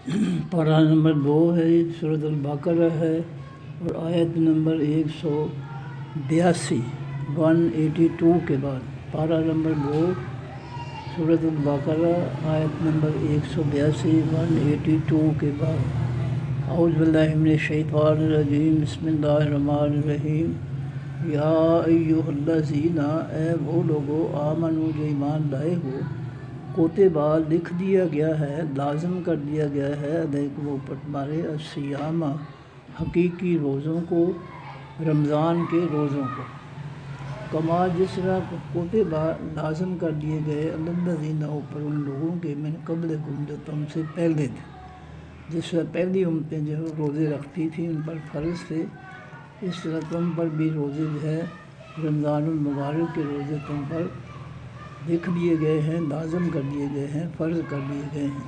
پارہ نمبر 2 ہے، سورۃ البقرہ ہے اور آیت نمبر 182 182 کے بعد۔ پارہ نمبر 2 سورۃ البقرہ آیت نمبر 182 182 کے بعد۔ اعوذ باللہ من الشیطان الرجیم، بسم اللہ الرحمن الرحیم۔ یا ایھا الذین، اے وہ لوگو، آمنو جو ایمان لائے ہو، کوتبہ لکھ دیا گیا ہے، لازم کر دیا گیا ہے، علیکم اوپر تمہارے، الصیام حقیقی روزوں کو، رمضان کے روزوں کو، کما جس طرح کوتبہ لازم کر دیے گئے، الذین اوپر ان لوگوں کے، من قبلکم جو تم سے پہلے تھے، جس طرح پہلی امتیں جو روزے رکھتی تھیں ان پر فرض تھے، اس طرح تم پر بھی روزے جو ہے رمضان المبارک کے روزے تم پر لکھ دیے گئے ہیں، لازم کر دیے گئے ہیں، فرض کر دیے گئے ہیں،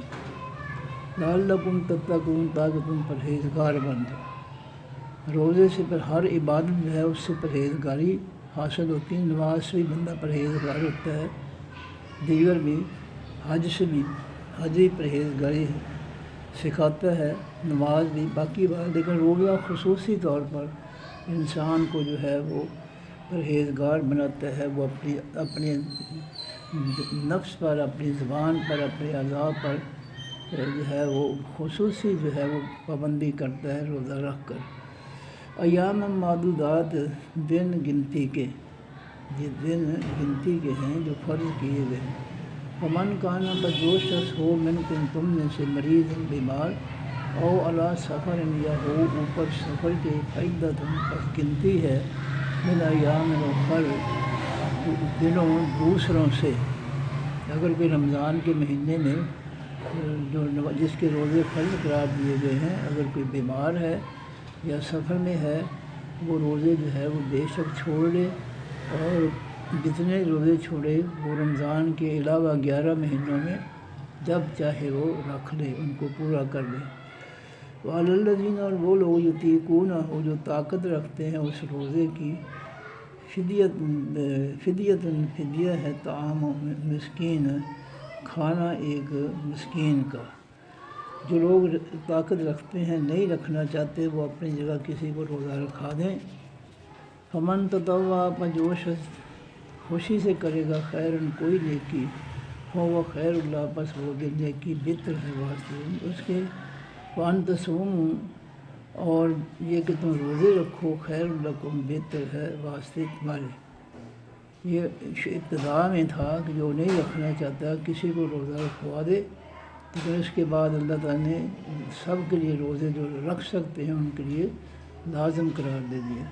لعلکم تتقون، تاکہ تم پرہیزگار بن جاؤ۔ روزے سے پر ہر عبادت جو ہے اس سے پرہیزگاری حاصل ہوتی ہے، نماز سے بھی بندہ پرہیزگار ہوتا ہے، دیگر بھی، حج سے بھی، حج ہی پرہیزگاری سکھاتا ہے، نماز بھی، باقی بات، لیکن روزہ خصوصی طور پر انسان کو جو ہے وہ پرہیزگار بناتا ہے، وہ اپنے نفس پر، اپنی زبان پر، اپنے اعضاء پر جو ہے وہ خصوصی جو ہے وہ پابندی کرتا ہے روزہ رکھ کر۔ ایام معدودات، دن گنتی کے، یہ دن گنتی کے ہیں جو فرض کیے گئے ہیں۔ فمن کانا، بس جو شخص ہو، منکم تم میں سے، مریض بیمار، او علی سفر، یا ہو اوپر سفر کے، فعدۃ پس گنتی ہے، من ایام اخر دنوں دوسروں سے۔ اگر کوئی رمضان کے مہینے میں جو جس کے روزے فرض قرار دیے گئے ہیں، اگر کوئی بیمار ہے یا سفر میں ہے، وہ روزے جو ہے وہ بے شک چھوڑ لے، اور جتنے روزے چھوڑے وہ رمضان کے علاوہ 11 مہینوں میں جب چاہے وہ رکھ لے، ان کو پورا کر لے۔ وعلی الذین، اور وہ لوگ یطیقونہ جو طاقت رکھتے ہیں اس روزے کی، فدیہ ہے، طعام مسکین، کھانا ایک مسکین کا۔ جو لوگ طاقت رکھتے ہیں، نہیں رکھنا چاہتے، وہ اپنی جگہ کسی کو روزہ رکھا دیں۔ فمن تطوع، جو شخص خوشی سے کرے گا، خیرن کوئی نیکی، فہو خیر اللہ، پس وہ نیکی بہتر ہے واسطے اس کے۔ وان تصوموا، اور یہ کہ تم روزے رکھو، خیر لکم، بہتر ہے واسطے تمہارے۔ یہ ابتدا میں تھا کہ جو نہیں رکھنا چاہتا کسی کو روزہ رکھوا دے، لیکن اس کے بعد اللہ تعالیٰ نے سب کے لیے روزے جو رکھ سکتے ہیں ان کے لیے لازم قرار دے دیا۔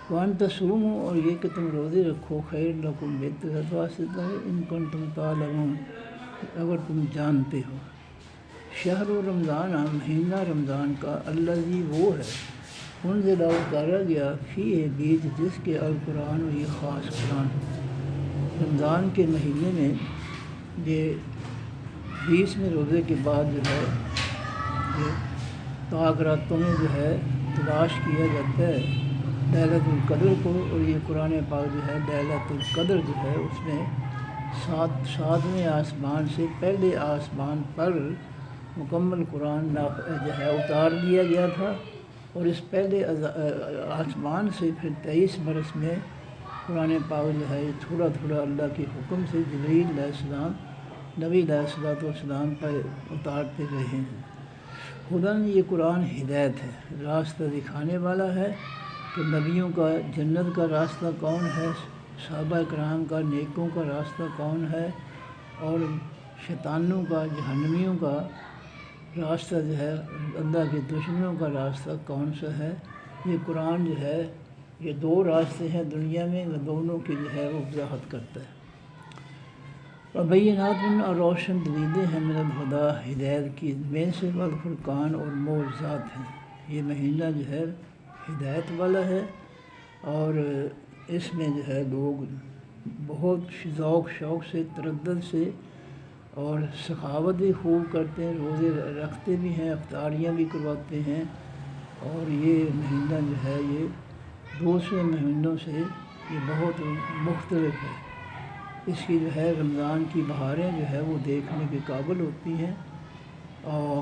وان تصوموا، اور یہ کہ تم روزے رکھو، خیر لکم، بہتر ہے واسطے تمہارے، ان کنتم تعلمون، اگر تم جانتے ہو۔ شہر رمضان، مہینہ رمضان کا، الذی وہ ہے، انزل اتارا گیا، فیہ بیچ جس کے، القرآن، یہ خاص قرآن۔ رمضان کے مہینے میں یہ 20ویں روزے کے بعد جو ہے یہ پاک راتوں میں جو ہے تلاش کیا جاتا ہے لیلۃ القدر کو، اور یہ قرآن پاک جو ہے لیلۃ القدر جو ہے اس میں ساتویں آسمان سے پہلے آسمان پر مکمل قرآن جو ہے اتار دیا گیا تھا، اور اس پہلے آسمان سے پھر 23 برس میں قرآن پاک جو ہے تھوڑا تھوڑا اللہ کے حکم سے جبریل علیہ السلام، نبی علیہ السلام پر اتارتے رہے ہیں۔ خداً، یہ قرآن ہدایت ہے، راستہ دکھانے والا ہے، کہ نبیوں کا جنت کا راستہ کون ہے، صحابہ کرام کا نیکوں کا راستہ کون ہے، اور شیطانوں کا، جہنمیوں کا راستہ جو ہے، اللہ کے دشمنوں کا راستہ کون سا ہے۔ یہ قرآن جو ہے یہ 2 راستے ہیں دنیا میں، وہ دونوں کی جو ہے وہ وضاحت کرتا ہے۔ وبینات، اور روشن دلیلیں ہیں، من الہدیٰ، ہدایت کی میں سے، والفرقان، اور معجزات ہیں۔ یہ مہینہ جو ہے ہدایت والا ہے، اور اس میں جو ہے لوگ بہت ذوق شوق سے، تردد سے اور سخاوت بھی خوب کرتے ہیں، روزے رکھتے بھی ہیں، افطاریاں بھی کرواتے ہیں، اور یہ مہینہ جو ہے یہ دوسرے مہینوں سے یہ بہت مختلف ہے۔ اس کی جو ہے رمضان کی بہاریں جو ہے وہ دیکھنے کے قابل ہوتی ہیں، اور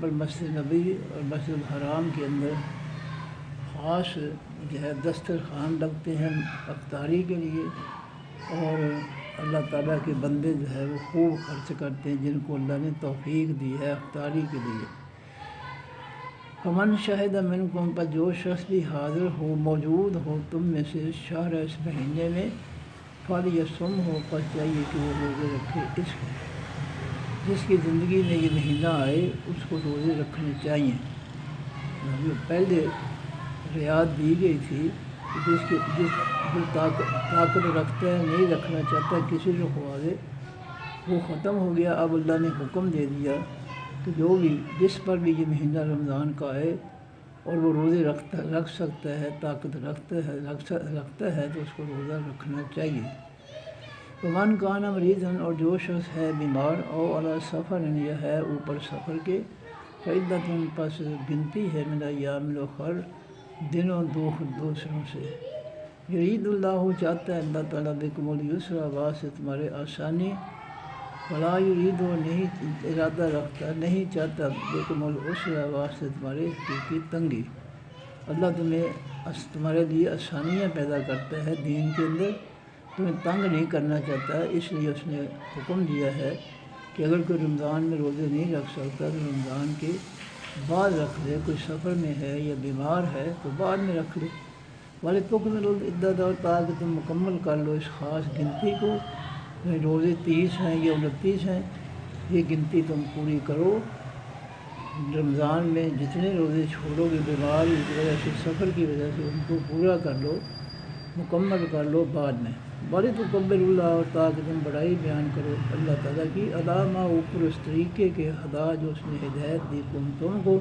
پر مسجد نبی اور مسجد الحرام کے اندر خاص جو ہے دسترخوان رکھتے ہیں افطاری کے لیے، اور اللہ تعالیٰ کے بندے جو ہے وہ خوب خرچ کرتے ہیں جن کو اللہ نے توفیق دی ہے افطاری کے لیے۔ فمن شہد منکم، پر جو شخص بھی حاضر ہو موجود ہو تم میں سے شہر اس مہینے میں، فلیصم ہو، پس چاہیے کہ وہ روزے رکھے اس کے، جس کی زندگی میں یہ مہینہ آئے اس کو روزے رکھنے چاہیے۔ جو پہلے رعایت دی گئی تھی کہ جو طاقت رکھتا ہے نہیں رکھنا چاہتا کسی کو خوازے، وہ ختم ہو گیا۔ اب اللہ نے حکم دے دیا کہ جو بھی جس پر بھی یہ مہینہ رمضان کا آئے اور وہ روزے رکھ سکتا ہے، طاقت رکھتا ہے تو اس کو روزہ رکھنا چاہیے۔ ومن کان مریضا، اور جو شخص ہے بیمار، او علی سفر، یا ہے اوپر سفر کے، فعدۃ، پس گنتی ہے من ایام الاخر، دنوں دوسروں سے۔ یرید اللہ، چاہتا ہے اللہ تعالیٰ بکم الیسر، واسطے تمہارے آسانی، ولا یرید، نہیں ارادہ رکھتا نہیں چاہتا بکم العسر، واسطے تمہارے حقیقی تنگی۔ اللہ تمہارے لیے آسانیاں پیدا کرتا ہے دین کے اندر، تمہیں تنگ نہیں کرنا چاہتا ہے، اس لیے اس نے حکم دیا ہے کہ اگر کوئی رمضان میں روزے نہیں رکھ سکتا تو رمضان کے بعد رکھ لے، کوئی سفر میں ہے یا بیمار ہے تو بعد میں رکھ لے۔ وَلِتُكْمِلُوا الْعِدَّةَ، اور تاکہ تم مکمل کر لو اس خاص گنتی کو، روزے 30 ہیں یا 29 ہیں، یہ گنتی تم پوری کرو۔ رمضان میں جتنے روزے چھوڑو گے بیمار کی وجہ سے، سفر کی وجہ سے، ان کو پورا کر لو، مکمل کر لو بعد میں۔ وَلِتُكَبِّرُوا اللَّهَ، اور تاکہ تم بڑائی بیان کرو اللہ تعالیٰ کی، عَلَىٰ مَا، اوپر اس طریقے کے، ہدا جو اس نے ہدایت دی تم کو۔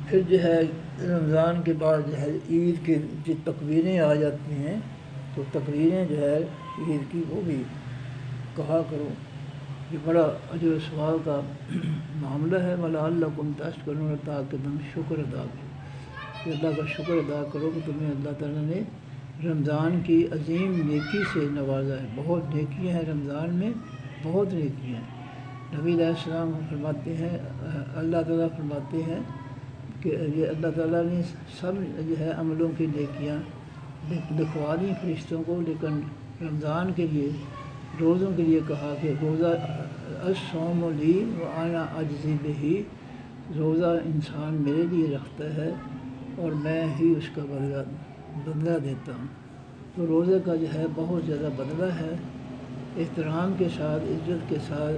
پھر جو ہے رمضان کے بعد جو ہے عید کی جو تکبیریں آ جاتی ہیں، تو تکبیریں جو ہے عید کی وہ بھی کہا کرو، یہ بڑا اجر و ثواب کا معاملہ ہے۔ وَلَعَلَّكُمْ تَشْكُرُونَ، تاکہ تم شکر ادا کرو، کہ اللہ کا شکر ادا کرو کہ تمہیں اللہ تعالیٰ نے رمضان کی عظیم نیکی سے نوازا ہے۔ بہت نیکیاں ہیں رمضان میں، بہت نیکیاں ہیں۔ نبی علیہ السلام فرماتے ہیں، اللہ تعالیٰ فرماتے ہیں کہ یہ اللہ تعالیٰ نے سب جو ہے عملوں کی نیکیاں لکھوا دیں فرشتوں کو، لیکن رمضان کے لیے، روزوں کے لیے کہا کہ روزہ الصوم لی وانا اجزی بہ، روزہ انسان میرے لیے رکھتا ہے اور میں ہی اس کا بدلہ دیتا ہوں۔ تو روزے کا جو ہے بہت زیادہ بدلہ ہے۔ احترام کے ساتھ، عزت کے ساتھ،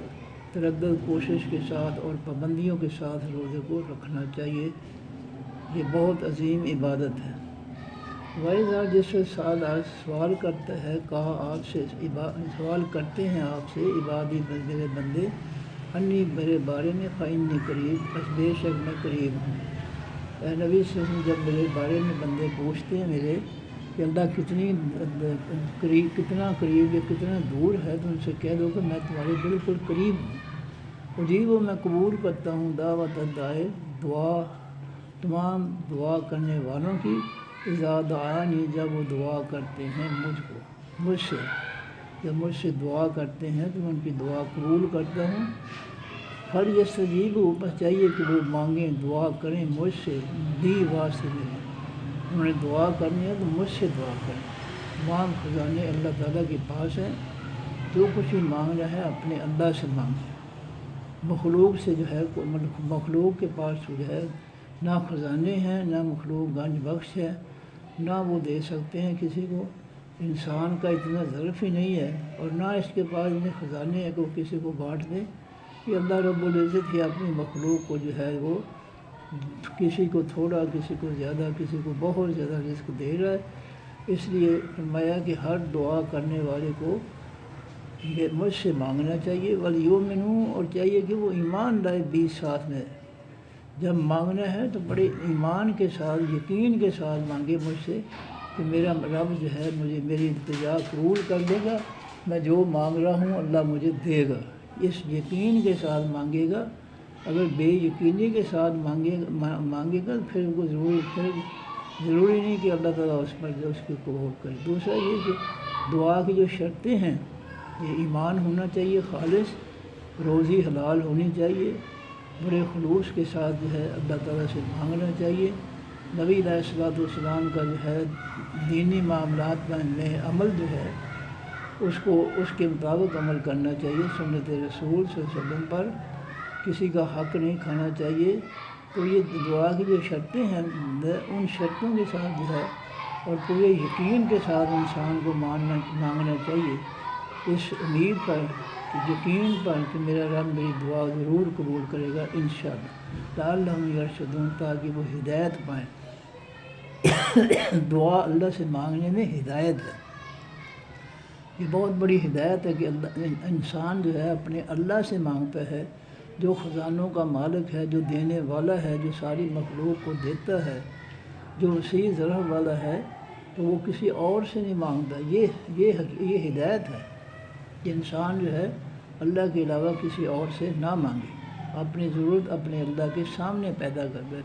تردد کوشش کے ساتھ اور پابندیوں کے ساتھ روزے کو رکھنا چاہیے، یہ بہت عظیم عبادت ہے۔ وَإِذَا، جس سے سوال کرتا ہے، کہا آپ سے، سوال کرتے ہیں آپ سے عبادی میرے بندے، انی میرے بارے میں، فإنی قریب، بس بے شک میں قریب ہوں۔ اے نبی صلی اللہ علیہ وسلم، جب میرے بارے میں بندے پوچھتے ہیں میرے کہ اللہ کتنا قریب یا کتنا دور ہے، تو ان سے کہہ دو کہ میں تمہارے بالکل قریب ہوں۔ اجیب، میں قبول کرتا ہوں، دعوت الداعی، دعا تمام دعا کرنے والوں کی، اذا دعانی، جب وہ دعا کرتے ہیں مجھ سے، جب مجھ سے دعا کرتے ہیں تو میں ان کی دعا قبول کرتا ہوں۔ فلیستجیبوا، بس چاہیے کہ وہ مانگیں، دعا کریں مجھ سے، دی واسطے میں، انہوں نے دعا کرنی ہے تو مجھ سے دعا کریں۔ تمام خزانے اللہ تعالیٰ کے پاس ہیں، جو کچھ بھی مانگنا ہے اپنے اللہ سے مانگیں۔ مخلوق سے جو ہے، مخلوق کے پاس جو ہے نہ خزانے ہیں، نہ مخلوق گنج بخش ہے، نہ وہ دے سکتے ہیں کسی کو، انسان کا اتنا ظرف ہی نہیں ہے، اور نہ اس کے پاس اتنے خزانے ہیں کہ وہ کسی کو بانٹ دے۔ کہ اللہ رب العزت ہی اپنی مخلوق کو جو ہے وہ کسی کو تھوڑا، کسی کو زیادہ، کسی کو بہت زیادہ رزق دے رہا ہے۔ اس لیے فرمایا کہ ہر دعا کرنے والے کو مجھ سے مانگنا چاہیے، ولیؤمنوا، اور چاہیے کہ وہ ایمان لائے بھی ساتھ میں، جب مانگنا ہے تو بڑے ایمان کے ساتھ، یقین کے ساتھ مانگے مجھ سے کہ میرا رب جو ہے مجھے میری التجا قبول کر دے گا، میں جو مانگ رہا ہوں اللہ مجھے دے گا، اس یقین کے ساتھ مانگے گا۔ اگر بے یقینی کے ساتھ مانگے گا پھر وہ ضروری نہیں کہ اللہ تعالیٰ اس پر جو اس کی قبول کرے۔ دوسرا یہ کہ دعا کی جو شرطیں ہیں، یہ ایمان ہونا چاہیے خالص، روزی حلال ہونی چاہیے، بڑے خلوص کے ساتھ جو ہے اللہ تعالیٰ سے مانگنا چاہیے۔ نبی علیہ الصلوۃ والسلام کا جو ہے دینی معاملات میں عمل جو ہے اس کے مطابق عمل کرنا چاہیے، سنت رسول صلی اللہ علیہ وسلم پر کسی کا حق نہیں کھانا چاہیے۔ تو یہ دعا کی جو شرطیں ہیں ان شرطوں کے ساتھ جو ہے اور پورے یقین کے ساتھ انسان کو مانگنا چاہیے، اس امید پر کہ یقین پر کہ میرا رب میری دعا ضرور قبول کرے گا انشاءاللہ، لعلہم یرشدون، تاکہ وہ ہدایت پائیں۔ دعا اللہ سے مانگنے میں ہدایت ہے، یہ بہت بڑی ہدایت ہے کہ انسان جو ہے اپنے اللہ سے مانگتا ہے، جو خزانوں کا مالک ہے، جو دینے والا ہے، جو ساری مخلوق کو دیتا ہے، جو وسیع ذرا والا ہے، تو وہ کسی اور سے نہیں مانگتا۔ یہ ہدایت ہے کہ انسان جو ہے اللہ کے علاوہ کسی اور سے نہ مانگے، اپنی ضرورت اپنے اللہ کے سامنے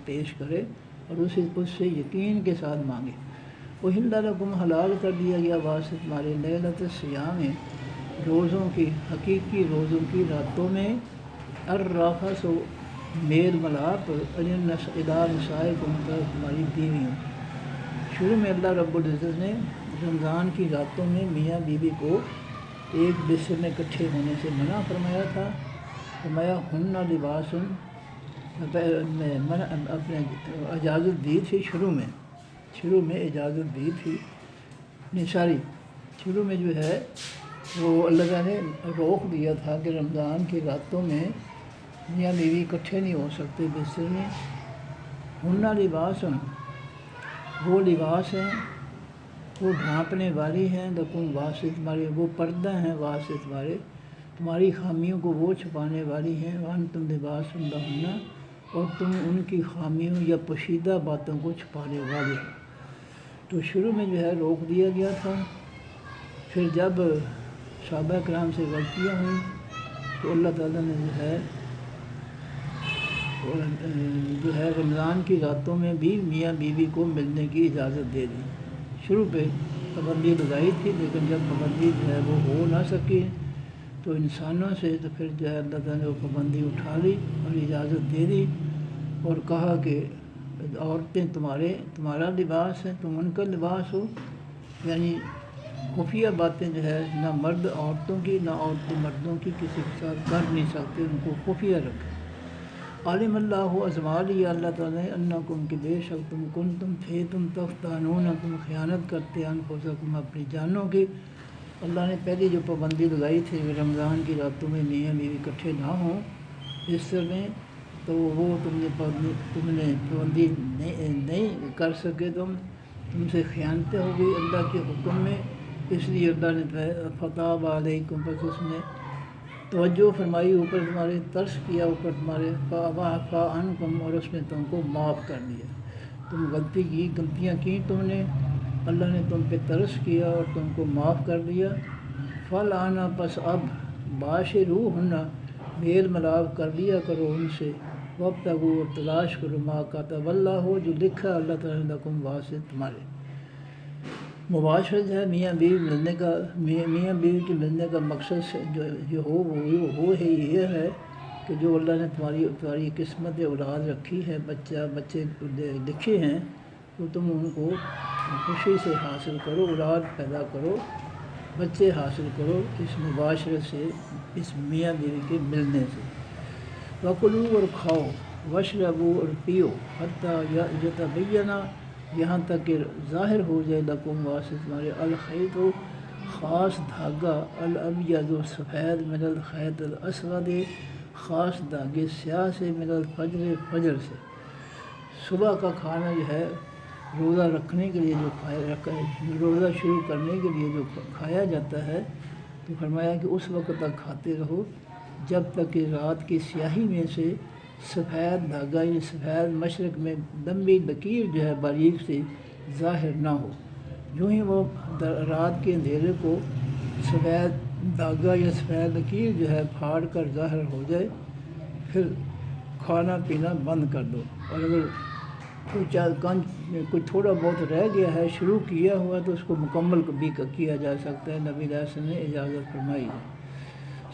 پیش کرے اور اس سے یقین کے ساتھ مانگے۔ احل لکم، حلال کر دیا گیا واسطے تمہارے لیلۃ الصیام، روزوں کی، حقیقی روزوں کی راتوں میں، الرفث، میل ملاپ، الی نسائکم، تمہاری بیویوں۔ شروع میں اللہ رب العزت نے رمضان کی راتوں میں میاں بیوی کو ایک بستر میں اکٹھے ہونے سے منع فرمایا تھا، فرمایا ہن لباس، اپنے اجازت دی تھی شروع میں اجازت دی تھی، شروع میں جو ہے وہ اللہ تعالیٰ نے روک دیا تھا کہ رمضان کی راتوں میں میاں بیوی اکٹھے نہیں ہو سکتے بستر میں۔ ہن لباس، وہ لباس ہیں، وہ ڈھانپنے والی ہیں، لکم، واسطے تمہارے، وہ پردہ ہیں واسطے تمہاری خامیوں کو وہ چھپانے والی ہیں، وانتم لباس لہن، اور تم ان کی خامیوں یا پوشیدہ باتوں کو چھپانے والے ہو۔ تو شروع میں جو ہے روک دیا گیا تھا، پھر جب صحابہ کرام سے غلطیاں ہوئیں تو اللہ تعالیٰ نے جو ہے رمضان کی راتوں میں بھی میاں بیوی کو ملنے کی اجازت دے دی۔ شروع پہ پابندی لگائی تھی، لیکن جب پابندی جو ہے وہ ہو نہ سکی تو انسانوں سے، تو پھر جو ہے اللہ تعالیٰ نے وہ پابندی اٹھا لی اور اجازت دے دی اور کہا کہ عورتیں تمہارا لباس ہے، تم ان کا لباس ہو، یعنی خفیہ باتیں جو ہے نہ مرد عورتوں کی نہ عورتیں مردوں کی کسی کے ساتھ کر نہیں سکتے، ان کو خفیہ رکھیں۔ عالم اللہ، ازما لیا اللہ تعالیٰ نے، انکم، کہ بے شک تم تھے تختانون، تم خیانت کرتے، انفسکم، اپنی جانوں کی۔ اللہ نے پہلی جو پابندی لگائی تھی کہ رمضان کی راتوں میں میاں بیوی اکٹھے نہ ہوں بستر میں، تو وہ تم نے پابندی نہیں کر سکے، تم سے خیانتیں ہو گئی اللہ کے حکم میں، اس لیے اللہ نے فتاب علیکم، پس اس نے توجہ فرمائی اوپر تمہارے، ترس کیا اوپر تمہارے، فعفا عنکم، اور اس نے تم کو معاف کر دیا۔ تم غلطیاں کی تم نے، اللہ نے تم پہ ترس کیا اور تم کو معاف کر دیا۔ فالآن، پس اب، باشروہن، میل ملاپ کر لیا کرو ان سے، وابتغوا، اور تلاش کرو، ما کتب اللہ، جو لکھا اللہ تعالیٰ نے لکم، واسطے تمہارے۔ مباشرت ہے میاں بیوی کے ملنے کا مقصد وہ یہ ہے کہ جو اللہ نے تمہاری قسمت اولاد رکھی ہے، بچے لکھے ہیں، تو تم ان کو خوشی سے حاصل کرو، اولاد پیدا کرو، بچے حاصل کرو اس مباشرت سے، اس میاں بیوی کے ملنے سے۔ وَكُلُوا، اور کھاؤ، وَاشْرَبُوا، اور پیو، حتیٰ یتبین، یہاں تک کہ ظاہر ہو جائے، لکم، واسطے تمہارے، الخیط، خاص دھاگا، الابیض، سفید، من الخیط الاسود، خاص دھاگے سیاہ سے، من الفجر، فجر سے۔ صبح کا کھانا جو ہے روزہ رکھنے کے لیے روزہ شروع کرنے کے لیے جو کھایا جاتا ہے، تو فرمایا کہ اس وقت تک کھاتے رہو جب تک کہ رات کی سیاہی میں سے سفید دھاگا، یہ سفید مشرق میں لمبی لکیر جو ہے باریک سے ظاہر نہ ہو۔ جو ہی وہ رات کے اندھیرے کو سفید دھاگا یا سفید لکیر جو ہے پھاڑ کر ظاہر ہو جائے، پھر کھانا پینا بند کر دو، اور اگر کوئی تھوڑا بہت رہ گیا ہے شروع کیا ہوا تو اس کو مکمل بھی کیا جا سکتا ہے، نبی علیہ السلام نے اجازت فرمائی ہے۔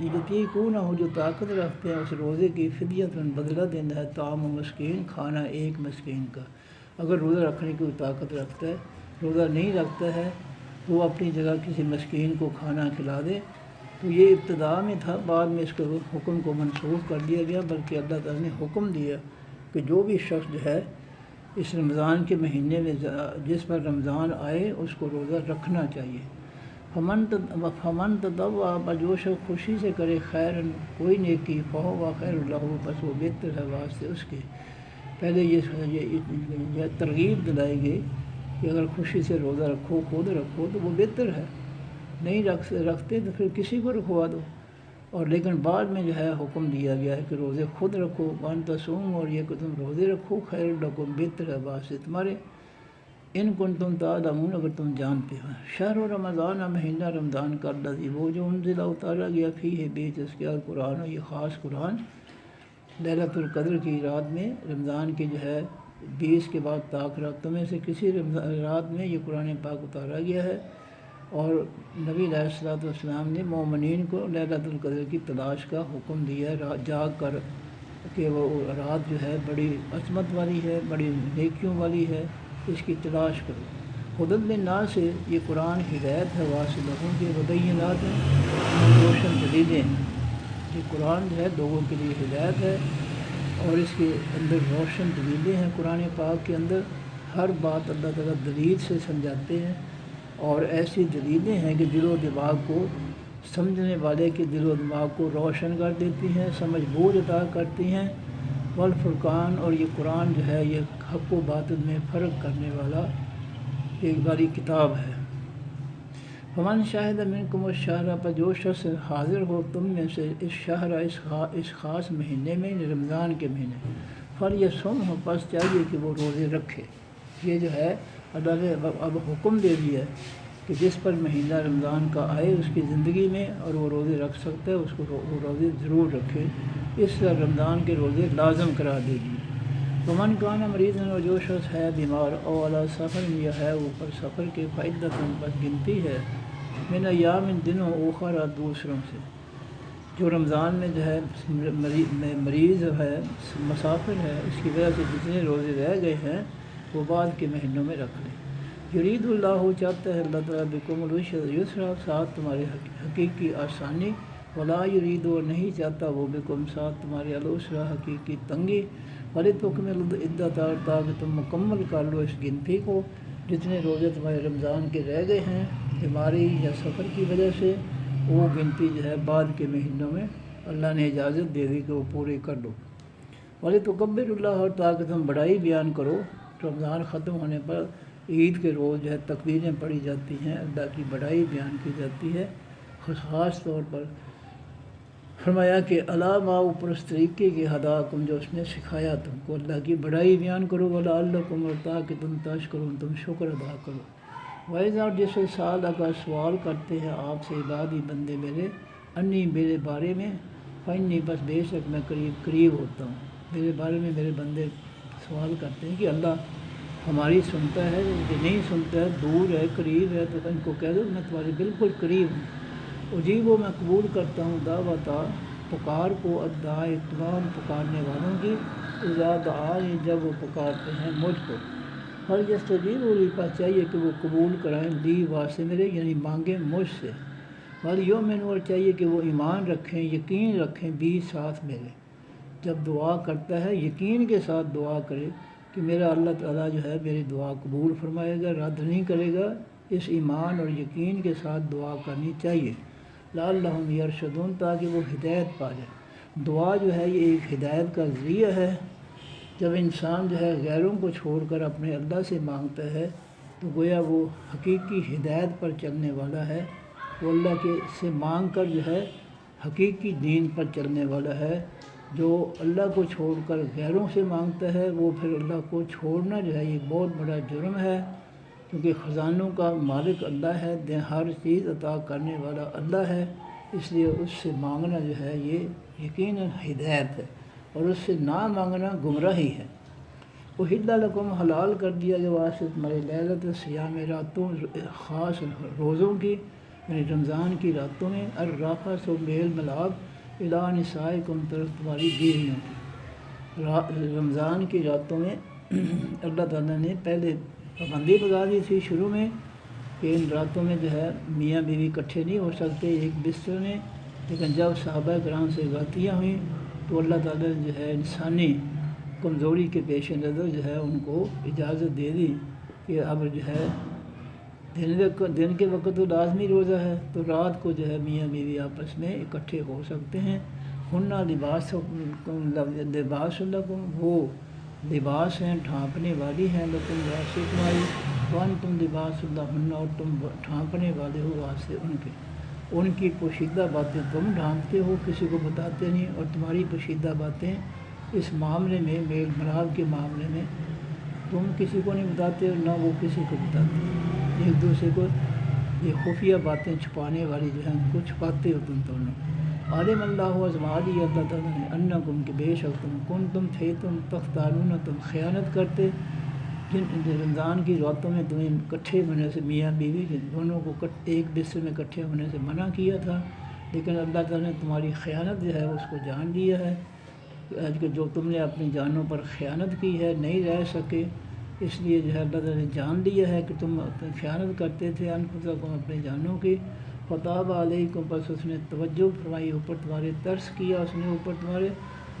یطیقونہ ہو جو طاقت رکھتے ہیں اس روزے کی، فدیۃ بدلہ دینا ہے طعام مسکین، کھانا ایک مسکین کا۔ اگر روزہ رکھنے کی کوئی طاقت رکھتا ہے، روزہ نہیں رکھتا ہے تو وہ اپنی جگہ کسی مسکین کو کھانا کھلا دے۔ تو یہ ابتدا میں تھا، بعد میں اس کے حکم کو منسوخ کر دیا گیا، بلکہ اللہ تعالیٰ نے حکم دیا کہ جو بھی شخص جو ہے اس رمضان کے مہینے میں جس پر رمضان آئے اس کو روزہ رکھنا چاہیے۔ فمن تطوع، جو شخص خوشی سے کرے خیر کوئی نیکی، فہو خیر لہ، بس وہ بہتر ہے واسطے اس کے۔ پہلے یہ ترغیب دلائی گئی کہ اگر خوشی سے روزہ رکھو، خود رکھو تو وہ بہتر ہے، نہیں رکھتے تو پھر کسی کو رکھوا دو۔ اور لیکن بعد میں جو ہے حکم دیا گیا ہے کہ روزے خود رکھو، وان تصوموا، اور یہ کہ تم روزے رکھو، خیر لکم، بہتر ہے واسطے تمہارے، ان کنتم تعلمون، اگر تم جانتے ہو۔ شہر رمضان، مہینہ رمضان کا، الذی، وہ جو انزل، اتارا گیا، فیہ، بیچ اس کے، القرآن، یہ خاص قرآن، لیلۃ القدر کی رات میں، رمضان کی جو ہے 20 کے بعد طاق راتوں میں سے کسی رات میں یہ قرآن پاک اتارا گیا ہے۔ اور نبی علیہ الصلوۃ والسلام نے مومنین کو لیلۃ القدر کی تلاش کا حکم دیا ہے، جاگ کر، کہ وہ رات جو ہے بڑی عظمت والی ہے، بڑی نیکیوں والی ہے، اس کی تلاش کرو۔ ہدی للناس، سے یہ قرآن ہدایت ہے، واسطہ لوگوں کے، مبینات ہیں، روشن دلیلیں ہیں۔ یہ قرآن جو ہے لوگوں کے لیے ہدایت ہے اور اس کے اندر روشن دلیلیں ہیں۔ قرآن پاک کے اندر ہر بات اللہ تعالیٰ دلیل سے سمجھاتے ہیں، اور ایسی دلیلیں ہیں کہ دل و دماغ کو، سمجھنے والے کے دل و دماغ کو روشن کر دیتی ہیں، سمجھ بوجھ عطا کرتی ہیں۔ والفرقان، اور یہ قرآن جو ہے یہ حق و باطل میں فرق کرنے والا ایک باری کتاب ہے۔ فمن شاہد منکم الشہر، پر جو شخص حاضر ہو تم میں سے اس شہر، اس خاص مہینے میں، رمضان کے مہینے، فلیصمہ، پس چاہیے کہ وہ روزے رکھے۔ یہ جو ہے اللہ نے اب حکم دے دیا ہے کہ جس پر مہینہ رمضان کا آئے اس کی زندگی میں اور وہ روزے رکھ سکتا ہے، اس کو وہ روزے ضرور رکھے، اس طرح رمضان کے روزے لازم قرار دے دیے۔ ومن کان مریضا، اور جو شخص ہے بیمار، او علی سفر، یا ہے اوپر سفر کے، فعدۃ، بس گنتی ہے، من ایام، دنوں، اخر، دوسروں سے۔ جو رمضان میں جو ہے مریض ہے، مسافر ہے، اس کی وجہ سے جتنے روزے رہ گئے ہیں وہ بعد کے مہینوں میں رکھ لیں۔ یرید اللہ، چاہتا ہے اللہ تعالیٰ، بکم الیسر، ساتھ تمہارے حقیقی آسانی، ولا یرید، اور نہیں چاہتا وہ، بکم، ساتھ تمہارے، العسر، حقیقی تنگی، ولتکملوا العدۃ، تاکہ تم مکمل کر لو اس گنتی کو، جتنے روزے تمہارے رمضان کے رہ گئے ہیں بیماری یا سفر کی وجہ سے، وہ گنتی جو ہے بعد کے مہینوں میں اللہ نے اجازت دے دی کہ وہ پورے کر لو۔ ولتکبروا اللہ، اور تاکہ تم بڑائی بیان کرو، رمضان ختم ہونے پر عید کے روز جو ہے تکبیریں پڑھی جاتی ہیں، اللہ کی بڑائی بیان کی جاتی ہے۔ خاص طور پر فرمایا کہ علامہ، اوپر اس طریقے کے، ہداکم، جو اس نے سکھایا تم کو، اللہ کی بڑائی بیان کرو، ولعلکم، اور تاکہ تم تشکرون، تم شکر ادا کرو۔ وَإِذَا، جسے سال کا سوال کرتے ہیں آپ سے، عبادی، بندے میرے، انی، میرے بارے میں، فإنی، بس بے شک میں قریب ہوتا ہوں۔ میرے بارے میں میرے بندے سوال کرتے ہیں کہ اللہ ہماری سنتا ہے کہ نہیں سنتا ہے، دور ہے، قریب ہے، تو ان کو کہہ دو میں تمہارے بالکل قریب ہوں۔ اجیب، میں قبول کرتا ہوں، دعوتا، پکار کو، الداعی، تمام پکارنے والوں کی، اذا دعانی، جب وہ پکارتے ہیں مجھ کو، فلیستجیبوا لی، پس چاہیے کہ وہ قبول کرائیں، لی، واسطے میرے، یعنی مانگیں مجھ سے، ولیؤمنوا، اور چاہیے کہ وہ ایمان رکھیں، یقین رکھیں، بھی، ساتھ میرے۔ جب دعا کرتا ہے یقین کے ساتھ دعا کرے کہ میرا اللہ تعالیٰ جو ہے میری دعا قبول فرمائے گا، رد نہیں کرے گا، اس ایمان اور یقین کے ساتھ دعا کرنی چاہیے۔ لعلہم یرشدون، تاکہ وہ ہدایت پا جائے۔ دعا جو ہے یہ ایک ہدایت کا ذریعہ ہے۔ جب انسان جو ہے غیروں کو چھوڑ کر اپنے اللہ سے مانگتا ہے تو گویا وہ حقیقی ہدایت پر چلنے والا ہے، وہ اللہ کے سے مانگ کر جو ہے حقیقی دین پر چلنے والا ہے۔ جو اللہ کو چھوڑ کر غیروں سے مانگتا ہے وہ پھر اللہ کو چھوڑنا جو ہے یہ بہت بڑا جرم ہے، کیونکہ خزانوں کا مالک اللہ ہے، ہر چیز عطا کرنے والا اللہ ہے، اس لیے اس سے مانگنا جو ہے یہ یقیناً ہدایت ہے، اور اس سے نہ مانگنا گمراہی ہے۔ احل لکم، حلال کر دیا گیا واسطے تمہارے، لیلۃ الصیام، راتوں خاص روزوں کی، یعنی رمضان کی راتوں میں الرافث و میل ملاپ الی نسائکم طرف تمہاری بیویوں کی۔ رمضان کی راتوں میں اللہ تعالیٰ نے پہلے پابندی لگا دی تھی شروع میں کہ ان راتوں میں جو ہے میاں بیوی اکٹھے نہیں ہو سکتے ایک بستر میں، لیکن جب صحابہ کرام سے غلطیاں ہوئیں تو اللہ تعالیٰ نے جو ہے انسانی کمزوری کے پیش نظر جو ہے ان کو اجازت دے دی کہ اب جو ہے دن کے وقت تو لازمی روزہ ہے، تو رات کو جو ہے میاں بیوی آپس میں اکٹھے ہو سکتے ہیں۔ ہننا لباس لکم، وہ لباس ہیں ڈھانپنے والی ہیں، لکم واسطے تمہاری، وانتم لباس لہن، اور تم ڈھانپنے والے ہو واسطے ان کے۔ ان کی پوشیدہ باتیں تم ڈھانپتے ہو، کسی کو بتاتے نہیں، اور تمہاری پوشیدہ باتیں اس معاملے میں میل ملاپ کے معاملے میں تم کسی کو نہیں بتاتے اور نہ وہ کسی کو بتاتے، ایک دوسرے کو یہ خفیہ باتیں چھپانے والی جو ہیں ان کو چھپاتے ہو تم دونوں۔ عالم اللہ ازمالی، اللہ تعالیٰ نے انکم کہ بے شک تم تھے تختارون، تم خیانت کرتے، جن رمضان کی راتوں میں تمہیں اکٹھے ہونے سے میاں بیوی دونوں کو ایک بستر میں اکٹھے ہونے سے منع کیا تھا، لیکن اللہ تعالیٰ نے تمہاری خیانت جو ہے اس کو جان لیا ہے کہ جو تم نے اپنی جانوں پر خیانت کی ہے نہیں رہ سکے، اس لیے جو ہے اللہ تعالیٰ نے جان لیا ہے کہ تم خیانت کرتے تھے انفسکم اپنی جانوں کی۔ فتاب علیکم، پس اس نے توجہ فرمائی اوپر تمہارے، ترس کیا اس نے اوپر تمہارے،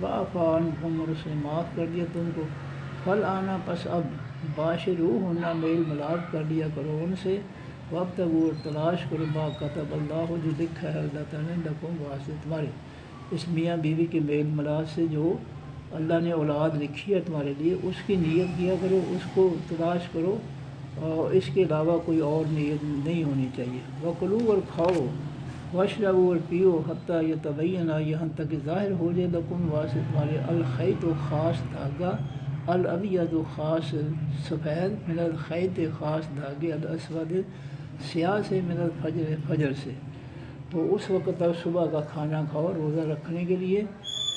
وعفا عنکم، اور اس نے معاف کر دیا تم کو۔ پھل آنا، پس اب باشروہن، میل ملاپ کر لیا کرو ان سے، وابتغوا، اور تلاش کرو، ما کتب اللہ، جو لکھا ہے اللہ تعالیٰ نے لکم واسطے تمہارے، اس میاں بیوی کے میل ملاپ سے جو اللہ نے اولاد لکھی ہے تمہارے لیے اس کی نیت کیا کرو، اس کو تلاش کرو، اور اس کے علاوہ کوئی اور نیت نہیں ہونی چاہیے۔ وکلوا، اور کھاؤ، واشربوا، اور پیو، حتیٰ یتبین، یہاں تک کہ ظاہر ہو جائے لکم واسطے تمہارے، الخیط، خاص دھاگا، الابیض، خاص سفید، من الخیط، خاص دھاگے، الاسود، سیاہ سے، من الفجر، فجر سے۔ تو اس وقت تک صبح کا کھانا کھاؤ، روزہ رکھنے کے لیے،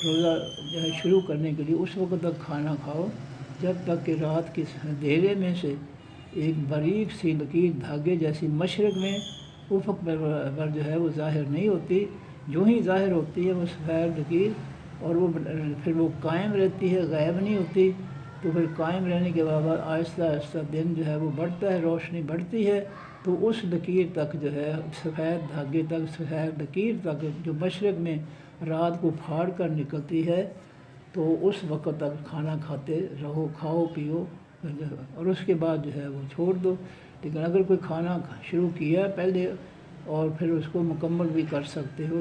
روزہ جو ہے شروع کرنے کے لیے اس وقت تک کھانا کھاؤ جب تک کہ رات کے اندھیرے میں سے ایک باریک سی لکیر دھاگے جیسی مشرق میں افق پر جو ہے وہ ظاہر نہیں ہوتی، جو ہی ظاہر ہوتی ہے وہ سفید لکیر، اور وہ پھر وہ قائم رہتی ہے، غائب نہیں ہوتی، تو پھر قائم رہنے کے بعد آہستہ آہستہ دن جو ہے وہ بڑھتا ہے، روشنی بڑھتی ہے، تو اس لکیر تک جو ہے سفید دھاگے تک، سفید لکیر تک جو مشرق میں رات کو پھاڑ کر نکلتی ہے، تو اس وقت تک کھانا کھاتے رہو، کھاؤ پیو، اور اس کے بعد جو ہے وہ چھوڑ دو۔ لیکن اگر کوئی کھانا شروع کیا پہلے اور پھر اس کو مکمل بھی کر سکتے ہو،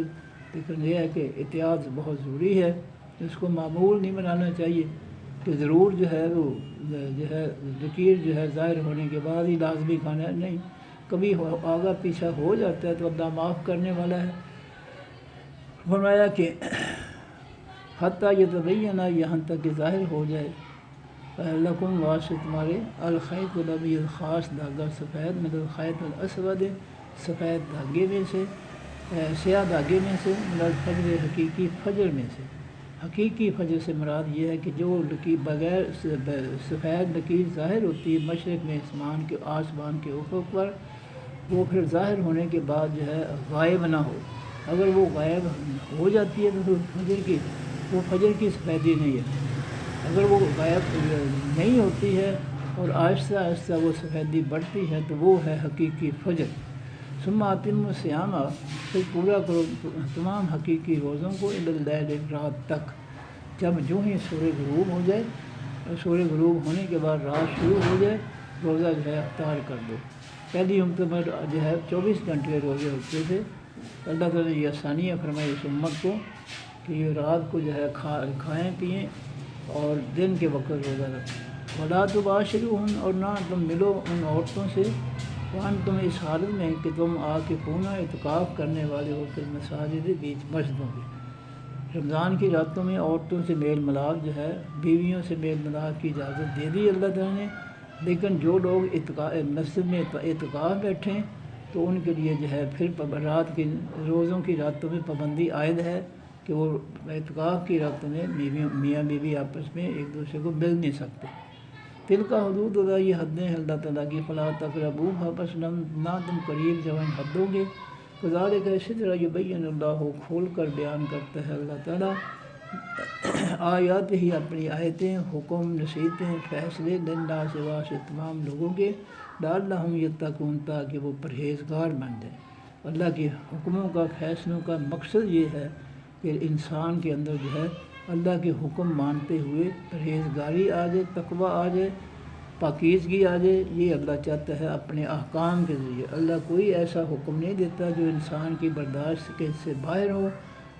لیکن یہ ہے کہ احتیاط بہت ضروری ہے، اس کو معمول نہیں بنانا چاہیے کہ ضرور جو ہے وہ جو ہے لکیر جو ہے ظاہر ہونے کے بعد ہی لازمی کھانا ہے، نہیں، کبھی آگا پیچھا ہو جاتا ہے تو اللہ معاف کرنے والا ہے۔ فرمایا کہ حتیٰ یتبین، یہاں تک کہ ظاہر ہو جائے لکم واسطے تمہارے، الخیط الابیض، خاص دھاگا سفید، من الخیط الاسود، سفید دھاگے میں سے، سیاہ دھاگے میں سے، من الفجر، حقیقی فجر میں سے۔ حقیقی فجر سے مراد یہ ہے کہ جو لکیر بغیر سفید لکیر ظاہر ہوتی ہے مشرق میں آسمان کے افق پر، وہ پھر ظاہر ہونے کے بعد جو ہے غائب نہ ہو، اگر وہ غائب ہو جاتی ہے تو وہ فجر کی سفیدی نہیں ہے، اگر وہ غائب نہیں ہوتی ہے اور آہستہ آہستہ وہ سفیدی بڑھتی ہے تو وہ ہے حقیقی فجر۔ ثم اتموا الصیام، پھر پورا کرو تمام حقیقی روزوں کو، الی اللیل، رات تک، جب جو ہی سورج غروب ہو جائے، اور سورج غروب ہونے کے بعد رات شروع ہو جائے، روزہ جو ہے افطار کر دو۔ پہلی امت میں جو ہے 24 گھنٹے روزے ہوتے تھے، اللہ تعالیٰ نے یہ آسانیاں فرمائی اس امت کو کہ یہ رات کو جو ہے کھائیں پئیں اور دن کے وقت روزہ رکھیں۔ ولا تباشروہن، اور نہ تم ملو ان عورتوں سے، وانتم، اس حالت میں کہ تم عاکفون، اعتکاف کرنے والے ہو، پھر مساجد، بیچ مسجدوں کے۔ رمضان کی راتوں میں عورتوں سے میل ملاپ جو ہے، بیویوں سے میل ملاپ کی اجازت دے دی اللہ تعالیٰ نے، لیکن جو لوگ مسجد میں اعتکاف بیٹھیں تو ان کے لیے جو ہے پھر رات کی روزوں کی راتوں میں پابندی عائد ہے کہ وہ اعتکاف کی راتوں میں میاں بیوی آپس میں ایک دوسرے کو مل نہیں سکتے۔ تلک حدود اللہ، یہ حدیں ہیں اللہ تعالیٰ کی، فلا تقربوها، پس نہ تم قریب جو ان حدوں گے، کذالک اسی طرح یبین اللہ کھول کر بیان کرتا ہے اللہ تعالیٰ آیات ہی اپنی آیتیں، حکم، نصیحتیں، فیصلے للناس واسطے تمام لوگوں کے، لعلہم یتقون تاکہ وہ پرہیزگار بن جائیں۔ اللہ کے حکموں کا، فیصلوں کا مقصد یہ ہے کہ انسان کے اندر جو ہے اللہ کے حکم مانتے ہوئے پرہیزگاری آ جائے، تقویٰ آ جائے، پاکیزگی آ جائے۔ یہ اللہ چاہتا ہے اپنے احکام کے ذریعے۔ اللہ کوئی ایسا حکم نہیں دیتا جو انسان کی برداشت کے سے باہر ہو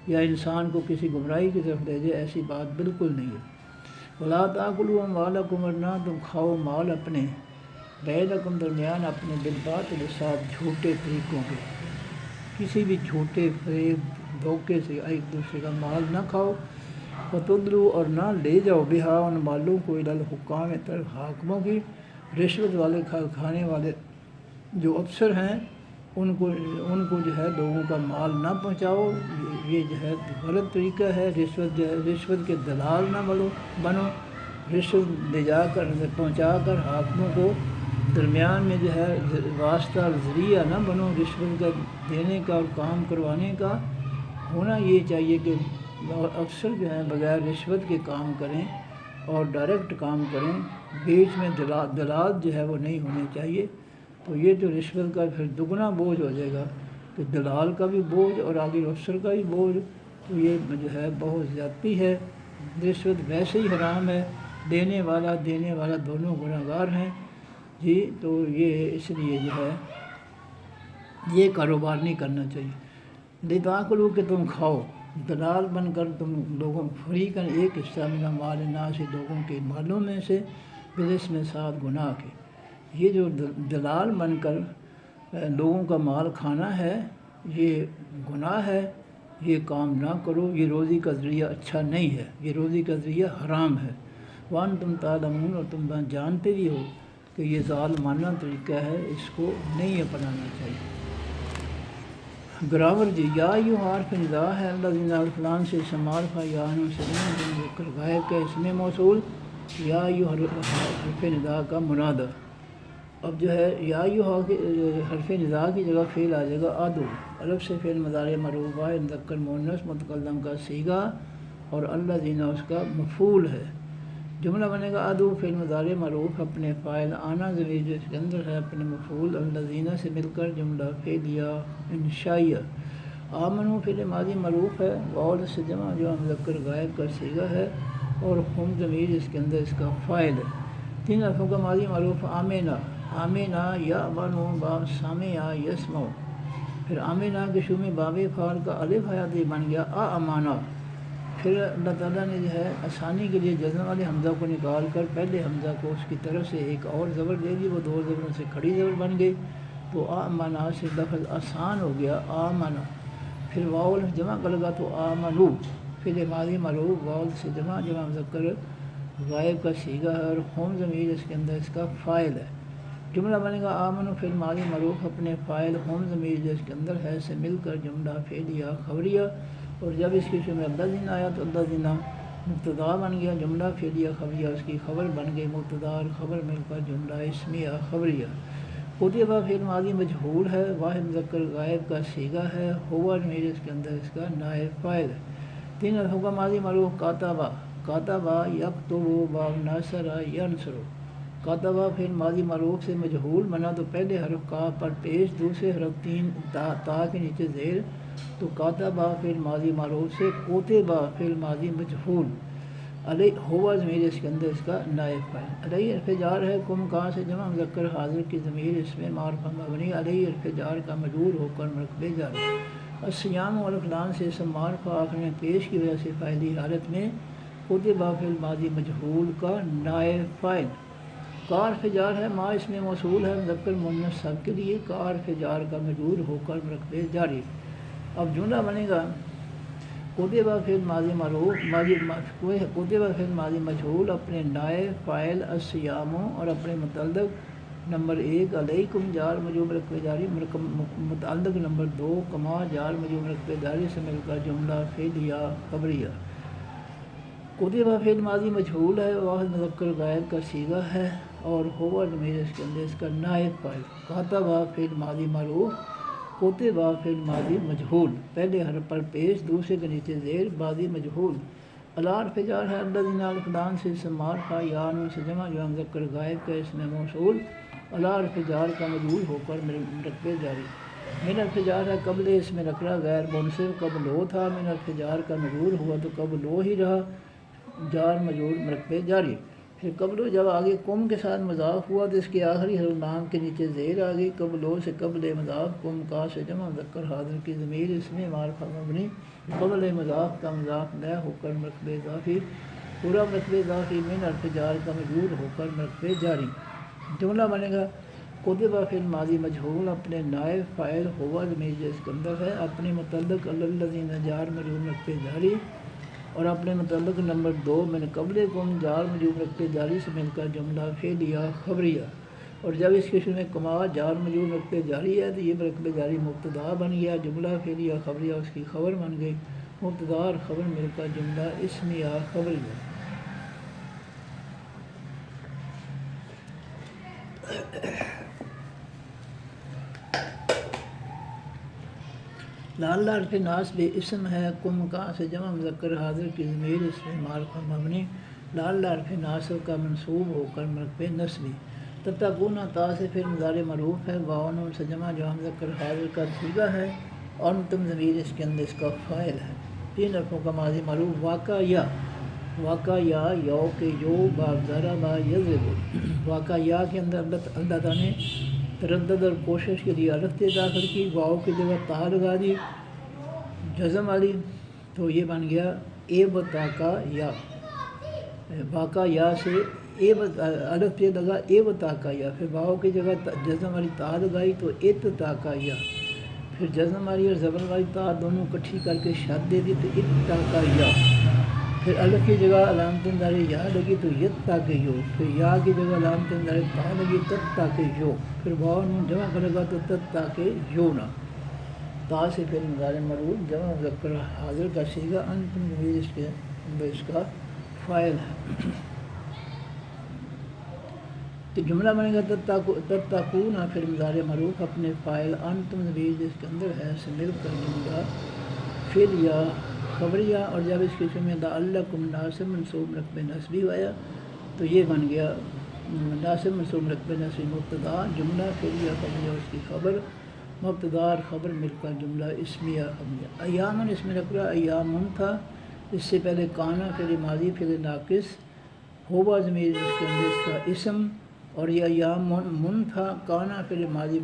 یا انسان کو کسی گمراہی کی طرف لے جائے، ایسی بات بالکل نہیں ہے۔ وَلَا تَأْكُلُوا أَمْوَالَكُمْ اور نہ تم کھاؤ مال اپنے، بینکم درمیان اپنے، بالباطل کے ساتھ جھوٹے طریقوں کے، کسی بھی جھوٹے فریب دھوکے سے ایک دوسرے کا مال نہ کھاؤ۔ وَتُدْلُوا اور نہ لے جاؤ بہا ان مالوں کو، الی الحکام طرف حاکموں کی، رشوت والے کھانے والے جو افسر ہیں ان کو جو ہے لوگوں کا مال نہ پہنچاؤ۔ یہ جو ہے غلط طریقہ ہے۔ رشوت جو ہے، رشوت کے دلال نہ بنو، رشوت لے جا کر پہنچا کر حاکموں کو درمیان میں جو ہے واسطہ اور ذریعہ نہ بنو رشوت کا دینے کا اور کام کروانے کا۔ ہونا یہ چاہیے کہ افسر جو ہیں بغیر رشوت کے کام کریں اور ڈائریکٹ کام کریں، بیچ میں دلال جو ہے وہ نہیں ہونے چاہیے۔ تو یہ تو رشوت کا پھر دگنا بوجھ ہو جائے گا کہ دلال کا بھی بوجھ اور آگے افسر کا بھی بوجھ، تو یہ جو ہے بہت زیادتی ہے۔ رشوت ویسے ہی حرام ہے، دینے والا دونوں گنہگار ہیں جی۔ تو یہ اس لیے جو ہے یہ کاروبار نہیں کرنا چاہیے۔ لِتَأْكُلُوا کہ تم کھاؤ، دلال بن کر تم لوگوں فریقاً ایک حصہ من اموال الناس لوگوں کے مالوں میں سے، بالاسم ساتھ گناہ کے۔ یہ جو دلال بن کر لوگوں کا مال کھانا ہے یہ گناہ ہے، یہ کام نہ کرو، یہ روزی کا ذریعہ اچھا نہیں ہے، یہ روزی کا ذریعہ حرام ہے۔ وَأَنْتُمْ تَعْلَمُونَ اور تم جانتے بھی ہو کہ یہ ظالمانہ طریقہ ہے، اس کو نہیں اپنانا چاہیے۔ گراور جی یا یو حرف ندا ہے، اللہ زندہ فلان سے سمارفا یا انہوں سے ذکر غائب کا اسم موصول، یا یو حرف ندا کا منادہ۔ اب جو ہے یا یو حرف ندا کی جگہ فعل آ جائے گا ادو، الف سے فعل مضارع مرفوع ہے، مذکر مؤنث متکلم کا صیغہ، اور اللہ زینہ اس کا مفعول ہے۔ جملہ بنے گا ادو فعل مضارع مرفوع اپنے فاعل، آنا ضمیر جو اس کے اندر ہے اپنے مفعول اللہ زینہ سے مل کر جملہ فعلیہ انشائیہ۔ آمنو فعل ماضی مرفوع ہے، واو سے جمع جو مذکر غائب کا صیغہ ہے، اور ہم ضمیر اس کے اندر اس کا فاعل ہے۔ تین حرفوں کا ماضی مرفوع آمنا، آمنا یا بنو باب سامع یسمع، پھر آمنا کے شروع میں باب فعل کا الف حیاتی بن گیا امانا۔ پھر اللہ تعالیٰ نے جو ہے آسانی کے لیے جزم والے حمزہ کو نکال کر پہلے حمزہ کو اس کی طرف سے ایک اور زبر دے دی، وہ دو زبروں سے کھڑی زبر بن گئی، تو آمنا سے لفظ آسان ہو گیا آمنا۔ پھر واو جمع کر لگا تو آمنو، پھر ماضی مرفوع واو سے جمع مذکر غائب کا صیغہ ہے، اور ہم ضمیر اس کے اندر اس کا فاعل ہے۔ جملہ بنے گا آمنو فعل ماضی مرفوع اپنے فاعل ہم ضمیر جو اس کے اندر ہے سے مل کر جملہ فعلیہ خبریہ، اور جب اس کے شروع میں اللہ زینہ آیا تو اللہ زینہ مبتدا بن گیا، جملہ فعلیہ خبریہ اس کی خبر بن گئی، مبتدا اور خبر مل کر جملہ اسمیہ خبریہ۔ کتبہ فعل ماضی مجہول ہے، واحد مذکر غائب کا صیغہ ہے، ہوا ضمیر اس کے اندر اس کا نائب فاعل ہے۔ تین حرفوں کا ماضی مرفوع کاتبہ، کاتبہ یکتب باب ناصر ینصر۔ کاتبہ فعل ماضی مرفوع سے مجہول بنا تو پہلے حرف کا پر پیش، دوسرے حرف تین تا کے نیچے زیر، تو کاتبہ فعل ماضی مرفوع سے کوتبہ فعل ماضی مجہول، علیہ ہوا ضمیر اس کے اندر اس کا نائب فاعل۔ علیہ حرف جار ہے، کم کہاں سے جمع مذکر حاضر کی ضمیر اس میں معرفہ مبنی علیہ حرف جار کا مجرور ہو کر مرکب جار۔ الصیام والفلان سے اسم معرفہ آخر میں پیش کی وجہ سے فاعلی حالت میں کتبہ فعل ماضی مجہول کا نائب فاعل۔ کا حرف جار ہے، ما اس میں موصول ہے مذکر مؤنث سب کے لیے، کا حرف جار کا مجرور ہو کر مرکب جاری۔ اب جملہ بنے گا کتبہ فعل ماضی مرفوع کتبہ فعل ماضی مجہول اپنے نائب فاعل الصیام اور اپنے متعلق نمبر ایک علیکم جار مجرور مرکب جاری، متعلق نمبر دو کما جار مجرور مرکب جاری سے مل کر جملہ فعلیہ خبریہ۔ کتبہ فعل ماضی مجہول ہے، واحد مذکر غائب کا صیغہ ہے، اور ہوا ضمیر اس کے اندر اس کا نائب فاعل۔ کاتبہ فعل ماضی مرفوع کوتبہ فعل ماضی مجہول، پہلے حرف پر پیش، دوسرے کے نیچے زیر، ماضی مجہول۔ الحرف جار ہے الذین الفلان سے اسم معرفہ یا نون سے جمع جو مذکر غائب کا اسم موصول، الحرف جار کا مجہول ہو کر مرتبے جاری۔ من حرف جار ہے قبل اسم نکرہ غیر منصب، قبل لو تھا، من حرف جار کا مجہول ہوا تو قبل لو ہی رہا، جار مجہول مرتبے جاری۔ پھر قبل جب آگے کم کے ساتھ مضاف ہوا تو اس کے آخری حرف نام کے نیچے زیر آ گئی، قبل سے قبل مضاف، کم کا سے جمع مذکر حاضر کی ضمیر اسم معرفہ مبنی، قبل مضاف کا مضاف نہ ہو کر مرتبے اضافی، پورا مرتبے اضافی، من حرف جار کا مجہول ہو کر مرتبے جاری۔ جملہ بنے گا کوتبہ فعل ماضی مجہول، اپنے نائب فاعل ہوا ضمیر جو اس کے اندر ہے، اپنے متعلق الذین جار مجہول مرتبے جاری، اور اپنے متعلق نمبر 2 من قبل کم جار مجہول مرتبے جاری سے مل کر جملہ فعلیہ خبریہ، اور جب اس کے شروع میں کما جار مجہول مرتبے جاری ہے تو یہ مرتبے جاری مبتدا بن گیا، جملہ فعلیہ خبریہ اس کی خبر بن گئی، مبتدا اور خبر مل کر جملہ اسمیہ خبریہ۔ لعل حرف ناصب اسم ہے، کم کا سے جمع مذکر حاضر کی ضمیر اسم معرفہ مبنی، لعل حرف ناصب کا منصوب ہو کر مرتبے نصبی۔ تتقون تا سے پھر مضارع معروف ہے، واو نون سے جمع جو مذکر حاضر کا صیغہ ہے، اور تم ضمیر اس کے اندر اس کا فاعل ہے۔ 3 حرفوں کا ماضی معروف واقع یا، واقع یا یو کے یو باب ضربہ یضرب، واقع یا کے اندر اللہ تعالیٰ نے تردد اور کوشش کے لیے الف تے داخل کی، واؤ کی جگہ تا لگا دی جزم والی، تو یہ بن گیا اے بتا کا یا، واقع یا سے الف تے لگا اے بتا کا یا، پھر واؤ کی جگہ جزم والی تا لگائی تو ات تا کا یا، پھر جزم والی اور زبر والی تا دونوں کٹھی کر کے شد دے دی تو ات تا کا یا، پھر الف کی جگہ علامت اندارے یا لگی تو یت تا کے یو، پھر یا کی جگہ علامت اندارے تا لگی تت تا کے یو، پھر واو نون جمع کرے گا تو تت تا کے یو نا، تا سے پھر مضارع مرفوع جمع مذکر حاضر کا صیغہ، انتم ضمیر اس کے اس کا فاعل ہے۔ تو جملہ بنے گا تتقون پھر مضارع معروف اپنے فاعل انتم ضمیر جس کے اندر ہے سے مل کر جملہ فعلیہ خبریہ، اور جب اس کے شروع میں لعلکم ناصب منصوب مرتبہ نصبی ہوا تو یہ بن گیا ناصب منصوب مرتبہ نصبی مبتدا، جملہ فعلیہ خبریہ اس کی خبر، مبتدا اور خبر مل کر جملہ اسمیہ خبریہ۔ ایامن اس میں نکرہ ایامن تھا، اس سے پہلے کانا فعل ماضی فعل ناقص، ہوا ضمیر جس کے اندر اس کا اسم، اور یہ ایام من تھا، کانا فعل ماضی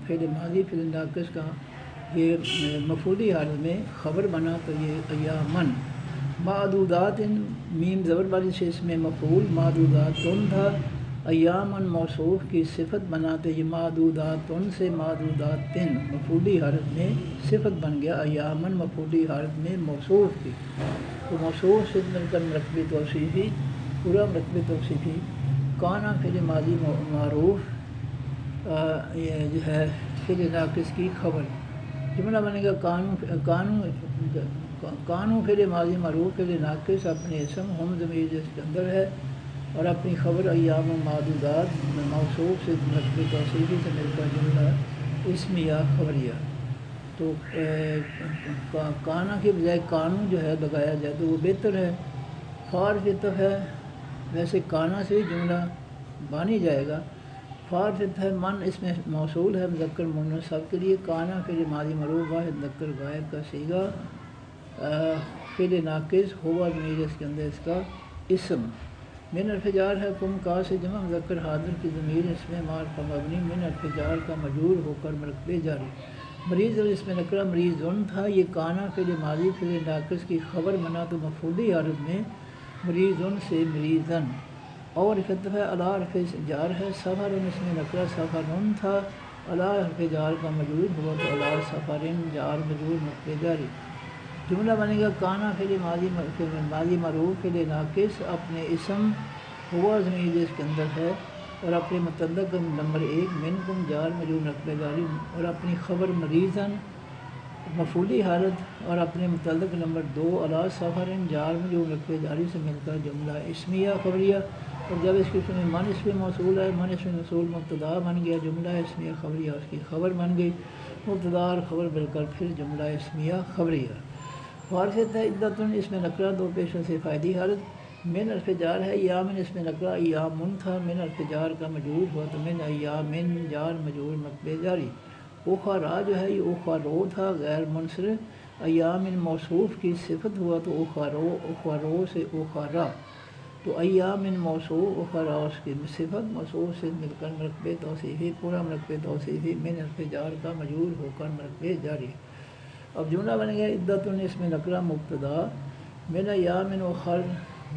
فعل ناقص کا یہ مفعولی حالت میں خبر بنا تو یہ ایامن۔ معدودات میم زبر والی سے اس میں مفعول معدودات تھا، ایامن موصوف کی صفت بنا تو یہ معدودات سے معدودات مفعولی حالت میں صفت بن گیا، ایامن مفعولی حالت میں موصوف کی، تو موصوف سے مل کر مرتبہ توصیفی، پورا مرتبہ توصیفی۔ کانا فعل ماضی معروف یہ جو ہے فعل ناقص کی خبر، جملہ بنے گا کانو فعل ماضی معروف فعل ناقص اپنے اسم ہم ضمیر جس کے اندر ہے، اور اپنی خبر ایام و معدودات موصوف سے مرتبہ توصیفی سے مل کر جملہ اسمیہ خبریہ۔ تو کانا کے بجائے کانو جو ہے لگایا جائے تو وہ بہتر ہے، فارغ ہے، ویسے کانا سے جملہ بانی جائے گا، فارغ ہے من اس میں موصول ہے مذکر مؤنث سب کے لیے، کانا فعل ماضی معروف واحد مذکر غائب کا صیغہ، فعل ناقص ہوا ضمیر اس کے اندر اس کا اسم، من حرف جار ہے کم کا سے جمع مذکر حاضر کی ضمیر اس میں معرفہ مبنی، من حرف جار کا مجرور ہو کر مرتبہ جاری۔ مریض اور اس میں نکرہ مریض تھا، یہ کانا فعل ماضی فعل ناقص کی خبر بنا تو مفعولی حالت میں مریض سے مریضن، اور فتح علی حرف جار ہے، سفر اس میں نکرہ سفر تھا، علی حرف جار کا مجرور ہوا تو علی سفر جار مجرور مرتبہ جاری۔ جملہ بنے گا کانا فعل ماضی معروف فعل ناقص اپنے اسم ہوا ضمیر جس کے اندر ہے، اور اپنے متعلق نمبر 1 منکم جار مجرور مرتبہ جاری، اور اپنی خبر مریضن مفعولی حالت، اور اپنے متعلق نمبر 2 علی سفر جار مجرور مرتبہ جاری سے مل کر جملہ اسمیہ خبریہ، اور جب اس کے میں من اس میں موصول ہے، من اس میں موصول مبتدا بن گیا، جملہ اسمیہ خبریہ اس کی خبر بن گئی، مبتدا اور خبر مل کر پھر جملہ اسمیہ خبریہ۔ فارفت ہے عدتن اس میں نکرہ دو پیشوں سے فائدی حالت، من حرف جار ہے، ایامن اس میں نکرہ ایامن تھا، من حرف جار کا مجرور ہوا تو من ایامن جار مجرور مقبے جاری۔ اخرا جو ہے یہ اخرو تھا غیر منصرف، ایامن موصوف کی صفت ہوا تو اخرو سے اخرا، تو ایامن موصوف اخرا اس کی صفت موصوف سے مل کر مرکب توصیفی، پورا مرکب توصیفی من حرف جار کا مجرور ہو کر مرکب جاری۔ اب جملہ بن گیا عدتن اس میں نکرہ مبتدا، من ایامن اخر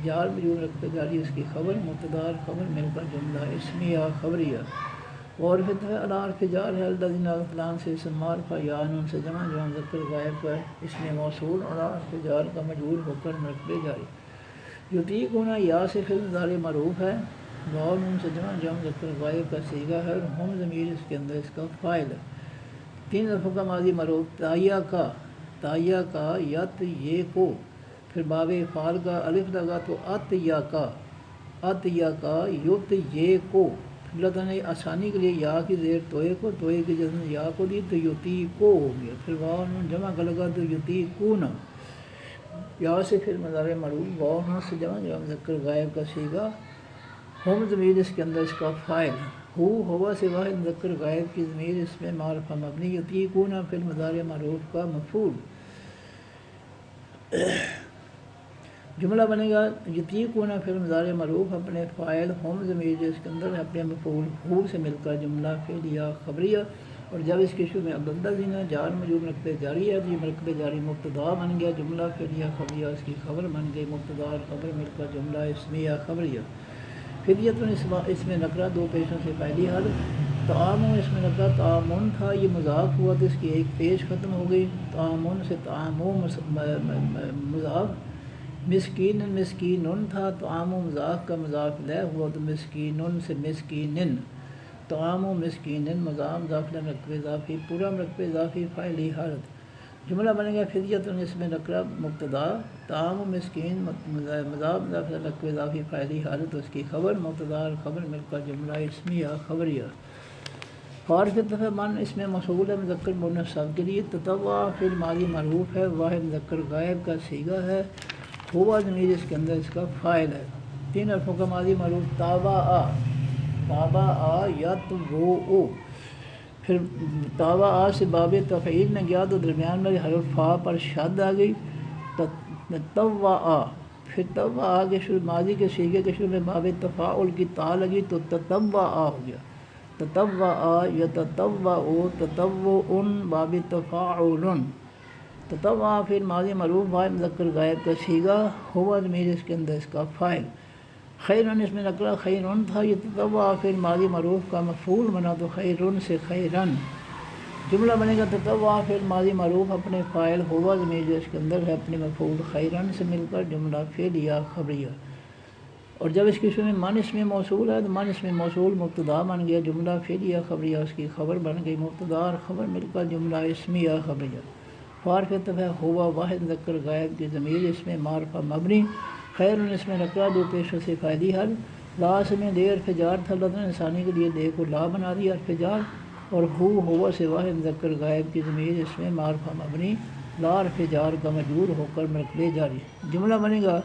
جار مجرور مرکب جاری اس کی خبر، مبتدا اور خبر مل کر جملہ اسمیہ خبریہ۔ اور پھر الحرف جار ہے الذین فلان سے اسم معرفہ یا نون سے جمع جو مذکر غائب کا اس میں موصول اور حرف جار کا مجرور ہو کر مرکب جاری۔ یطیقون یا سے فعل مضارع معروف ہے، واو نون سے جمع جو مذکر غائب کا صیغہ ہے، ہم ضمیر اس کے اندر اس کا فاعل ہے۔ تین لفظوں کا ماضی معروف تایا کا یت یہ کو، پھر باب فعال کا الف لگا تو ات یا کا یت یہ کو، پھر اللہ تعالیٰ نے آسانی کے لیے یا کی زیر توئے کی جزم یا کو دی تو یوتی کو ہو گیا، پھر واو نون جمع کا لگا تو یوتی کو نا، یا سے پھر مضارع معروف واو نون سے جمع جو مذکر غائب کا صیغہ، ہم ضمیر اس کے اندر اس کا فاعل، ہوا سے واحد مذکر غائب کی ضمیر اس میں معرفہ مبنی، یطیقون فعل مضارع معروف کا مفعول۔ جملہ بنے گا یطیقون فعل مضارع معروف اپنے فاعل ہم ضمیر اس کے اندر اپنے مفعول ہو سے مل کر جملہ فعلیہ خبریہ، اور جب اس کے شروع میں الذین جار مجرور مرکب جاری ہے تو یہ مرکب جاری مبتدا بن گیا، جملہ فعلیہ خبریہ اس کی خبر بن گئی، مبتدا اور خبر مل کر جملہ اسمیہ خبریہ۔ فدیتن اس میں نکرہ دو پیشوں سے پہلی حالت، تعامن اس میں نکرہ تعامن تھا، یہ مضاف ہوا تو اس کی ایک پیش ختم ہو گئی، تعامن سے تعامو مضاف، مسکینن تھا، تعامو مضاف کا مضاف الیہ ہوا تو مسکینن سے مسکینن، تعامو مسکینن مضاف له مرکب اضافی، پورا مرکب اضافی فاعلی حالت۔ جملہ بنے گا فدیتن اس میں نکرہ مبتدا، تعامو مسکین مضاف له مرکب اضافی فاعلی حالت اس کی خبر، مبتدا اور خبر مل کر جملہ اسمیہ خبریہ۔ فارف دفعہ من اس میں موصول ہے مذکر مؤنث سب کے لیے، تطوع فعل ماضی معروف ہے، واحد مذکر غائب کا صیغہ ہے، ہوا ضمیر اس کے اندر اس کا فاعل ہے۔ تین حرفوں کا ماضی معروف تابع یتبع، پھر تابع سے باب تفعیل میں گیا تو درمیان میں حرف فا پر شد آ گئی، تطوع، پھر تطوع کے شروع ماضی کے صیغے کے شروع میں باب تفاعل کی تا لگی تو تطوع ہو گیا، تطوع یتطوع تطوع باب تفاعل، تطوع پھر ماضی معروف واحد مذکر غائب کا صیغہ، ہوا ضمیر اس کے اندر اس کا فاعل۔ خیرن اس میں نکرہ خیرن تھا، یہ تطوع پھر ماضی معروف کا مفعول بنا تو خیرن سے خیرن۔ جملہ بنے گا تطوع پھر ماضی معروف اپنے فاعل، ہوا ضمیر اس کے اندر ہے اپنے مفعول خیرن سے مل کر جملہ فعلیہ خبریہ۔ اور جب اس کے شروع میں من اس میں موصول ہے تو من اس میں موصول مبتدا بن گیا، جملہ فعلیہ خبریہ اس کی خبر بن گئی، مبتدا اور خبر مل کر جملہ اسمیہ خبریہ۔ فارف دفعہ ہوا واحد مذکر غائب کی ضمیر اس میں معرفہ مبنی، خیرن اس میں نکرہ دو پیشوں سے فائدی حل، لا سے میں دے حرف جار تھا، اللہ نے ثانی کے لیے دے کو لا بنا دیا حرف جار، اور ہوا سے واحد مذکر غائب کی ضمیر اس میں معرفہ مبنی، لا حرف جار کا مجرور ہو کر مرکب جاری۔ جملہ بنے گا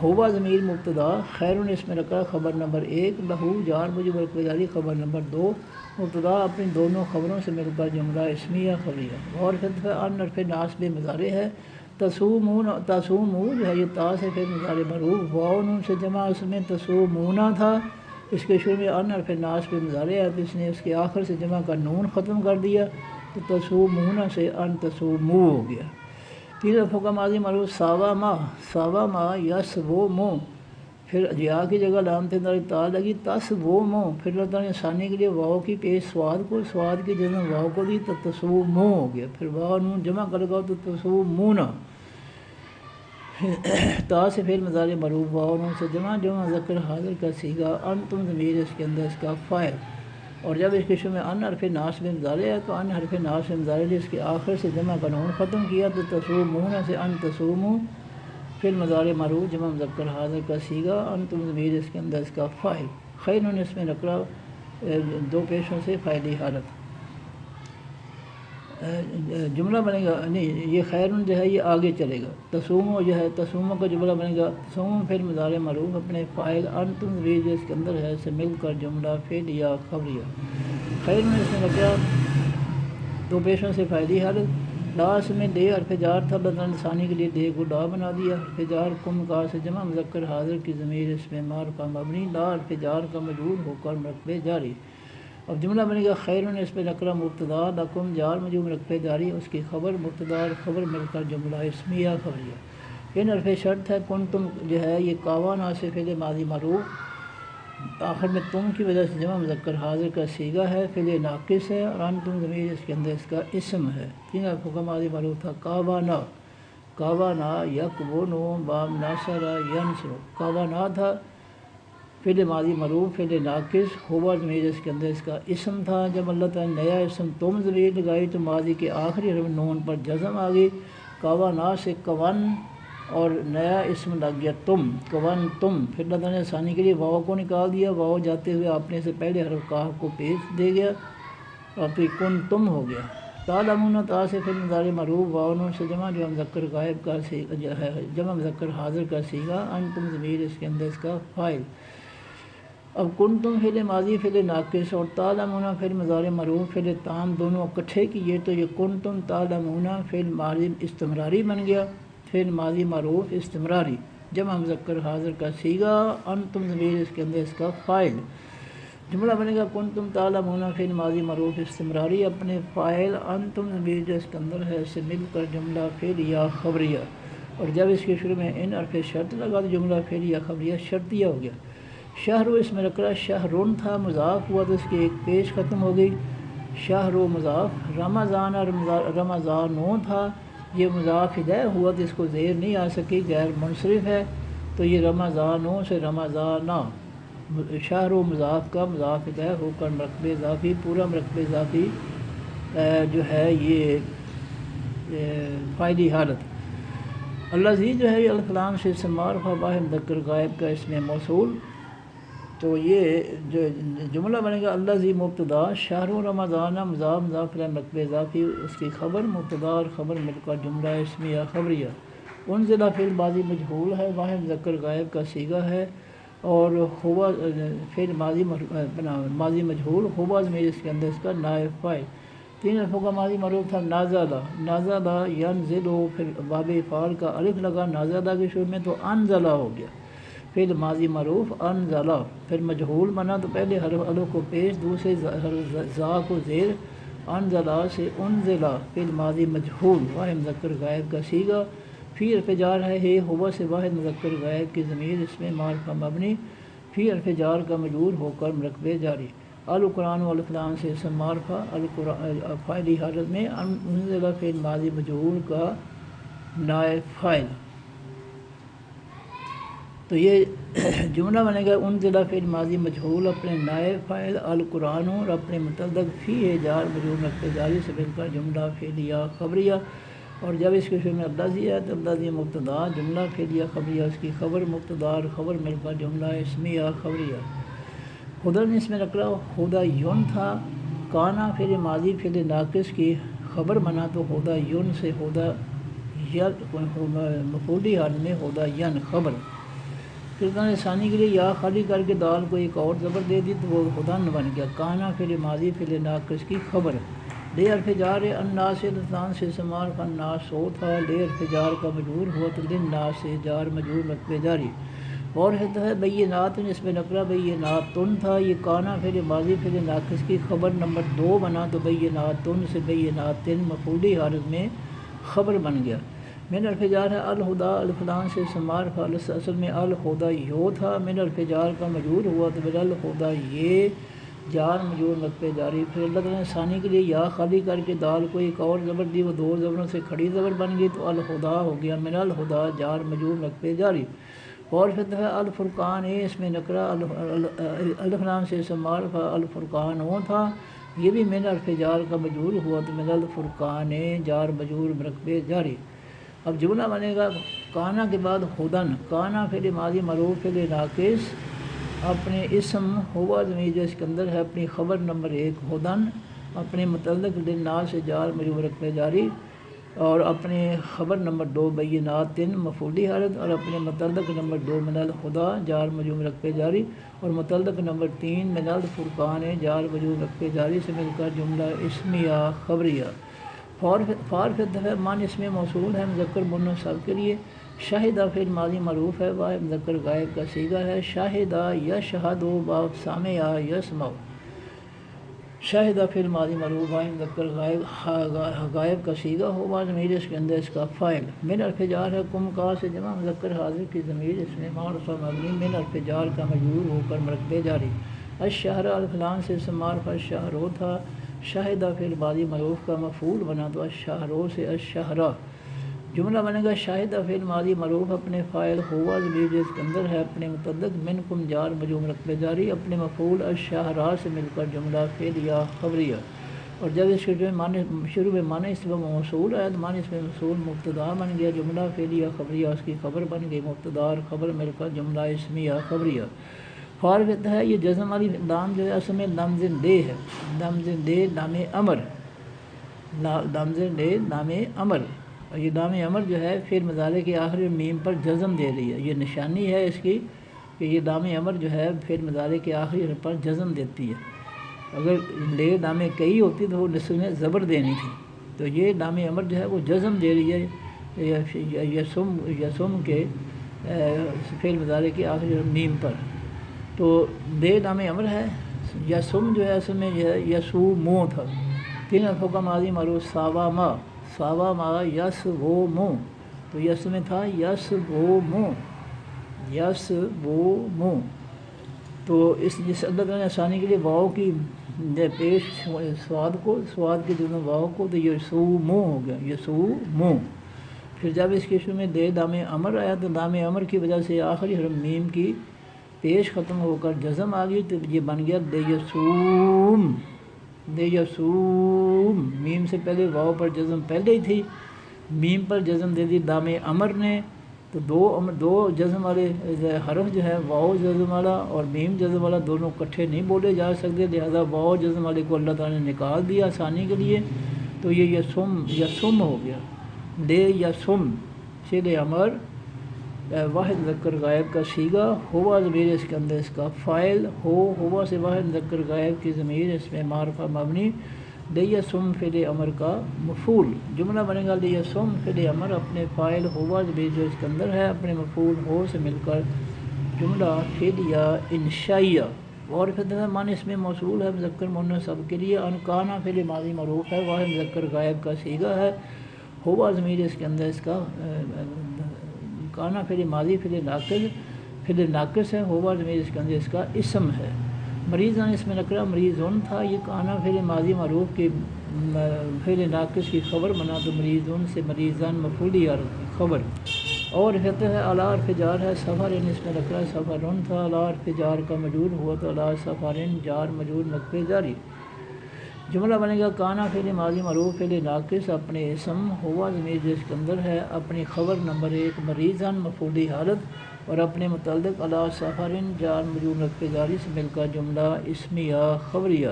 ہوا ضمیر مبتدا، خیرن اس میں نکرہ خبر نمبر 1، لہو جار مجرور مرکب جاری خبر نمبر 2، مبتدا اپنی دونوں خبروں سے مل کر جملہ اسمیہ خبریہ۔ اور پھر ان حرف ناصب مضارع ہے، تصومون جو ہے یہ تا سے پھر مضارع معروف، واو نون سے جمع اس میں تصومونا تھا، اس کے شروع میں ان حرف ناصب مضارع ہے تو اس نے اس کے آخر سے جمع کا نون ختم کر دیا تو تصومونا سے ان تصومو ہو گیا۔ تین حرفوں کا ماضی معروف ساوا ما یسومو، پھر یا کی جگہ لام تنداری تا لگی تسومو، پھر اللہ تعالیٰ نے آسانی کے لیے واو کی پیش سواد کی جگہ واو کو دی تو تسومو ہو گیا، پھر واو نون جمع کر لگاؤ تو تسومونا، تا سے پھر مضارع معروف واو نون سے جمع جو مذکر حاضر کا صیغہ، انتم ضمیر اس کے اندر اس کا فاعل، اور جب اس کے شروع میں ان حرف ناصب مضارع ہے تو ان حرف ناصب مضارع نے اس کے آخر سے جمع کا نون ختم کیا تو تصومون سے ان تصومو، پھر مضارع معروف جمع مذکر حاضر کا صیغہ، انتم ضمیر اس کے اندر اس کا فاعل، خیرن اس میں نکرہ دو پیشوں سے فاعلی حالت۔ جملہ بنے گا نہیں، یہ خیرن جو ہے یہ آگے چلے گا، تصومو جو ہے تصومو کا جملہ بنے گا، تصومو فعل مضارع معروف اپنے فاعل انتم ضمیر جو اس کے اندر ہے سے مل کر جملہ فعل یا خبریہ۔ خیرن اس میں لگا دو پیشوں سے فائدی حالت، لاس میں دے حرف جار تھا، بدن ثانی کے لیے دے کو لا بنا دیا، حرف جار کم کا سے جمع مذکر حاضر کی ضمیر اس میں معرفہ مبنی، لا حرف جار کا مجرور ہو کر مرتبہ جاری۔ اب جملہ بنے گا خیرن اس میں نکرہ مبتدا، لکم جار مجرور مرتبہ جاری، اس کی خبر مبتدا اور خبر مل کر جملہ اسمیہ خبریہ۔ ان حرف شرط ہے کن تم جو ہے یہ کاوا نا سے فعل ماضی معروف، آخر میں تم کی وجہ سے جمع مذکر حاضر کا صیغہ ہے، فعل ناقص ہے، اور انتم ضمیر اس کے اندر اس کا اسم ہے۔ تین حرفوں کا ماضی معروف تھا کاوا نا، کاوا نا یکونو بام ناصر ینصر، کاوا نا تھا فعل ماضی معروف فعل ناقص، ہوا ضمیر اس کے اندر اس کا اسم تھا۔ جب اللہ تعالیٰ نے نیا اسم تم ضمیر لگائی تو ماضی کے آخری حرف نون پر جزم آ گئی، کاوا نا سے کون اور نیا اسم لگ گیا تم، کون تم، پھر اللہ تعالیٰ نے ثانی کے لیے واو کو نکال دیا، واو جاتے ہوئے اپنے سے پہلے حرف کاف کو پیش دے گیا اور پھر کن تم ہو گیا۔ تعلمون تا سے فعل مضارع معروف، واو نون سے جمع جو مذکر غائب کا جو ہے جمع مذکر حاضر کا صیغہ، انتم ضمیر اس کے اندر اس کا فاعل۔ اب کنتم فعل ماضی فعل ناقص اور تعلمون فعل مضارع معروف فعل تام دونوں اکٹھے کیے تو یہ کنتم تعلمون فعل ماضی استمراری بن گیا، فعل ماضی معروف استمراری جمع مذکر حاضر کا صیغہ، انتم ضمیر اس کے اندر اس کا فاعل۔ جملہ بنے گا کنتم تعلمون فعل ماضی معروف استمراری اپنے فاعل انتم ضمیر جو اس کے اندر ہے سے مل کر جملہ فعل یا خبریہ، اور جب اس کے شروع میں ان حرف شرط لگا تو جملہ فعل یا خبریہ شرطیہ ہو گیا۔ شہر اس میں نکرہ شہرون تھا، مضاف ہوا تو اس کی ایک پیش ختم ہو گئی، شہر و مضاف، رمضان اور رمضانوں تھا، یہ مضاف الیہ ہوا تو اس کو زیر نہیں آ سکی، غیر منصرف ہے تو یہ رمضانوں سے رمضانہ، شہر و مضاف کا مضاف الیہ ہو کر مرکب اضافی، پورا مرکب اضافی جو ہے یہ فاعلی حالت۔ الذی جو ہے یہ الکلام سے اسم معرفہ واحد مذکر غائب کا اسم موصول، تو یہ جو جملہ بنے گا الذی مبتدا، شہر رمضان مضاف مضاف الیہ مرکب اضافی، اس کی خبر مبتدا اور خبر مل کر جملہ اسمیہ خبریہ۔ انزل فعل ماضی مجہول ہے، واحد مذکر غائب کا صیغہ ہے، اور ہوا فعل ماضی مجہول، ہوا ضمیر اس کے اندر اس کا نائب فاعل۔ تین حرفوں کا ماضی معروف تھا نازلہ، نازلہ ینزل، پھر باب فعل کا الف لگا نازلہ کے شروع میں تو انزلہ ہو گیا، فعل ماضی معروف انزلہ، پھر مجہول بنا تو پہلے حرف الف کو پیش، دوسرے حرف زا کو زیر، انزلہ سے انزلہ، فعل ماضی مجہول واحد مذکر غائب کا صیغہ، فی حرف جار ہے ہوا سے واحد مذکر غائب کی ضمیر اس میں معرفہ مبنی، فی حرف جار کا مجرور ہو کر مرکب جاری، القرآن والفلام سے اسم معرفہ، فاعلی حالت میں انزلہ فعل ماضی مجہول کا نائب فاعل۔ تو یہ جملہ بنے گا انزلہ فعل ماضی مجہول اپنے نائب فاعل القرآن اور اپنے متعلق فی جار مجرور مرکب جاری سے مل کر جملہ فعلیہ خبریہ، اور جب اس کے شروع میں الذی ہے تو الذی مبتدا، جملہ فعلیہ خبریہ اس کی خبر مبتدا اور خبر مل کر جملہ اسمیہ خبریہ۔ خدن اس میں نکرہ خدا یون تھا، کانا فعل ماضی فعل ناقص کی خبر بنا تو خدا یون سے خدا مفعولی حال میں خدا ین خبر، پھر انہوں نے ثانی کے لیے یا خالی کر کے دال کو ایک اور زبر دے دی تو وہ خدن بن گیا، کانا فعل ماضی فعل ناقص کی خبر۔ لے حرف جار الناس سے لسان سے سمار الناس ہو تھا، لے حرف جار کا مجرور ہوا تو للناس سے جار مجرور مرتبہ جاری، اور ہے بینات اس میں نکرہ بیناتن تھا، یہ کانا فعل ماضی فعل ناقص کی خبر نمبر 2 بنا تو بیناتن سے بیناتن مفعولی حالت میں خبر بن گیا۔ من حرف جار ہے الہدا، الفلان سے سمار فالس اصل میں الہدا یو تھا، من حرف جار کا مجرور ہوا تو بل الہدا یہ جار مجرور مرتبہ جاری، پھر اللہ تعالیٰ نے ثانی کے لیے یا خالی کر کے دال کو ایک اور زبر دی، وہ 2 زبروں سے کھڑی زبر بن گئی تو الہدا ہو گیا، من الہدا جار مجرور مرتبہ جاری، اور پھر ہے الفرقان اس میں نکرہ الفلام سے سمار الفرقان ہو تھا، یہ بھی من حرف جار کا مجرور ہوا تو من الفرقان جار مجرور مرتبہ جاری۔ اب جملہ بنے گا کانا کے بعد خدن، کانا فعل ماضی معروف فعل ناقص اپنے اسم ہوا ضمیر جو اس کے اندر ہے اپنی خبر نمبر 1 خدن، اپنے متعلق للناس سے جار مجرور رکھتے جاری، اور اپنے خبر نمبر 2 بینات 3 مفعولی حالت، اور اپنے متعلق نمبر 2 من الخدا جار مجرور رکھتے جاری، اور متعلق نمبر 3 من الفرقان جار مجرور رکھتے جاری سے مل کر جملہ اسمیہ خبریہ۔ فارف دفعہ مان اسم موصول ہے مذکر مؤنث سب کے لیے۔ شاہدہ فعل ماضی معروف ہے، واحد مذکر غائب کا صیغہ ہے۔ شاہدہ یشہد باب سامع یسمع۔ شاہدہ فعل ماضی معروف واحد مذکر غائب کا صیغہ ہو، ضمیر اس کے اندر اس کا فاعل۔ من حرف جار ہے، کم کا سے جمع مذکر حاضر کی ضمیر اس میں معرفہ مبنی من حرف جار کا مجرور ہو کر مرتبہ جاری۔ الشہر الفلان سے اسم معرفہ الشہرو تھا۔ شاہدہ فعل ماضی معروف کا مفعول بنا تو الشہرو سے الشہرہ۔ جملہ بنے گا شاہدہ فعل ماضی معروف اپنے فاعل ہوا ضمیر جس کے اندر ہے، اپنے متعلق منکم جار مجرور مرتبہ جاری، اپنے مفعول الشہرا سے مل کر جملہ فعلیہ خبریہ۔ اور جب اس کے شروع میں معنی اسم موصول ہے تو معنی اسم موصول مبتدا بن گیا، جملہ فعلیہ خبریہ اس کی خبر بن گئی، مبتدا اور خبر مل کر جملہ اسمیہ خبریہ۔ فارغ ہے یہ جزم والی لام جو ہے اصل میں لمز دے ہے، لمز دے نام امر، لمز دے نام امر، اور یہ نام امر جو ہے فعل مضارع کے آخری میم پر جزم دے رہی ہے۔ یہ نشانی ہے اس کی کہ یہ نام امر جو ہے فعل مضارع کے آخری حرف پر جزم دیتی ہے۔ اگر لے نام کئی ہوتی تو وہ نصف میں زبر دینی تھی، تو یہ نام امر جو ہے وہ جزم دے رہی ہے یسم کے فعل مضارع کے آخری حرف میم پر۔ تو دے نام امر ہے، یسم جو ہے اصل میں یسومو تھا، 3 حرفوں کا ماضی معروف ساوا ما، ساوا ما یس وہ مو، تو یس میں تھا یس وہ مو، یس وہ مو۔ تو جس اللہ تعالیٰ نے آسانی کے لیے واؤ کی پیش سواد کی جگہ واؤ کو، تو یسومو ہو گیا، یسومو۔ پھر جب اس کے شروع میں دے دام امر آیا تو دام امر کی وجہ سے آخری حرف میم کی پیش ختم ہو کر جزم آ گئی، تو یہ بن گیا دے یسوم، دے یسوم۔ میم سے پہلے واؤ پر جزم پہلے ہی تھی، میم پر جزم دے دی دام امر نے، تو دو جزم والے حرف جو ہے واؤ جزم والا اور میم جزم والا دونوں اکٹھے نہیں بولے جا سکتے، لہذا واؤ جزم والے کو اللہ تعالیٰ نے نکال دیا آسانی کے لیے، تو یہ یسم ہو گیا، دے یسم فعل امر واحد مذکر غائب کا صیغہ، ہوا ضمیر اس کے اندر اس کا فاعل، ہوا سے واحد مذکر غائب کی ضمیر اس میں معرفہ مبنی، لیسم فعل امر کا مفعول۔ جملہ بنے گا لیسم فعل امر اپنے فاعل ہوا ضمیر جو اس کے اندر ہے، اپنے مفعول ہو سے مل کر جملہ فعلیہ انشائیہ۔ اور پھر معنی اس میں موصول ہے مذکر مؤنث سب کے لیے، انکانا فعل ماضی معروف ہے، واحد مذکر غائب کا صیغہ ہے، ہوا ضمیر اس کے اندر اس کا کانا فعل ماضی فعل ناقص ہے، ہوا ضمیر اس کے اندر اس کا اسم ہے۔ مریضاً اس میں نکرہ مریضون تھا، یہ کانا فعل ماضی معروف کی فعل ناقص کی خبر بنا تو مریضون سے مریضاً مفعولی خبر۔ اور حرف ہے اعلیٰ حرف جار ہے، سفرن اس میں نکرہ سفرن تھا، اعلیٰ حرف جار کا مجرور ہوا تو اعلیٰ سفرن جار مجرور مرتبہ جاری۔ جملہ بنے گا کانا فعل ماضی معروف فعل ناقص اپنے اسم ہوا ضمیر جس کے اندر ہے، اپنی خبر نمبر 1 مریضاً مفعولی حالت اور اپنے متعلق اعلیٰ سفرن جار مجرور مرتبہ جاری سے مل کر جملہ اسمیہ خبریہ۔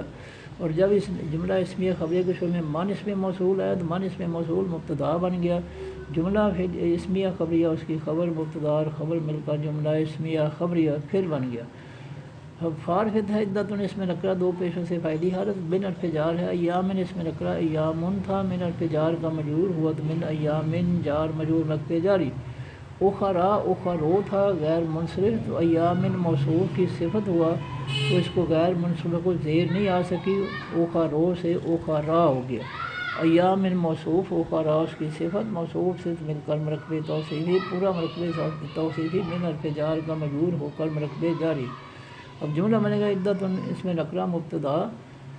اور جب اس جملہ اسمیہ خبریہ کے شروع میں مان اسم موصول ہے تو مان اسم موصول مبتدا بن گیا، جملہ اسمیہ خبریہ اس کی خبر مبتدا اور خبر مل کر جملہ اسمیہ خبریہ پھر بن گیا۔ فارفت ہے عدتن اس میں نکرہ 2 پیشوں سے فائدی حالت، بن حرف جار ہے، ایامن اس میں نکرہ ایامن تھا، من حرف جار کا مجرور ہوا تو من ایامن جار مجرور مرتبہ جاری۔ اخرا اخرو تھا غیر منصرف، تو ایامن موصوف کی صفت ہوا تو اس کو غیر منصرف کو زیر نہیں آ سکی، اخرو سے اخرا ہو گیا۔ ایامن موصوف اخرا اس کی صفت موصوف سے مل کر مرتبہ توصیفی، پورا مرتبہ توصیفی من حرف جار کا مجرور ہو کر مرتبہ جاری۔ اب جملہ بنے گا عدتن اس میں نکرہ مبتدا،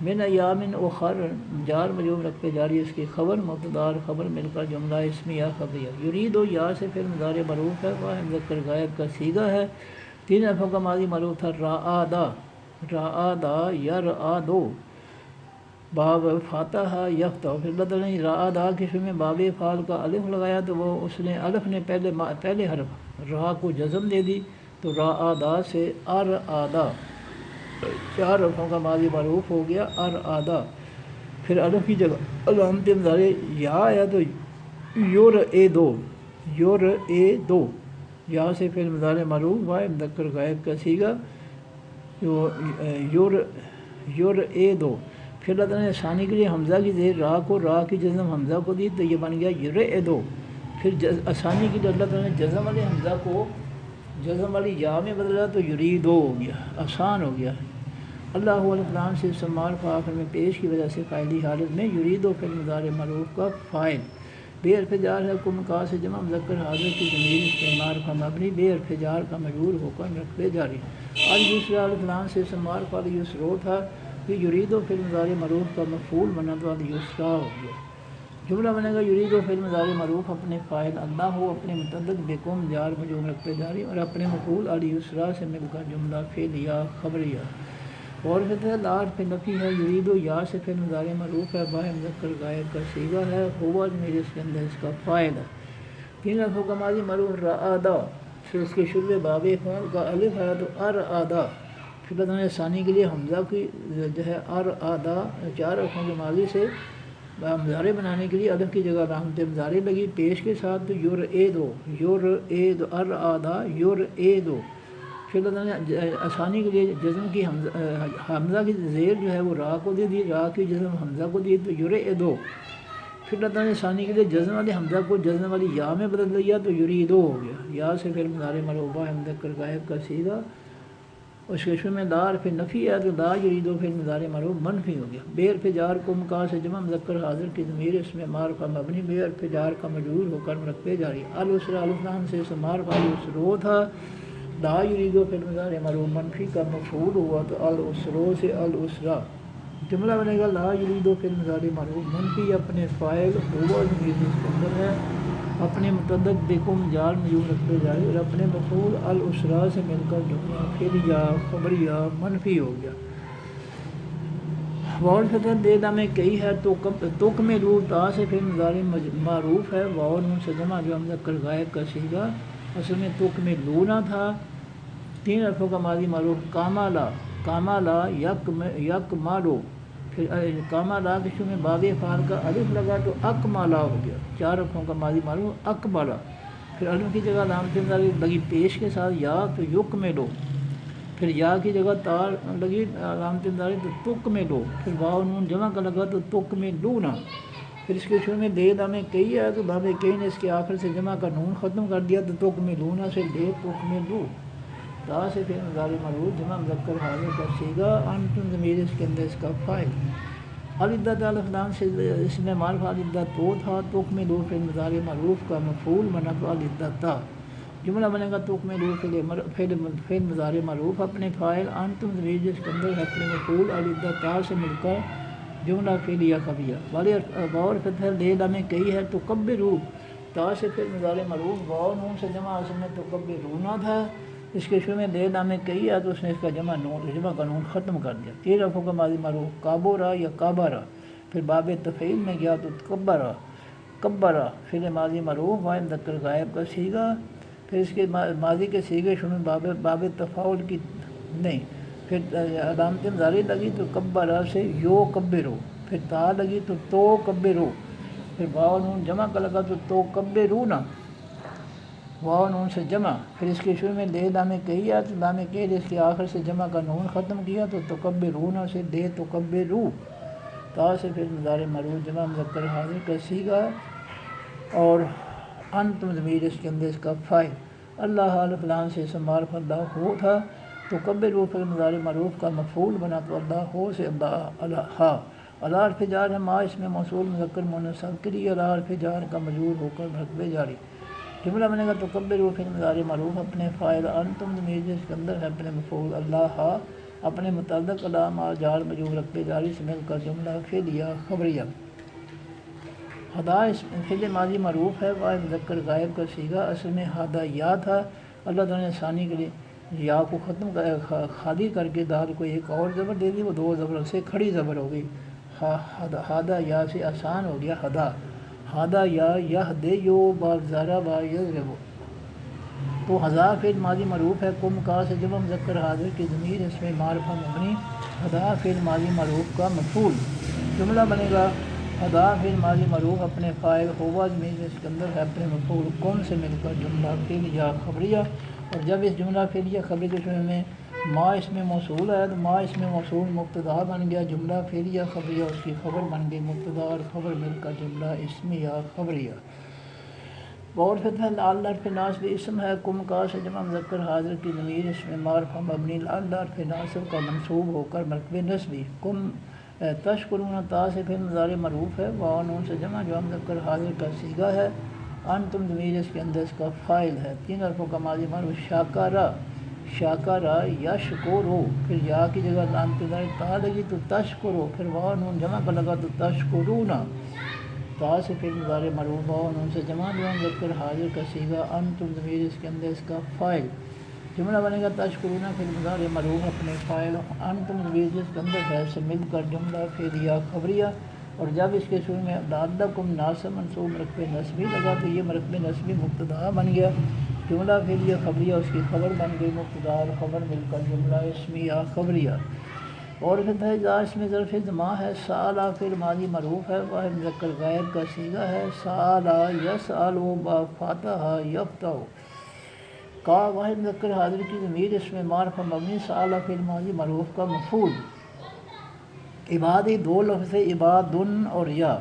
من ایامن اخر جار مجرور مرتبہ جاری اس کی خبر مبتدا اور خبر مل کر جملہ اسمیہ خبریہ۔ یرید و یا سے فعل مضارع معروف ہے، واحد مذکر غائب کا صیغہ ہے، 3 حرفوں کا ماضی معروف تھا، رعادا یرعادو، باب فاتح یفتح۔ پھر اللہ تعالیٰ نے رعادا کے شروع میں باب فعل کا الف لگایا تو وہ اس نے الف نے پہلے حرف را کو جزم دے دی، تو رعادا سے ارعادا، 4 حرفوں کا ماضی معروف ہو گیا ارعادا۔ پھر الف کی جگہ علامت مضارع یا آیا تو یرعدو، یرعدو، یا سے فعل مضارع معروف و مذکر غائب کا صیغہ یرعدو۔ پھر اللہ تعالیٰ نے ثانی کے لیے حمزہ کی زیر را کو، را کی جزم حمزہ کو دی تو یہ بن گیا یرعدو۔ پھر ثانی کے لیے اللہ تعالیٰ نے جزم والے حمزہ کو جزم والی یا میں بدلا تو یریدو ہو گیا، آسان ہو گیا۔ اللہ الفلام سے سمار آخر میں پیش کی وجہ سے فاعلی حالت میں یریدو فعل مضارع معروف کا فاعل بے حرف جار ہے، کم کا سے جمع مذکر حاضر کی ضمیر استعمال کا مبنی بے حرف جار کا مجرور ہو کر رقبے جاری۔ دوسرا الفلام سے سمار فعل یسرو تھا، یہ یریدو فعل مضارع معروف کا مفعول بنا تو یسرا ہو گیا۔ جملہ بنے گا یریدو فعل مضارع معروف اپنے فاعل اللہ ہو اپنے متعلق بکم جار مجرور رقبے جاری اور اپنے مفعول یسرا سے مل کر جملہ فعلیہ خبریہ۔ اور لا حرف نفی ہے، یریدو یا سے فعل مضارع معروف ہے، با مذکر غائب کا صیغہ ہے، ہوا میرے اس کے اندر اس کا فاعل ہے۔ تین لفظوں کا ماضی معروف رعادا، پھر اس کے شروع باب فعل کا الف ہے تو ارعادا، پھر اللہ نے ثانی کے لیے حمزہ کی جو ہے ارعادا چار حرفوں کے ماضی سے مضارع بنانے کے لیے الف کی جگہ علامت مضارع لگی پیش کے ساتھ تو یرعدو، یرعدو، ارعادا یرعدو۔ پھر اللہ نے آسانی کے لیے جزم کی حمزہ کی زیر جو ہے وہ را کو دے دی، را کی جزم حمزہ کو دی تو یرعدو۔ پھر اللہ نے ثانی کے لیے جزم والے حمزہ کو جزم والی یا میں بدل دیا تو یریدو ہو گیا، یا سے فعل مضارع معروف مذکر غائب کا صیغہ۔ اس کے شروع میں لا حرف نفی ہے تو لا یریدو فعل مضارع معروف منفی ہو گیا، بے حرف جار کم کا سے جمع مذکر حاضر کی ضمیر اس میں معروف کا مبنی بے حرف جار کا مجرور ہو کر رقبے جاری۔ الاسرا الفلام سے سمار فعل یسرو تھا، لا یریدو فعل مضارع معروف منفی کا مفعول ہوا تو الاسرو سے الاسرا۔ جملہ بنے گا لا یریدو فعل مضارع معروف منفی اپنے فاعل ہوا ضمیر اس کے اندر ہے، اپنے متعلق بکم جار مجرور رقبے جاری اور اپنے مفعول الاسرا سے مل کر جملہ فعلیہ خبریہ منفی ہو گیا۔ واؤ فتح دے میں کئی ہے تو تک میں لو تا سے فعل مضارع معروف ہے، واؤ نون سے جمع جو مذکر غائب کا صیغہ، اصل میں تک میں لو نہ تھا۔ تین حرفوں کا ماضی معروف کامالا، کامالا یک مالو، پھر کامالا کے شروع میں باب فعل کا الف لگا تو اکمالا ہو گیا، چار حرفوں کا ماضی معروف اکمالا۔ پھر الف کی جگہ علامت مضارع لگی پیش کے ساتھ یا تو یک میں لو، پھر یا کی جگہ تار لگی علامت مضارع تو تک میں لو، پھر واؤ نون جمع کا لگا تو تک میں لونا۔ پھر اس کے شروع میں دے دامے کئی ہے تو دامے کئی نے اس کے آخر سے جمع کا نون ختم کر دیا تو تک میں لونا سے دے تک میں لو۔ تا سے فعل مضارع معروف جمع مذکر حاضر کا صیغہ، انتم ضمیر اس کے اندر اس کا فاعل۔ العدت الفلام سے اس میں معرف العدت تو تھا، تک میں لو فعل مضارع معروف کا مفعول بنا تو العدت۔ جملہ بنے گا تک میں لو فعل مضارع معروف اپنے فاعل، انتم ضمیر جس کے اندر اپنے مفعول العدت سے مل کر جملہ فعلیہ خبریہ۔ واؤ فتح دے میں کئی ہے تو کبرو، تا سے فعل مضارع معروف واؤ نون سے جمع اصل میں تو کبرونا تھا، اس کے شروع میں دے میں کئی ہے تو اس نے اس کا جمع کا نون ختم کر دیا۔ تین حرفوں کا ماضی معروف کابورا یا کابارا، پھر باب تفعیل میں گیا تو کبرا، کبرا فعل ماضی معروف مذکر غائب کا صیغہ، پھر اس کے ماضی کے صیغے شروع میں باب تفاعل کی نہیں، پھر علامت مضارع لگی تو کبرا سے یو کبرو، پھر تا لگی تو کبرو، پھر واؤ نون جمع کا لگا تو کبرونا، واؤ نون سے جمع، پھر اس کے شروع میں دے دامے کہی ہے تو دامے کے اس کے آخر سے جمع کا نون ختم کیا تو تکبرونا سے دے تکبرو۔ تا سے پھر مضارع معروف جمع مذکر حاضر کا صیغہ اور انتم ضمیر اس کے اندر اس کا فاعل۔ اللہ الف لام سے اسم معرف اللہ ہو تھا، تکبرو فعل مضارع معروف کا مفعول بنا تو اللہ ہو سے اللہ اللہ حرف جار ہے، ما اس میں موصول مذکر مؤنث کے لیے اللہ حرف جار کا مجرور ہو کر رتبے جاری۔ جملہ بنے گا تکبرو فعل مضارع معروف اپنے فاعل، انتم ضمیر جس کے اندر ہے اپنے مفعول اللہ اپنے متعلق علامہ جار مجرور رتبے جاری سے مل کر جملہ فعلیہ خبریہ۔ ہدا فعل ماضی معروف ہے، واحد مذکر غائب کا صیغہ، اصل میں ہدا یا تھا، اللہ تعالیٰ نے ثانی کے لیے یا کو ختم خالی کر کے دال کو ایک اور زبر دے دی، وہ دو زبر سے کھڑی زبر ہو گئی، ہدا یا سے آسان ہو گیا ہدا، ہدا یا یہدیو بازارا با یضربو۔ تو ہدا فعل ماضی معروف ہے، کم کا سے جمع مذکر حاضر کی ضمیر اس میں معرفہ مبنی، ہدا فعل ماضی معروف کا مفعول۔ جملہ بنے گا ادا فعل ماضی معروف اپنے فاعل ہوا ضمیر اسکندر ہے اپنے مفعول کن سے مل کر جملہ فعلیہ خبریہ، اور جب اس جملہ فعلیہ خبری کے شروع میں ما اس میں موصول ہے تو ما اس میں موصول مبتدا بن گیا، جملہ فعلیہ خبریہ اس کی خبر بن گئی، مبتدا اور خبر مل کر جملہ اسمیہ خبریہ۔ اور فتح لعل حرف ناصب اسم ہے، کم کا سے جمع مذکر حاضر کی ضمیر اس میں معرفہ مبنی لعل حرف ناصب کا منصوب ہو کر مرکب نصبی، کم تشکرون تا سے فعل مضارع معروف ہے، واو نون سے جمع جو مذکر حاضر کا صیغہ ہے، انتم ضمیر اس کے اندر اس کا فاعل ہے، 3 حرفوں کا ماضی معروف شاکرا، شاکرا یشکرو، پھر یا کی جگہ لام تا لگی تو تشکرو، پھر واو نون جمع کا لگا تو تشکرونا، تا سے فعل مضارع معروف واو نون سے جمع جو مذکر حاضر کا صیغہ، انتم ضمیر اس کے اندر اس کا فاعل، جملہ بنے گا تشکرون فعل مضارع معروف اپنے فاعل انتم ضمیر جس کے اندر ہے سے مل کر جملہ فعلیہ خبریہ، اور جب اس کے شروع میں لعلکم ناصب منصوب مرکب نصبی لگا تو یہ مرکب نصبی مبتدا بن گیا، جملہ فعلیہ خبریہ اس کی خبر بن گئی، مبتدا اور خبر مل کر جملہ اسمیہ خبریہ۔ اور فتح اذا اس میں ظرف زماں ہے، سأل فعل ماضی معروف ہے، واحد مذکر غائب کا صیغہ ہے، سأل یسأل با فاتح یفتح، کا واحد مذکر حاضر کی ضمیر اس میں معرفہ مبنی، سأل فعل ماضی معروف کا مفعول، عبادی 2 لفظ ہے، عبادن اور یا،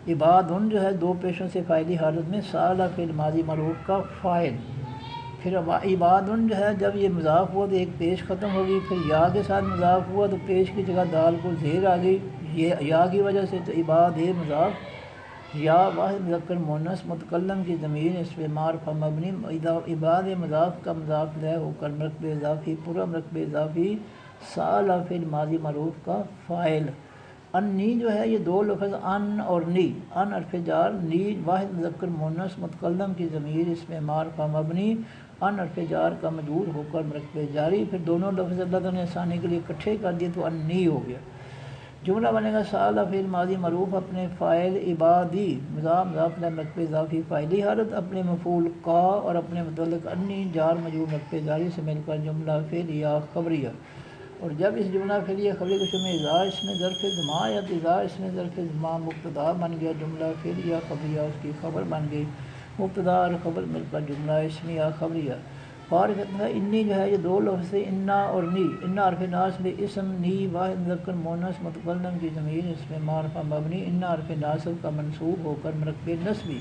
عبادن جو ہے 2 پیشوں سے فاعلی حالت میں، سأل فعل ماضی معروف کا فاعل، پھر عبادن جو ہے جب یہ مضاف ہوا تو ایک پیش ختم ہوگی، پھر یا کے ساتھ مضاف ہوا تو پیش کی جگہ دال کو زیر آ گئی یا کی وجہ سے، تو عباد مضاف، یا واحد مذکر مؤنث متکلم کی ضمیر اس پہ معرفہ مبنی، عباد مضاف کا مضاف لے ہو کر مرکب اضافی، پورا مرکب اضافی، سأل فعل ماضی معروف کا فاعل، انی جو ہے یہ 2 لفظ ان اور نی، ان حرف جار، نی واحد مذکر مؤنث متکلم کی ضمیر اس میں معرفہ مبنی، ان حرف جار کا مجرور ہو کر مرکب جاری، پھر دونوں لفظ اللہ تعالیٰ نے آسانی کے لیے اکٹھے کر دیے تو انی ہو گیا، جملہ بنے گا سأل فعل ماضی معروف اپنے فاعل عبادی مضاف لہ مرکب اضافی فاعلی حالت اپنے مفعول کا اور اپنے متعلق انی جار مجرور مرکب جاری سے مل کر جملہ فعلیہ خبریہ، اور جب اس جملہ فعلیہ خبری کے شروع میں اذا اس میں ظرف زماں یا اذا اس میں ظرف زماں مبتدا بن گیا، جملہ فعلیہ خبریہ اس کی خبر بن گئی، مبتدا اور خبر مل کر جملہ اسمیہ خبریہ۔ فارغ ہے انی جو ہے یہ 2 لفظ سے انا اور نی، انا حرف ناصب اسم، نی واحد مذکر مؤنث متکلم کی ضمیر اس میں معرفہ مبنی، انا حرف ناصب کا منصوب ہو کر مرکب نصبی،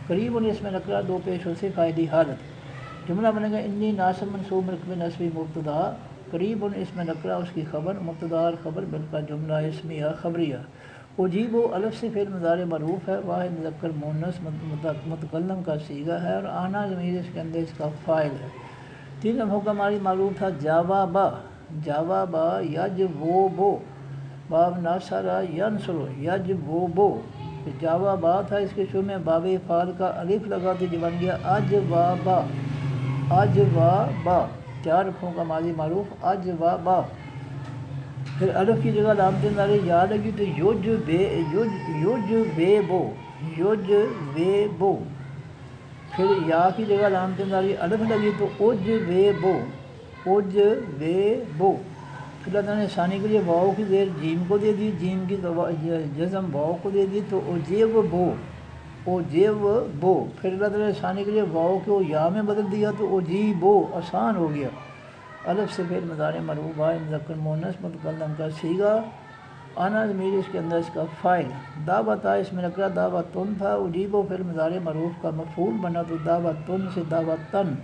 قریب اس میں نکرہ 2 پیشوں سے فاعلی حالت، جملہ بنے گا انی ناصب منصوب مرکب نصبی مبتدا، قریب اس میں نکرہ اس کی خبر، مبتدا اور خبر مل کر جملہ اسمیہ خبریہ۔ اجیب الف سے فعل مضارع معروف ہے، واحد مذکر مؤنث متکلم کا صیغہ ہے، اور آنا ضمیر اس کے اندر اس کا فاعل ہے، 3 لمحوں کا ہماری معروف تھا جاوابا، جاوابا یجوبو، باب ناصرہ ینصرو یجوبو، پھر جاوابا تھا اس کے شروع میں باب فعل کا الف لگا تو یہ بن گیا اجوابا، اجوابا، 4 لمحوں کا ماضی معروف اجوابا، پھر الف کی جگہ لام تناری یا لگی تو یوج وے بو، یوج وے بو، پھر یا کی جگہ لام تناری الف لگی تو اوج وے بو، اوج وے بو، پھر اللہ تعالیٰ نے ثانی کے لیے واؤ کی زیر جیم کو دے دی، جیم کی جزم واؤ کو دے دی تو اوجیو بو، اوجیو بو، پھر اللہ تعالیٰ نے ثانی کے لیے واؤ کو یا میں بدل دیا تو اوجیبو، آسان ہو گیا، الف سے فعل مضارع مرفوع واحد مذکر مؤنث متکلم کا صیغہ، آنا ضمیر اس کے اندر اس کا فاعل، دعوتا اس میں نکرہ دعوتن تھا، اجیبو فعل مضارع معروف کا مفعول بنا تو دعوتن سے دعوتن،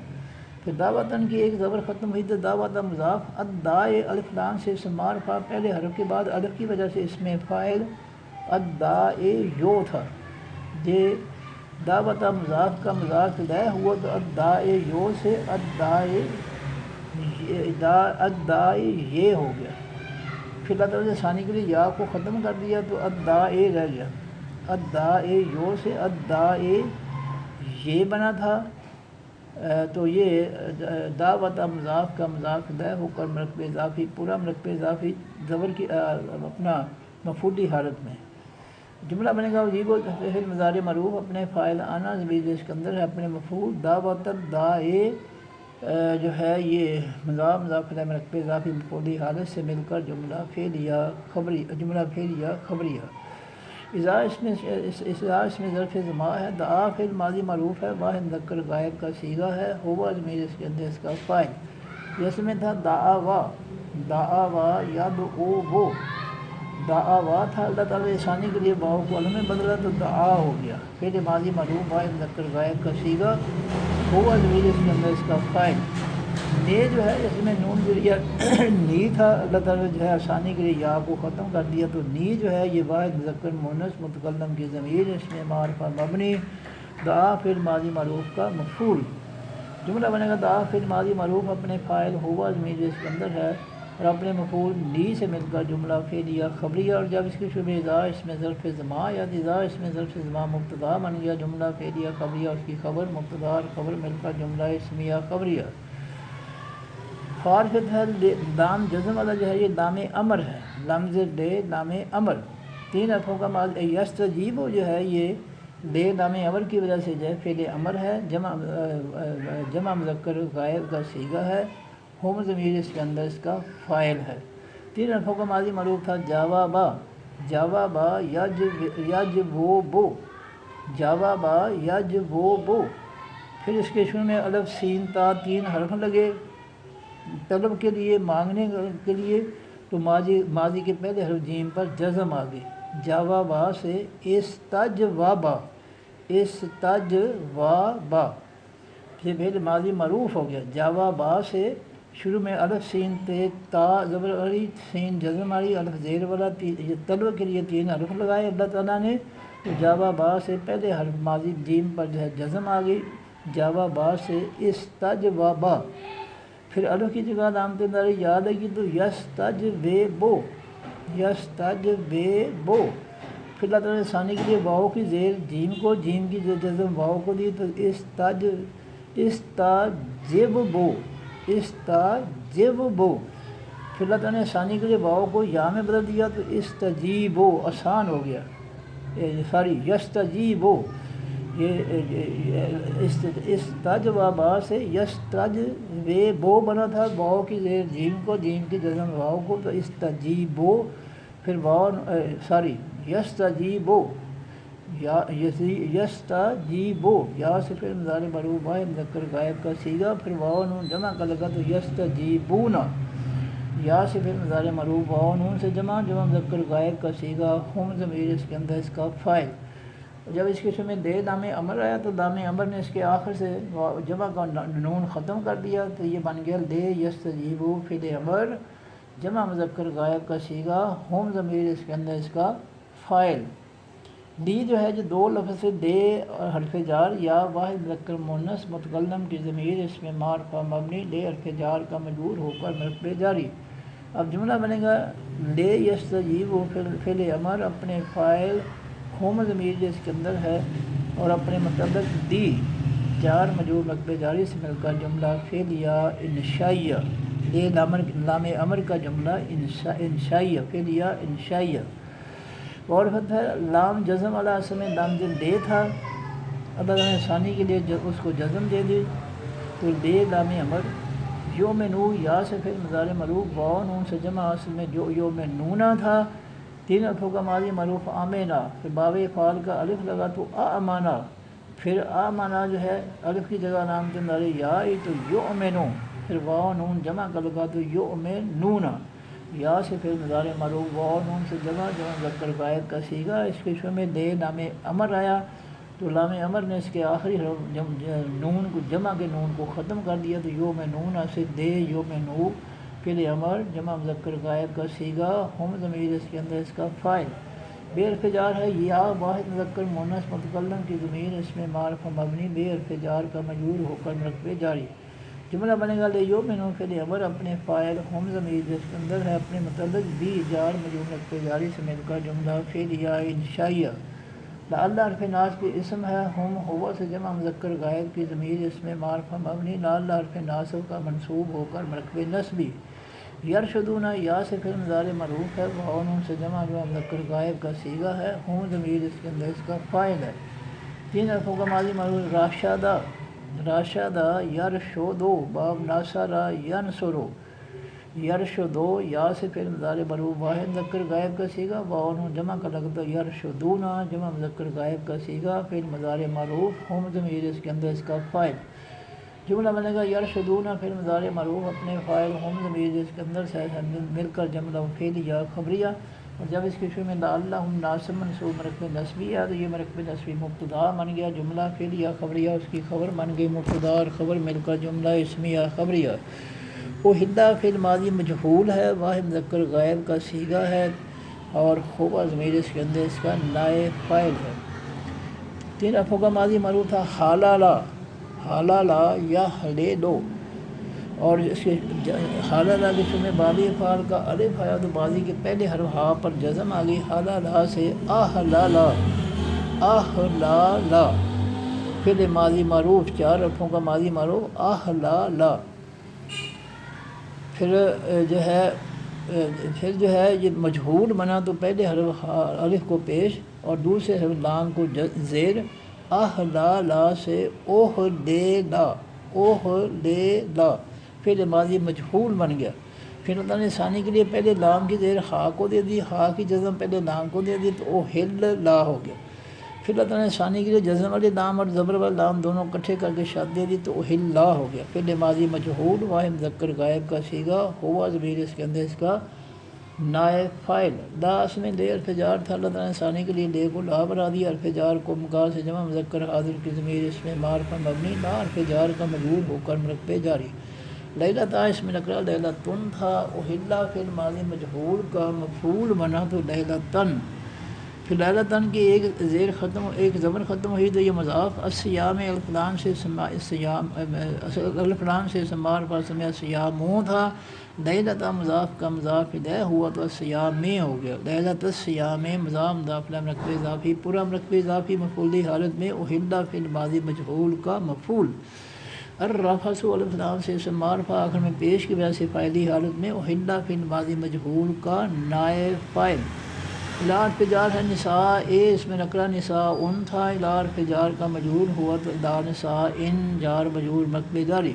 پھر دعوتن کی ایک زبر ختم ہوئی تو دعوت مضاف، ادائے الف لام سے اسم معرفہ، پہلے حرف کے بعد الف کی وجہ سے اس میں فاعل ادائے یو تھا، یہ دعوت مضاف کا مضاف لے ہوا تو ادائے یو سے ادائے یہ ہو گیا، پھر اللہ تعالیٰ نے ثانی کے لیے یا کو ختم کر دیا تو ادائے رہ گیا، ادائے یو سے ادائے یہ بنا تھا، تو یہ دعوت مضاف کا مضاف لے ہو کر مرکب اضافی، پورا مرکب اضافی زبر کی اپنا مفعولی حالت میں، جملہ بنے گا اجیب فعل مضارع معروف اپنے فاعل آنا ضمیر اس کے اندر ہے اپنے مفعول، دعوت دائے جو ہے یہ مضاف مضاف الیہ میں رقبے اضافی مفعولی حالت سے مل کر جملہ فعلیہ خبریہ اذا اس میں ظرف زما ہے، دعا فعل ماضی معروف ہے، واحد مذکر غائب کا صیغہ ہے، ہوا ضمیر اس کے اندر اس کا فاعل، جس میں تھا دعوا یدعو وہ، دعوا تھا، اللہ تعالیٰ ثانی کے لیے واو کو علم میں بدلا تو دعا ہو گیا، فعل ماضی معروف واحد مذکر غائب کا صیغہ، ہوا ضمیر اس کے اندر اس کا فاعل، نے جو ہے اس میں نون گریا نی تھا، اللہ تعالیٰ جو ہے آسانی کے لیے یا کو ختم کر دیا تو نی جو ہے یہ واحد مذکر مؤنث متکلم کی ضمیر، اس میں معرفہ مبنی، دعا فعل ماضی معروف کا مفعول، جملہ بنے گا دعا فعل ماضی معروف اپنے فاعل ہوا ضمیر اس کے اندر ہے اور اپنے مفعول نی سے مل کر جملہ فعلیہ خبریہ، اور جب اس کے شروع میں اذا اس میں ظرف زما یا اذا اس میں ظرف زما مبتدا بن گیا، جملہ فعلیہ خبریہ، اس کی خبر مبتدا اور خبر مل کر جملہ اسمیہ خبریہ، فارفت ہے لام جزم والا جو ہے یہ لام امر ہے، لمز لے لام امر، تین حرفوں کا یستجیب جو ہے یہ لے لام امر کی وجہ سے جو ہے فعل امر ہے، جمع مذکر غائب کا صیغہ ہے، ہم ضمیر اس کے اندر اس کا فاعل ہے، تین حرفوں کا ماضی معروف تھا جاوابا یجوبو، جاوابا یجوبو، پھر اس کے شروع میں الف سین تا تین حرف لگے طلب کے لیے، مانگنے کے لیے، تو ماضی کے پہلے حرف جیم پر جزم آ گئی، جاوابا سے استجوابا، پھر پہلے ماضی معروف ہو گیا، جاوابا سے شروع میں الف سین تے تا زبر علی سین جزم علی الف زیر والا، یہ طلب کے لیے تین حرف لگائے اللہ تعالیٰ نے، تو جاوابا سے پہلے حرف ماضی جیم پر جو ہے جزم آ گئی، جاوابا سے استجوابا، پھر الف کی جگہ علامت داری یاد ہے کہ تو یستجوبو، پھر اللہ تعالیٰ نے ثانی کے لیے واو کی زیر جیم کو، جیم کی جزم واو کو دی تو استجبو، پھر اللہ تعالیٰ نے ثانی کے لیے واو کو یا میں بدل دیا تو استجیبو، آسان ہو گیا، یستجیبو، یہ استجوابا سے یستجوبو بنا تھا، واو کی زیر جیم کو، جیم کی جزم واو کو، تو استجیبو، پھر واو یستجیبو، یا سے پھر مضارع معروف ہے مذکر غائب کا صیغہ، پھر واو نون جمع کا لگا تو یستجیبونا، یا سے پھر مضارع معروف واو نون سے جمع مذکر غائب کا صیغہ، ہم ضمیر اس کے اندر اس کا فاعل، جب اس کے شروع میں دے لام امر آیا تو لام امر نے اس کے آخر سے جمع کا نون ختم کر دیا تو یہ بن گیا دے یستجیبو فعل امر جمع مذکر غائب کا صیغہ، ہم ضمیر اس کے اندر اس کا فاعل، دی جو ہے جو دو لفظ سے دے اور حرف جار یا واحد مذکر مؤنث متکلم کی ضمیر، اس میں معرفہ مبنی لے حرف جار کا مجرور ہو کر مرفوع جاری، اب جملہ بنے گا لے یستجیبو فعل امر اپنے فاعل ہم ضمیر اس کے اندر ہے اور اپنے متعلق دی جار مجرور مرفوع جاری سے مل کر جملہ فعلیہ انشائیہ، لے لام امر کا جملہ انشائیہ، فعلیہ انشائیہ، اور ہے لام جزم والا اصل میں لام دے تھا، اللہ تعالیٰ نے ثانی کے لیے اس کو جزم دے دی تو دے لام امر، یوم نو یا سے پھر مضارع معروف واو نون سے جمع اصل میں جو یوم نونا تھا، تین حرفوں کا ماضی معروف آمینا، پھر باب فعال کا الف لگا تو آمانا، پھر آمانا جو ہے الف کی جگہ علامت داری یا تو یؤمنو، پھر واو نون جمع کا لگا تو یؤمنونا، یا سے پھر مضارع معروف واو نون سے جمع مذکر غائب کا صیغہ، اس کے شروع میں دے لام امر آیا تو لام امر نے اس کے آخری نون کو جمع کے نون کو ختم کر دیا تو یؤمنونا سے دے یؤمنو فعل امر جمع مذکر غائب کا صیغہ، ہم ضمیر اس کے اندر اس کا فاعل، بے حرف جار ہے یا واحد مذکر مؤنث متکلم کی ضمیر، اس میں معرفہ مبنی بے حرف جار کا مجرور ہو کر مرفوع جاری، جملہ بنے گا لیؤمنو فعل امر اپنے فاعل ہم ضمیر اس کے اندر ہے اپنے متعلق بھی جار مجرور مرفوع جاری سے مل کر جملہ فعلیہ انشائیہ، لعل حرف ناصب کی اسم ہے، ہم ہوا سے جمع مذکر غائب کی ضمیر، اس میں معرفہ مبنی لعل حرف ناصب کا منصوب ہو کر مرفوع نصبی، یرشدونا یا سے پھر مضارع معروف ہے واو نون سے جمع مذکر غائب کا صیغہ ہے، ہم ضمیر اس کے اندر اس کا فاعل ہے، تین حرفوں کا ماضی معروف راشدہ راشدہ یرشدو باب ناصرہ ینصرو یرشدو یا سے فعل مضارع مرفوع واحد مذکر غائب کا صیغہ واؤن جمع کا لگتا یرشدونا جمع مذکر غائب کا صیغہ فعل مضارع معروف ہم ضمیر اس کے اندر اس کا فاعل جملہ بنے گا یرشدونا فعل مضارع معروف اپنے فاعل ہم ضمیر اس کے اندر سے مل کر جملہ فعلیہ خبریہ اور جب اس کے شروع میں لعلہم ناصب منصوب مرکب نصبی ہے تو یہ مرکب نصبی مبتدا بن گیا جملہ فعلیہ خبریہ اس کی خبر بن گئی مبتدا اور خبر مل کر جملہ اسمیہ خبریہ احل فعل ماضی مجہول ہے واحد مذکر غائب کا صیغہ ہے اور ہوا ضمیر اس کے اندر اس کا نائب فاعل ہے تین افعال کا ماضی معروف تھا حلالا حلالا یا حلیلو اور اس کے حلالا کے شروع میں باقی افعال کا الف آیا تو ماضی کے پہلے حرف ہا پر جزم آ گئی حلالا سے احلالا احلالا فعل ماضی معروف چار افعال کا ماضی معروف احلالا پھر جو ہے یہ مجہول بنا تو پہلے حرف الف کو پیش اور دوسرے حرف لام کو زیر احلالا سے اوہلیلا اوہلیلا فعل ماضی مجہول بن گیا پھر اللہ نے ثانی کے لیے پہلے لام کی زیر ہا کو دے دی ہا کی جزم پہلے لام کو دے دی تو اوہلا ہو گیا پھر اللہ نے ثانی کے لیے جزم والے لام اور زبر والے لام دونوں اکٹھے کر کے شاد دے دی تو اوہلا ہو گیا فعل ماضی مجہول واحد مذکر غائب کا صیغہ ہوا ضمیر اس کے اندر اس کا نائب فاعل لا اس میں لے حرف جار تھا اللہ تعالیٰ نے ثانی کے لیے لے کو لا بنا دیا حرف جار کو مقام سے جمع مذکر حاضر کی ضمیر اس میں معرفہ مبنی لا حرف جار کا مجہول ہو کر مرکب جاری لیلہ تا اس میں نکرا لیلہ تن تھا احلہ فعل ماضی مجہول کا مفعول بنا تو لیلہ تن پھر لیلہ تن کی ایک زیر ختم ایک زبر ختم ہوئی تو یہ مضاف الصیام الفلام سے الفلام سے سمار پر سمع سیاموں تھا لیلہ تا مضاف کا مضاف الیہ ہوا تو الصیام میں ہو گیا لیلہ الصیام مضاف مضاف له مرکب اضافی پورا مرکب اضافی مفعولی حالت میں احلہ فعل ماضی مجہول کا مفعول الرفع الفلام سے سمار آخر میں پیش کی وجہ سے فاعلی حالت میں احلہ فعل ماضی مجہول کا نائب فاعل الار فجار ہے نساء اس میں نکرا نساء ان تھا الار فجار کا مجہول ہوا تو الار نساء ان جار مجہول مرکب جاری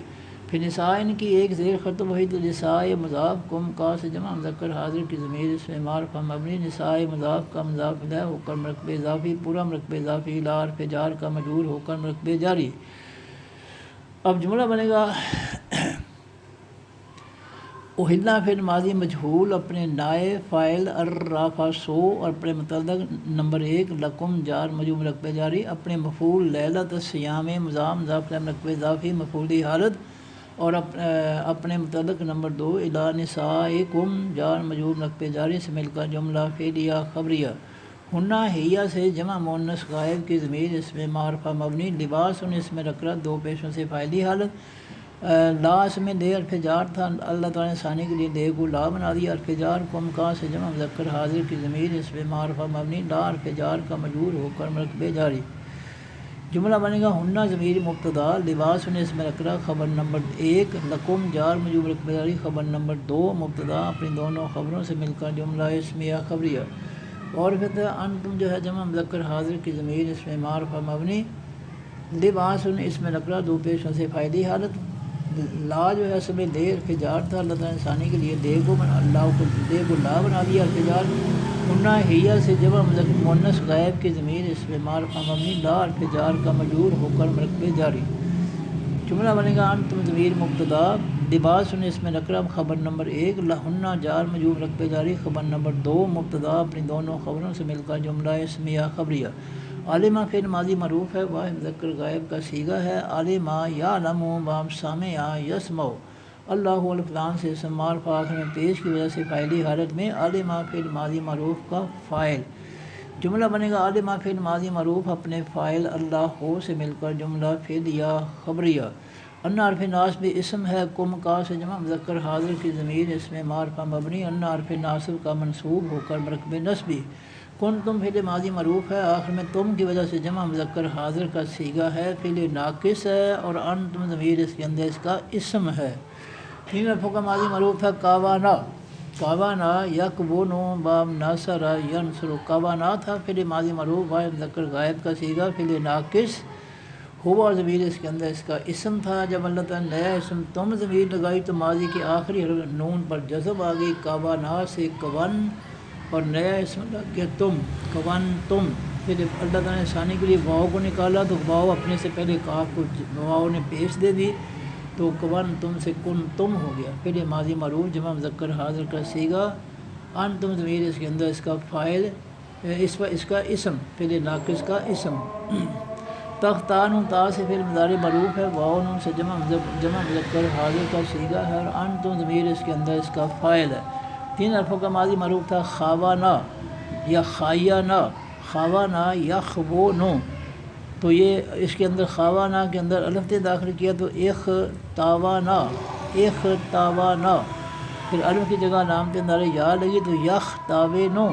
پھر نساء ان کی ایک زیر ختم ہوئی تو نساء مضاف کم کا سے جمع مذکر حاضر کی ضمیر اس میں معرفہ مبنی نساء مضاف کا مضاف الیہ ہو کر مرکب اضافی پورا مرکب اضافی الار فجار کا مجہول ہو کر مرکب جاری اب جملہ بنے گا احلہ فعل ماضی مجہول اپنے نائب فاعل الرافع سو اور اپنے متعلق نمبر ایک لکم جار مجہول مرکب جاری اپنے مفعول لیلۃ الصیام مضاف مضاف الیہ مرکب اضافی مفعولی حالت اور اپنے متعلق نمبر دو الی نسائکم جار مجہول مرکب جاری سے مل کر جملہ فعلیہ خبریہ ہنہ ہیہ سے جمع مؤنث غائب کی ضمیر اس میں معرفہ مبنی لباس ان اس میں رکرہ دو پیشوں سے فاعلی حالت لا اس میں لے حرف جار تھا اللہ تعالیٰ نے ثانی کے لیے لے کو لا بنا دیا حرف جار کو مکا سے جمع مذکر حاضر کی ضمیر اس میں معرفہ مبنی لا حرف جار کا مجرور ہو کر مرکب جاری جملہ بنے گا ہنہ ضمیر مبتدا لباس ان اس میں رکرہ خبر نمبر ایک لکم جار مجرور مرکب جاری خبر نمبر دو مبتدا اپنی دونوں خبروں سے مل کر جملہ اسمیہ خبریہ اور پھر انتم جو ہے جمع مذکر حاضر کی ضمیر اس میں معرفہ مبنی لباس ان اس میں رکرہ دو پیشوں سے فاعلی حالت لا جو ہے اصل میں لے حرف جار تھا اللہ تعالیٰ نے ثانی کے لیے لے کو اللہ کو لے کو لا بنا دیا حرف جار ہنہ ہیہ سے جمع مذکر مؤنث غائب کی ضمیر اس میں معرفہ مبنی لا حرف جار کا مجرور ہو کر مرکب جاری جملہ بنے گا انتم ضمیر مبتدا لباس ان اس میں نکرہ خبر نمبر ایک لہنہ جار مجرور مرکب جاری خبر نمبر دو مبتدا اپنی دونوں خبروں سے مل کر جملہ اسمیہ خبریہ عالمہ فعل ماضی معروف ہے واحد مذکر غائب کا صیغہ ہے عالمہ یعلم باب سامع یسمع اللہ الفلان سے اسم معرفہ آخر میں پیش کی وجہ سے فاعلی حالت میں عالمہ فعل ماضی معروف کا فاعل جملہ بنے گا عالمہ فعل ماضی معروف اپنے فاعل اللہ ہو سے مل کر جملہ فعلیہ خبریہ ان حرف ناصب اسم ہے کم کا سے جمع مذکر حاضر کی ضمیر اس میں معرفہ مبنی ان حرف ناصب کا منصوب ہو کر مرکب نصبی کن تم فعل ماضی معروف ہے آخر میں تم کی وجہ سے جمع مذکر حاضر کا صیغہ ہے فعل ناقص ہے اور انتم ضمیر اس کے اندر اس کا اسم ہے تین حرفوں کا ماضی معروف ہے کاوانا کاوانا یکبونو باب ناصر ینصر کاوانا تھا فعل ماضی معروف واحد مذکر غائب کا صیغہ فعل ناقص ہوا ضمیر اس کے اندر اس کا اسم تھا. جب اللہ تعالیٰ نے نیا اسم تم ضمیر لگائی تو ماضی کے آخری حرف نون پر جذب آ گئی. کوانا سے کون اور نیا اسم لگ گیا تم، کون تم. پھر اللہ تعالیٰ نے ثانی کے لیے واؤ کو نکالا تو واؤ اپنے سے پہلے کاف کو واؤ نے پیش دے دی تو کون تم سے کن تم ہو گیا. پھر یہ ماضی معروف جمع مذکر حاضر کا صیغہ. ان تم ضمیر اس کے اندر اس کا فاعل، اس کا اسم، پھر یہ ناقص کا اسم. تختان تا سے پھر مضارع معروف ہے. واؤ نون سے جمع مذکر حاضر کا صیغہ ہے. اور ان تم ضمیر اس کے اندر اس کا فاعل ہے. 3 حرفوں کا ماضی معروف تھا خوانا یا خایانہ، خوانا یا خبونو. تو یہ اس کے اندر خوانا کے اندر الف تے داخل کیا تو اختاوانا، اختاوانا. پھر الف کی جگہ لام تے اندر یا لگی تو یختاوینو.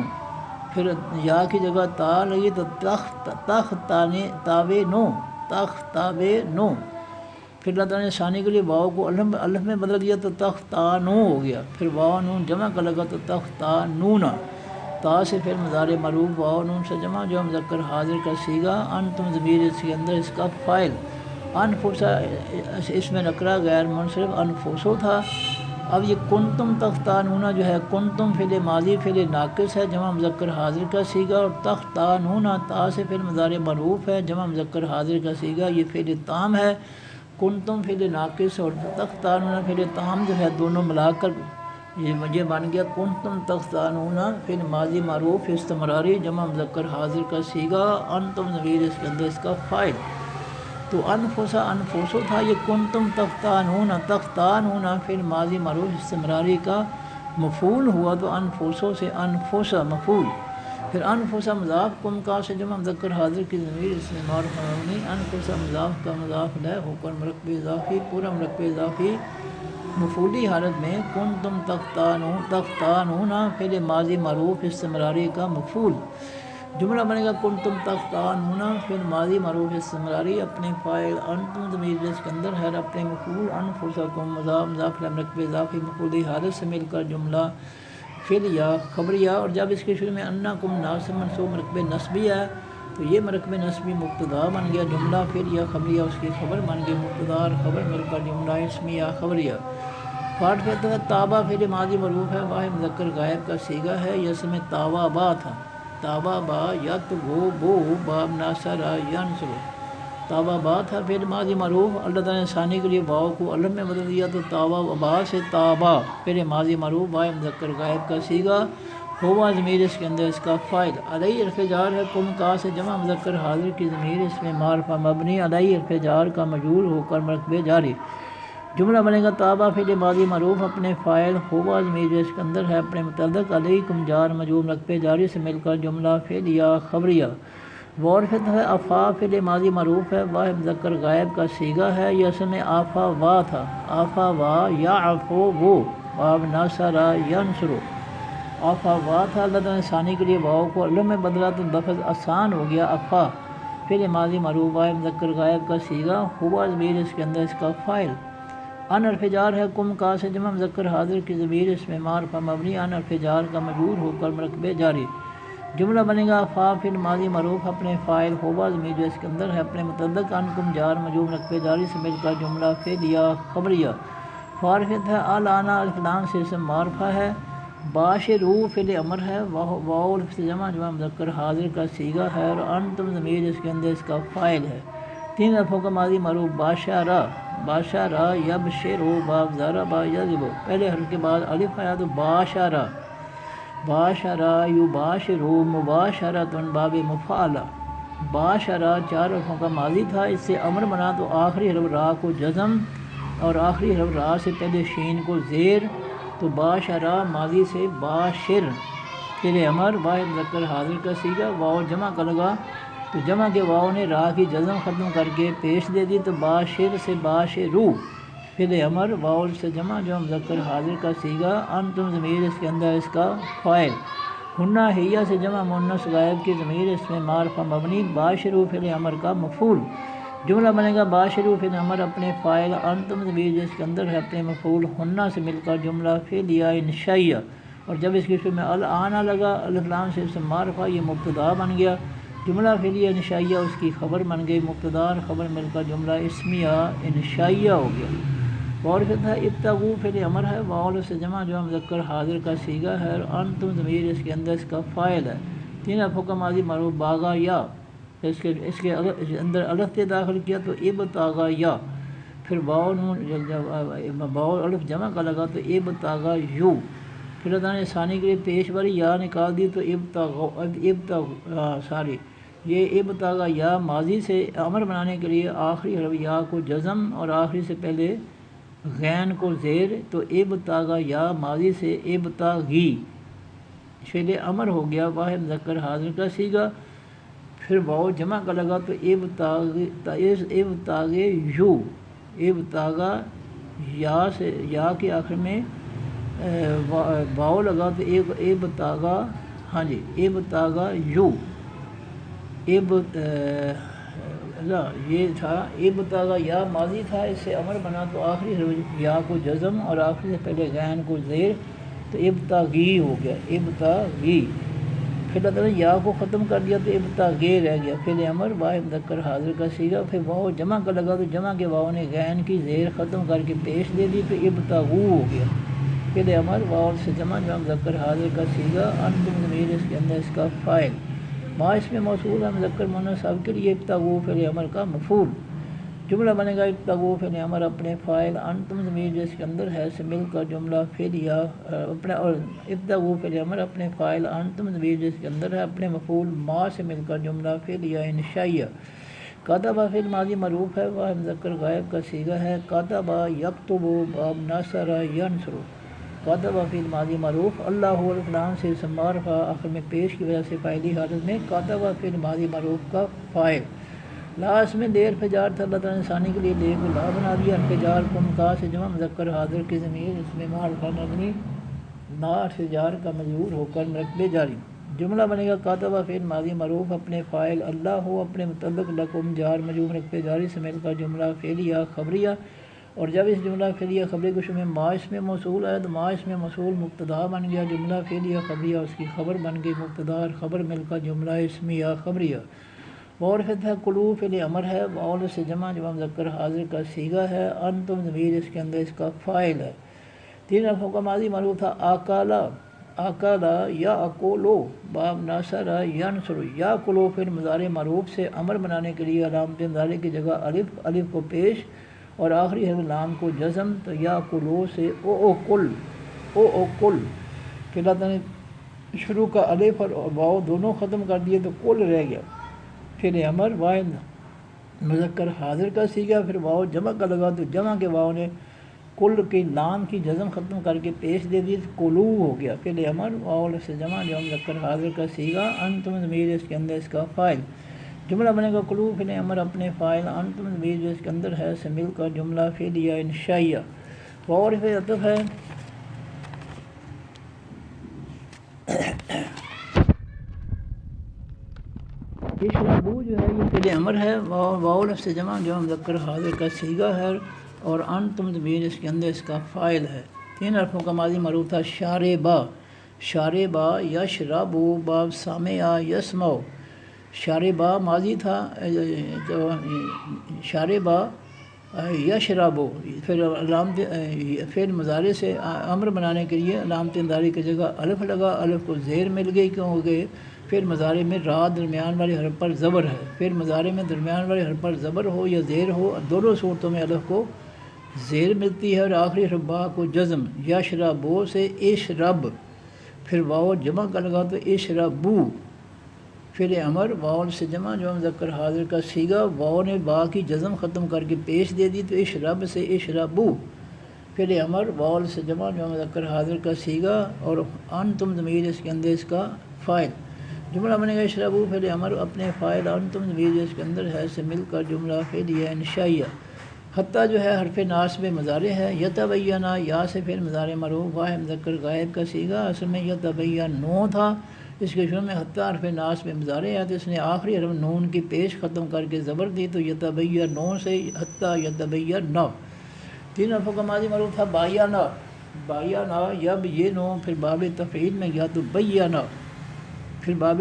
پھر یا کی جگہ تا لگی تو تختاوینو، تختاوینو. پھر اللہ تعالیٰ نے ثانی کے لیے واؤ کو الف میں بدل دیا تو تختانو ہو گیا. پھر واؤ نون جمع کا لگا تو تختانونا. تا سے پھر مضارع معروف واؤ نون سے جمع جو مذکر حاضر کا صیغہ. ان تم ضمیر اس کے اندر اس کا فاعل. انفسا اس میں نکرہ غیر منصرف انفسو تھا. اب یہ کنتم تختانونا جو ہے کنتم فعل ماضی فعل ناقص ہے جمع مذکر حاضر کا صیغہ. اور تختانونا تا سے پھر مضارع معروف ہے جمع مذکر حاضر کا صیغہ. یہ فعل تام ہے. کنتم فعل ناقص اور تختانونا فعل تام جو ہے دونوں ملا کر یہ بن گیا کنتم تختانونا فعل ماضی معروف استمراری جمع مذکر حاضر کا صیغہ. انتم ضمیر اس کے اندر اس کا فاعل. تو انفسا انفسو تھا. یہ کنتم تختانونا، تختانونا فعل ماضی معروف استمراری کا مفعول ہوا تو انفسو سے انفسا مفعول. پھر انفسا مضاف کم کا سے جمع مذکر حاضر کی ضمیر اس میں معروف مبنی. انفسا مضاف کا مضاف لے ہو کر مرکب اضافی پورا مرکب اضافی مفعولی حالت میں کنتم تختانونا فعل ماضی معروف استمراری کا مفعول. جملہ بنے گا کنتم تختانونا فعل ماضی معروف استمراری اپنے فاعل انتم ضمیر اس کے اندر ہے اپنے مفعول. انفسکم مضاف مضاف مرکب اضافی مفعولی حالت سے مل کر جملہ فعل یا خبریہ. اور جب اس کے شروع میں انکم ناصب منصوب مرکب نسبی ہے تو یہ مرکب نسبی مبتدا بن گیا. جملہ فعل یا خبریہ اس کی خبر بن گئی. مبتدا اور خبر مل کر جملہ اسمیہ خبریہ. پارٹ کہتا ہے تابہ فعل ماضی معروف ہے واحد مذکر غائب کا صیغہ ہے. یہ اس میں تابہ با تھا. تابہ با یت وہ بو باب ناصرہ ینصر. تابہ با تھا فعل ماضی معروف. اللہ تعالیٰ نے ثانی کے لیے واؤ کو الف میں بدل دیا تو تابہ با سے تابہ فعل ماضی معروف واحد مذکر غائب کا صیغہ. ہوا ضمیر اس کے اندر اس کا فاعل. علیہ حرف جار ہے کم کا سے جمع مذکر حاضر کی ضمیر اس میں معرفہ مبنی. علیہ حرف جار کا مجرور ہو کر مرکب جاری. جملہ بنے گا تابہ فعل ماضی معروف اپنے فاعل ہوا ضمیر اس کے اندر ہے اپنے متعلق علیکم جار مجرور مرکب جاری سے مل کر جملہ فعل یا خبریہ. وارفت ہے افا فعل ماضی معروف ہے واحد مذکر غائب کا صیغہ ہے. یہ اس میں آفا وا تھا. آفا وا یا عفو وہ باب ناصرہ ینصر. آفا وا تھا. اللہ تعالیٰ نے ثانی کے لیے واؤ کو الف میں بدلا تو لفظ آسان ہو گیا. افا فعل ماضی معروف واحد مذکر غائب کا صیغہ. ہوا ضمیر اس کے اندر اس کا فاعل. ان حرف جار ہے کم کا سے جمع مذکر حاضر کی ضمیر اس میں معرفہ مبنی. ان حرف جار کا مجرور ہو کر مرکب جاری. جملہ بنے گا فا فعل ماضی معروف اپنے فاعل ہوا ضمیر اس کے اندر ہے اپنے متعلق ان کم جار مجرور مرکب جاری سے مل کر جملہ فعل یا خبریہ. فارفت ہے الانا الف لام سے اسم معرفہ ہے. باشرو فعل امر ہے واو الف سے جمع مذکر حاضر کا صیغہ ہے. اور انتم ضمیر اس کے اندر اس کا فاعل ہے. 3 حرفوں کا ماضی معروف باشرہ باشرہ یبشرو باب ضرب یضرب. پہلے حرف کے بعد الف آیا تو باشرہ باشرہ یباشرو مباشرۃ باب مفعلہ. باشرہ 4 حرفوں کا ماضی تھا. اس سے امر بنا تو آخری حرف را کو جزم اور آخری حرف را سے پہلے شین کو زیر. تو باشرہ ماضی سے باشر فعل امر واحد مذکر حاضر کا صیغہ. واؤ جمع کا لگا تو جمع کے واؤ نے را کی جزم ختم کر کے پیش دے دی تو باشر سے باشرو فعل امر واؤ سے جمع جو مذکر حاضر کا صیغہ. انتم ضمیر اس کے اندر اس کا فاعل. ہنہ ہیہ سے جمع مؤنث غائب کی ضمیر اس میں معرفہ مبنی. باشرو فعل امر کا مفعول. جملہ بنے گا باشرو فعل امر اپنے فاعل انتم ضمیر اس کے اندر ہے اپنے مفعول ہنہ سے مل کر جملہ فعل یا انشائیہ. اور جب اس کے شروع میں الآن لگا الف لام سے اسم معرفہ یہ مبتدا بن گیا. جملہ فعلیہ انشائیہ اس کی خبر بن گئی، مبتدا اور خبر مل کر جملہ اسمیہ انشائیہ ہو گیا۔ اور پھر تھا ابتغوا فعل امر ہے، واؤ سے جمع جو مذکر حاضر کا صیغہ ہے، اور انتم ضمیر اس کے اندر اس کا فاعل ہے۔ تین حرفوں کا ماضی معروف باغا یا، اس کے اندر الف تے داخل کیا تو ابتغا یا، پھر واؤ الف جمع کا لگا تو ابتغا یو، پھر اللہ نے ثانی کے لیے پیش والی یا نکال دی تو یہ ابتغا یا ماضی سے امر بنانے کے لیے آخری حرف یا کو جزم اور آخری سے پہلے غین کو زیر، تو ابتغا یا ماضی سے ابتغی فعل امر ہو گیا، واحد مذکر حاضر کا صیغہ، پھر واؤ جمع کا لگا تو ابتغا یا سے یا کے آخر میں واؤ لگا تو ابتغا ابتغا یو یہ تھا ابتغا یا ماضی تھا، اس سے امر بنا تو آخری حرف یا کو جزم اور آخری سے پہلے غین کو زیر، تو ابتغی ہو گیا ابتغی، پھر اللہ نے یا کو ختم کر دیا تو ابتغی رہ گیا، فعل امر واحد مذکر حاضر کا صیغہ، پھر واؤ جمع کا لگا تو جمع کے واؤ نے غین کی زیر ختم کر کے پیش دے دی تو ابتغو ہو گیا، فعل امر واؤ سے جمع جو مذکر حاضر کا صیغہ، انتم ضمیر اس کے اندر اس کا فاعل، ما اس میں موصول ہے مذکر مؤنث سب کے لیے ابتغوا فعل امر کا مفعول، جملہ بنے گا ابتغوا فعل امر اپنے فاعل، انتم ضمیر جس کے اندر ہے سے مل کر جملہ فعلیہ اپنے، اور ابتغوا فعل امر اپنے فاعل، انتم ضمیر جس کے اندر ہے اپنے مفعول، ما سے مل کر جملہ فعلیہ انشائیہ، کاتبہ فعل ماضی معروف ہے، وہ مذکر غائب کا صیغہ ہے، کاتبہ یکتب باب نصر ینصر، کاتبہ فعل ماضی معروف، اللہ الفلام سے اسم معرفہ آخر میں پیش کی وجہ سے فاعلی حالت میں، کاتبہ فعل ماضی معروف کا فاعل، لا اس میں دیر فجار تھا، اللہ تعالیٰ نے ثانی کے لیے دیر کو لا بنا دیا، فجار کو مکا سے جمع مذکر حاضر کی ضمیر اس میں معرفہ مبنی نا فجار کا مجرور ہو کر مرتبے جاری، جملہ بنے گا کاتبہ فعل ماضی معروف اپنے فاعل، اللہ ہو اپنے متعلق لکم جار مجرور مرتبے جاری سے مل کر جملہ فعلیہ خبریہ، اور جب اس جملہ فعلیہ خبری کو شمع ما اس میں موصول ہے تو ما اس میں موصول مبتدا بن گیا، جملہ فعلیہ خبریہ اس کی خبر بن گئی، مبتدا اور خبر مل کر جملہ اسمیہ خبریہ، اور پھر ہے کلو فعل امر ہے، واؤ سے جمع جو مذکر حاضر کا صیغہ ہے، انتم ضمیر اس کے اندر اس کا فاعل ہے، تین حرفوں کا ماضی معروف تھا، آکالا آکالا یا اکولو باب ناصر ینصر، یا کلو فعل مضارع معروف سے امر بنانے کے لیے علامت مضارع کی جگہ الف کو پیش اور آخری حرف لام کو جزم، تو یا کلو سے او کل پھر اللہ نے شروع کا الف اور واؤ دونوں ختم کر دیے تو کل رہ گیا، فعل امر واحد مذکر حاضر کا صیغہ، پھر واؤ جمع کا لگا تو جمع کے واؤ نے کل کی لام کی جزم ختم کر کے پیش دے دی، کلو ہو گیا، فعل امر واؤ سے جمع جو مذکر حاضر کا صیغہ، انتم ضمیر اس کے اندر اس کا فاعل، جملہ بنے گا کلو فعل امر اپنے فاعل، انتم ضمیر جو اس کے اندر ہے سے مل کر جملہ فعلیہ انشائیہ، اور پھر عطف ہے، اشربو جو ہے یہ فعل امر ہے، واؤ سے جمع جو مذکر حاضر کا صیغہ ہے، اور انتم ضمیر اس کے اندر اس کا فاعل ہے، تین حرفوں کا ماضی معروف تھا، شاربا یشربو باب سامع یسمع، شاربا ماضی تھا، شاربا یشربو پھر علامت فعل مضارع سے امر بنانے کے لیے علامت مضارع کی جگہ الف لگا، الف کو زیر مل گئی، کیوں ہو گئے، فعل مضارع میں را درمیان والے حرف پر زبر ہے، فعل مضارع میں درمیان والے حرف پر زبر ہو یا زیر ہو، دونوں صورتوں میں الف کو زیر ملتی ہے، اور آخری حرف با کو جزم، یشربو سے اشرب، پھر واؤ جمع کا لگا تو اشربو، فعل امر واؤ سے جمع جو مذکر حاضر کا صیغہ، واؤ نے با کی جزم ختم کر کے پیش دے دی تو اشرب سے اشربو، فعل امر واؤ سے جمع جو مذکر حاضر کا صیغہ، اور انتم ضمیر اس کے اندر اس کا فاعل، جملہ بنے گا اشربو فعل امر اپنے فاعل، انتم ضمیر اس کے اندر ہے سے مل کر جملہ فعلیہ انشائیہ، حتیٰ جو ہے حرف ناصب مضارع ہے، یتبینا یا سے فعل مضارع معروف واحد مذکر غائب کا صیغہ، اصل میں یتبینو تھا، اس کے شروع میں حتیٰ حرف ناصب مضارع ہے تو اس نے آخری حرف نون کی پیش ختم کر کے زبر دی تو یتبینو سے حتیٰ یتبینا، تین حرفوں کا ماضی معروف تھا، بایانا یب یہ نو پھر باب تفعیل میں گیا تو بیانا، پھر باب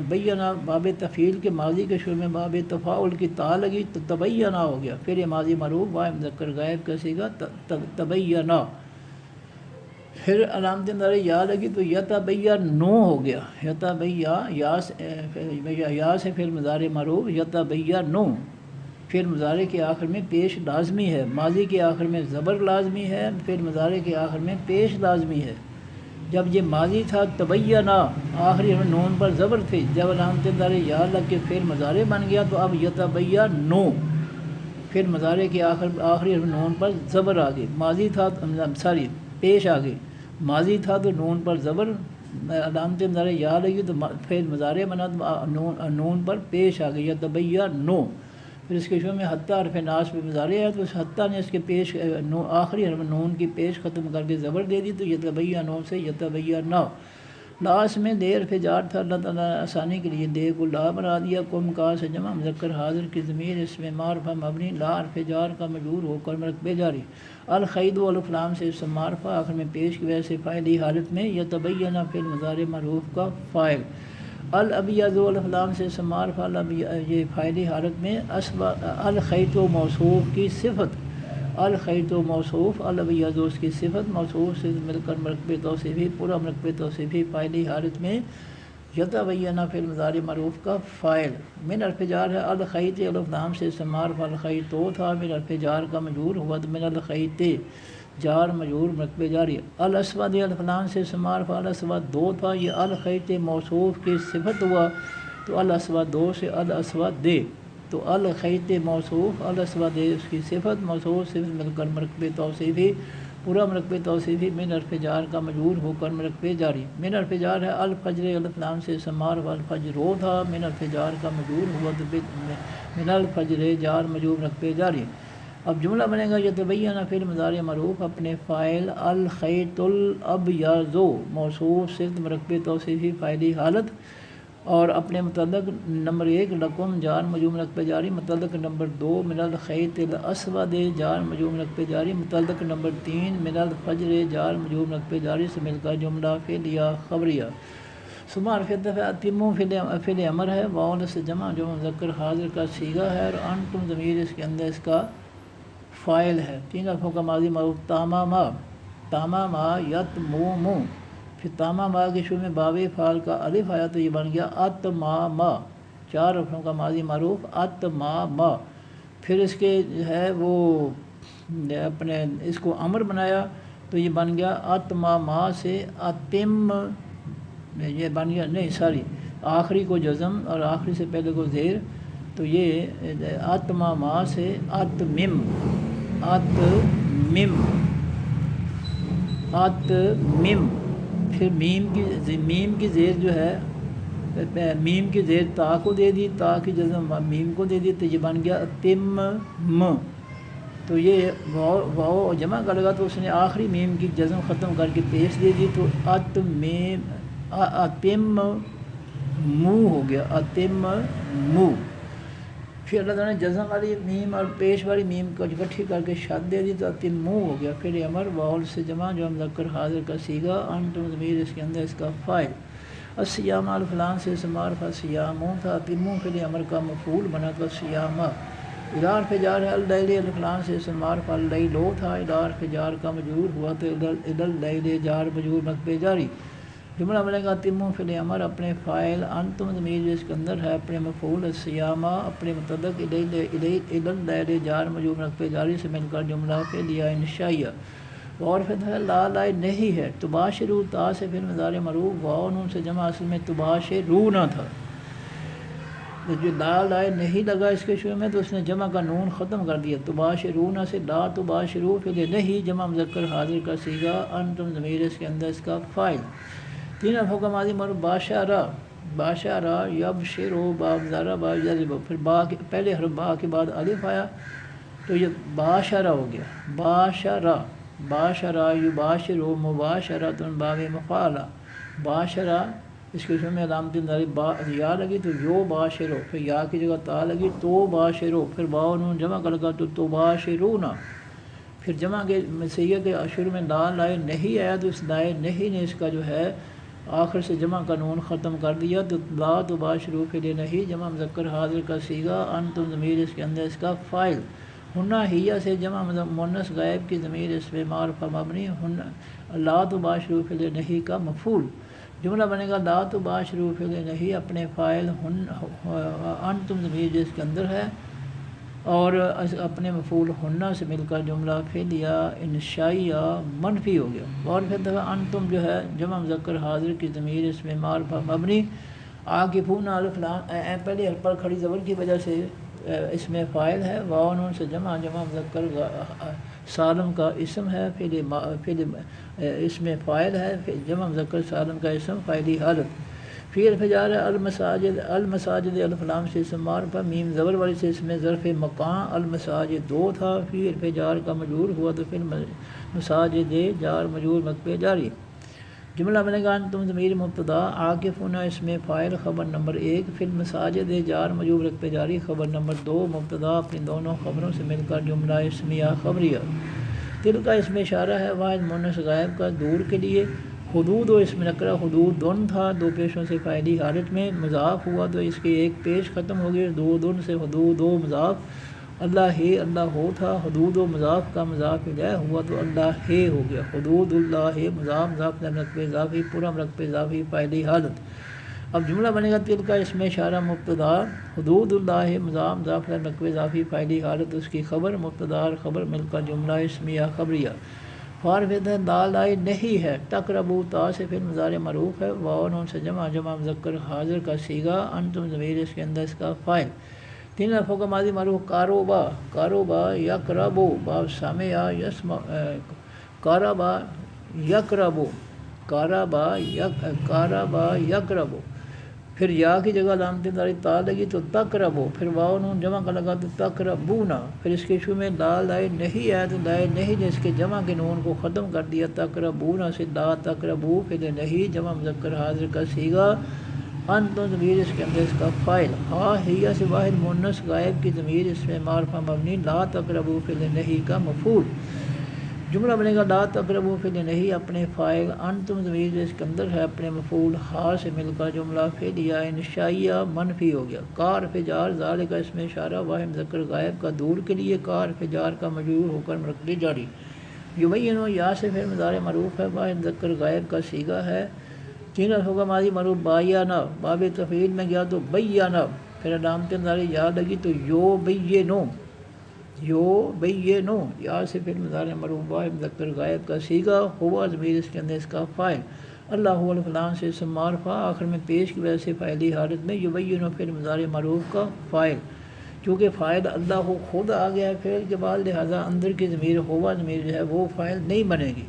بینا باب تفعیل کے ماضی کے شروع میں باب تفاعل کی تا لگی تو تبینہ ہو گیا، پھر یہ ماضی معروف واحد مذکر غائب کا صیغہ تبینہ، پھر علامت نظر یا لگی تو یتبینو ہو گیا، یا سے پھر مضارع معروف یتبینو، پھر مضارع کے آخر میں پیش لازمی ہے، ماضی کے آخر میں زبر لازمی ہے، پھر مضارع کے آخر میں پیش لازمی ہے۔ جب یہ ماضی تھا تبینہ، آخری نون پر زبر تھی، جب علامت نظر یا لگ کے پھر مضارع بن گیا تو اب یتبینو، پھر مضارع کے آخری نون پر زبر آ گئی، ماضی تھا پیش آ گئی، ماضی تھا تو نون پر زبر، علامت نظر یا لگی تو پھر مضارع بنا تو نون پر پیش آ گئی یتبینو، پھر اس کے شروع میں حتیٰ حرف ناصب پہ مضارع ہے تو اس حتیٰ نے اس کے پیش آخری حرف نون کی پیش ختم کر کے زبر دے دی تو یتبینو سے یتبینہ، لاس میں دے حرف جار تھا، اللہ تعالیٰ آسانی کے لیے دے کو لا بنا دیا، کم کا سے جمع مذکر حاضر کی ضمیر اس میں معرفہ مبنی لا حرف جار کا مجرور ہو کر مرکبے جاری، الخید والف لام سے اسم معرفہ آخر میں پیش کی وجہ سے فاعلی حالت میں یتبینہ فعل مضارع معروف کا فاعل، الابیض والف لام سے اسم معرفہ یہ فاعلی حالت میں الخیط موصوف کی صفت، الخیط موصوف الابیض اس کی صفت موصوف سے مل کر مرکب توصیفی پورا مرکب توصیفی فاعلی حالت میں یتبینہ فعل مضارع معروف کا فاعل، من حرف جار ہے الخیط الف لام سے اسم معرفہ الخیطو تھا، من حرف جار کا مجرور ہوا تو من الخیط جار مجرور مرکب جاری، الاسود الف لام سے اسم معرفہ الاسود دو تھا، یہ الخیط موصوف کی صفت ہوا تو الاسود دو سے الاسود دے، تو الخیط موصوف الاسود اس کی صفت موصوف صفت مل کر مرکب توصیفی پورا مرکب توصیفی من حرف جار کا مجرور ہو کر مرکب جاری، من حرف جار ہے الفجر الف لام سے اسم معرفہ الفجرو تھا، من حرف جار کا مجرور ہوا تو من الفجر جار مجرور مرکب جاری، اب جملہ بنے گا یتبینہ فعل مضارع معروف اپنے فاعل الخیط الابیض موصوف صفت مرکب توصیفی فاعلی حالت، اور اپنے متعلق نمبر 1 لکم جار مجرور مرکب جاری، متعلق نمبر 2 من الخیط الاسود جار مجرور مرکب جاری، متعلق نمبر 3 من الفجر جار مجرور مرکب جاری سے مل کر جملہ فعلیہ خبریہ، ثم حرف اتموا فعل امر ہے، واو سے جمع جو مذکر حاضر کا صیغہ ہے، اور انتم ضمیر اس کے اندر اس کا فاعل ہے، 3 حرفوں کا ماضی معروف تاماما یتمومو، پھر تاماما کے شروع میں باب فعل کا الف آیا تو یہ بن گیا اتماما، 4 حرفوں کا ماضی معروف اتماما، پھر اس کے جو ہے وہ اپنے اس کو امر بنایا تو یہ بن گیا اتماما سے اتم، یہ بن گیا آخری کو جزم اور آخری سے پہلے کو زیر، تو یہ اتماما سے اتمم، پھر میم کی زیر جو ہے میم کی زیر تا کو دے دی، تا کی جزم میم کو دے دی تو یہ بن گیا اتم، تو یہ واو جمع کر لگا تو اس نے آخری میم کی جزم ختم کر کے پیش دے دی تو اتم مو ہو گیا، اتم مو، پھر اللہ تعالیٰ نے جزم والی میم اور پیش والی میم کو اکٹھی کر کے شد دے دی تو اتمو ہو گیا، پھر امر واول سے جمع جو مذکر حاضر کا صیغہ، انتم ضمیر اس کے اندر اس کا فاعل، الصیام الف لام سے اسم معرفہ صیامو تھا، اتمو پھر امر کا مفعول بنا تو صیامہ، الی حرف جار ہے اللیل الف لام سے اسم معرفہ اللیلو تھا، الی حرف جار کا مجرور ہوا تو الی اللیل جار مجرور مرکب جاری، جملہ بنے گا اتموا فعل امر اپنے فاعل انتم ضمیر اس کے اندر ہے اپنے مفعول الصیامہ اپنے متعلق الی اللیل جار مجرور مرکب جاری سے مل کر جملہ فعلیہ انشائیہ، اور پھر لا لائے نہیں ہے، تباشرو تا سے پھر مضارع مرفوع واو نون سے جمع اصل میں تباشرون تھا، جو لا لائے نہیں لگا اس کے شروع میں تو اس نے جمع کا نون ختم کر دیا، تباشرون سے لا تباشرو پھر نہیں جمع مذکر حاضر کا صیغہ انتم ضمیر اس کے اندر اس کا فاعل، 3 حرفوں کا ماضی مرفوع باشرہ یبشرو با ذرا با یضرب، پھر با کے پہلے حرف با کے بعد الف آیا تو یہ باشرہ ہو گیا، باشرہ یباشرو مباشرۃ باب مفعلہ، باشرہ اس کے شروع میں علامت با یا لگی تو یو باشرو، پھر یا کی جگہ تا لگی تو باشرو، پھر با نون جمع کر لگا تو باشرون، پھر جمع کے صیغے کے شروع میں لا لائے نہیں آیا تو اس لائے نہیں نے اس کا جو ہے آخر سے جمع کا نون ختم کر دیا تو لا تو با شروع فعل نہیں جمع مذکر حاضر کا صیغہ انتم ضمیر اس کے اندر اس کا فاعل ہنہ ہیہ سے جمع مؤنث غائب کی ضمیر اس میں معرفہ مبنی لا تو با شروع فعل نہیں کا مفعول جملہ بنے گا لا تو با شروع فعل نہیں اپنے فاعل انتم ضمیر جس کے اندر ہے اور اپنے مفعول ہنہ سے مل کر جملہ فعلیہ انشائیہ منفی ہو گیا اور پھر دفعہ انتم جو ہے جمع مذکر حاضر کی ضمیر اس میں معرفہ مبنی عاکفون الف لام پہلے حرف پر کھڑی زبر کی وجہ سے اس میں فاعل ہے واو نون سے جمع مذکر سالم کا اسم ہے فعل اس میں فاعل ہے جمع مذکر سالم کا اسم فاعلی حالت فی الفجار المساجد الف لام سے اسم معرفہ میم زبر والی سے اس میں ظرف مکان المساجد دو تھا فی الفجار کا مجرور ہوا تو پھر مساجد جار مجرور مکبے جاری جملہ بنے گا انتم ضمیر مبتدا عاکفون اس میں فاعل خبر نمبر 1 فی المساجد جار مجرور مکبے جاری خبر نمبر 2 مبتدا اپنی دونوں خبروں سے مل کر جملہ اسمیہ خبریہ دل کا اس میں اشارہ ہے واحد مؤنث غائب کا دور کے لیے حدود و اس میں نکرہ حدود دون تھا دو پیشوں سے فاعلی حالت میں مضاف ہوا تو اس کے ایک پیش ختم ہو گئے دو دون سے حدود و مضاف اللہ ہے اللہ ہو تھا حدود و مضاف کا مضاف الیہ ہوا تو اللہ ہے ہو گیا حدود اللہ ہے مضاف رقب اضافی پورا رقب اضافی فاعلی حالت اب جملہ بنے گا تل کا اس میں اشارہ مبتدا حدود اللہ ہے مضاف رقب اضافی فاعلی حالت اس کی خبر مبتدا اور خبر مل کر جملہ اسمیہ خبریہ فارفید دال آئی نہیں ہے تقربو تا سے پھر مضارع معروف ہے واو نون سے جمع مذکر حاضر کا صیغہ انتم ضمیر اس کے اندر اس کا فاعل تین الفوں کا ماضی معروف کاروبا یقربو باب سامع یسمع کارابا یقربو یقربو پھر یا کی جگہ علامت داری تا لگی تو تقربو پھر واو نون جمع کا لگا تو تقربونا پھر اس کے شروع میں لا لائے نہیں ہے تو لائے نہیں نے اس کے جمع کے نون کو ختم کر دیا تقربونا سے لا تقربو پھر نہیں جمع مذکر حاضر کا صیغہ انتم ضمیر اس کے اندر اس کا فاعل ہا ہیہ سے واحد مؤنث غائب کی ضمیر اس میں معرفہ مبنی لا تقربو فعل نہیں کا مفعول جملہ بنے گا لا تقربو فعل نہیں اپنے فاعل انتم ضمیر اس کے اندر ہے اپنے مفعول ہا سے مل کر جملہ فعلیہ انشائیہ منفی ہو گیا کار فجار ذالک کا اس میں اشارہ واحد مذکر غائب کا دور کے لیے کار فجار کا مجرور ہو کر مرکزی جاری یبینو یا سے پھر مضارع معروف ہے واحد مذکر غائب کا صیغہ ہے تین الفوں کا ماضی معروف بایانہ باب تفعیل میں گیا تو بیانہ پھر علامت نظاری یا لگی تو یو بینو یا سے پھر مضارع معروف واحد مذکر غائب کا صیغہ ہوا ضمیر اس کے اندر اس کا فاعل اللہ هو الفلان سے اسم معرفہ آخر میں پیش کی وجہ سے فاعلی حالت میں یبینو پھر مضارع معروف کا فاعل چونکہ فاعل اللہ خود آ گیا ہے فعل کے بعد لہٰذا اندر کی ضمیر ہوا ضمیر جو ہے وہ فاعل نہیں بنے گی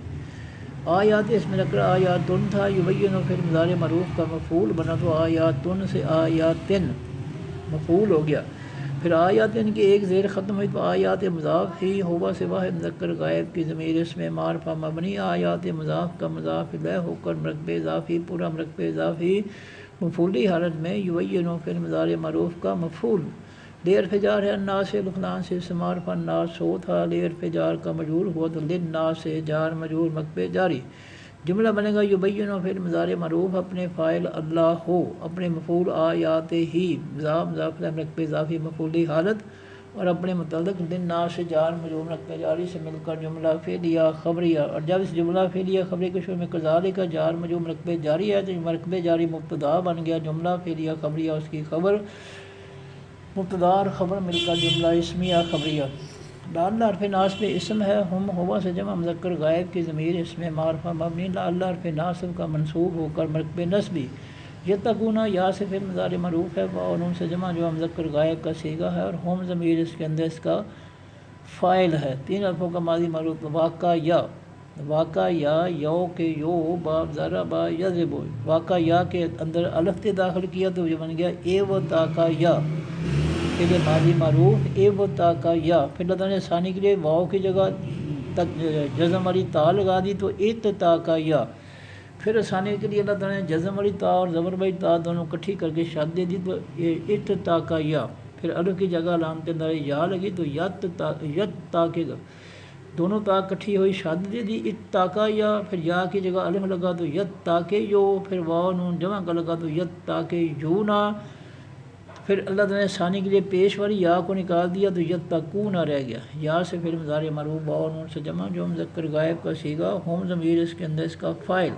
آیات اس میں نکرہ آیاتن تھا یبینو پھر مضارع معروف کا مفعول بنا تو آیاتن سے آیاتن مفعول ہو گیا پھر آیاتن کی ایک زیر ختم ہوئی تو آیات مضاف ہی ہوا سے واحد مذکر غائب کی ضمیر اس میں معرفہ مبنی آیات مضاف کا مضاف الیہ ہو کر مرکب اضافی پورا مرکب اضافی مفعولی حالت میں یبینو پھر مضارع معروف کا مفعول لیر فجار ہے الناس سے لفلان سے معرفہ الناس ہو تھا لیر فجار کا مجرور ہوا تو للناس سے جار مجرور مکبے جاری جملہ بنے گا یبینو پھر مضارع معروف اپنے فاعل اللہ ہو اپنے مفعول آیات ہی مضاف مرکب اضافی مفعولی حالت اور اپنے متعلق للناس سے جار مجرور مکبے جاری سے مل کر جملہ فعلیہ خبریہ اور جب اس جملہ فعلیہ خبری کے شروع میں کذالک کا جار مجرور مرکب جاری ہے تو مرکب جاری مبتدا بن گیا جملہ فعلیہ خبریہ اس کی خبر مبتدا اور خبر مل کر جملہ اسمیہ خبریہ لعل حرف ناصب اسم ہے ہم ہوا سے جمع مذکر غائب کی ضمیر اس میں معرفہ مبنی لعل حرف ناصب کا منصوب ہو کر مرکب نصبی یتقون یا سے پھر مضارع معروف ہے واو نون سے جمع مذکر غائب کا صیغہ ہے اور ہم ضمیر اس کے اندر اس کا فاعل ہے تین الفوں کا ماضی معروف واقع یا یو کے یو باب ذرا با یضرب واقع یا کے اندر الف داخل کیا تو یہ بن گیا اے و تا کا یا پھر ماضی معروف اے و تا کا یا پھر اللہ تعالیٰ نے ثانی کے لیے واؤ کی جگہ جزم والی تا لگا دی تو اتتا کا یا پھر ثانی کے لیے اللہ تعالیٰ نے جزم والی تا اور زبر والی تا دونوں کٹھی کر کے شاد دے دی تو اتتا کا یا پھر الف کی جگہ علامت داری یا لگی تو یت تا کے دونوں تا کٹھی ہوئی شاد دے دی اتاکا یا، پھر یا کی جگہ الف لگا تو یتاکے یو، پھر واو نون جمع کا لگا تو یتاکے یونا، پھر اللہ تعالیٰ نے ثانی کے لیے پیش والی یا کو نکال دیا تو یتقونا رہ گیا، یا سے پھر مضارع مرفوع واو نون سے جمع جو مذکر غائب کا صیغہ ہم ضمیر اس کے اندر اس کا فاعل،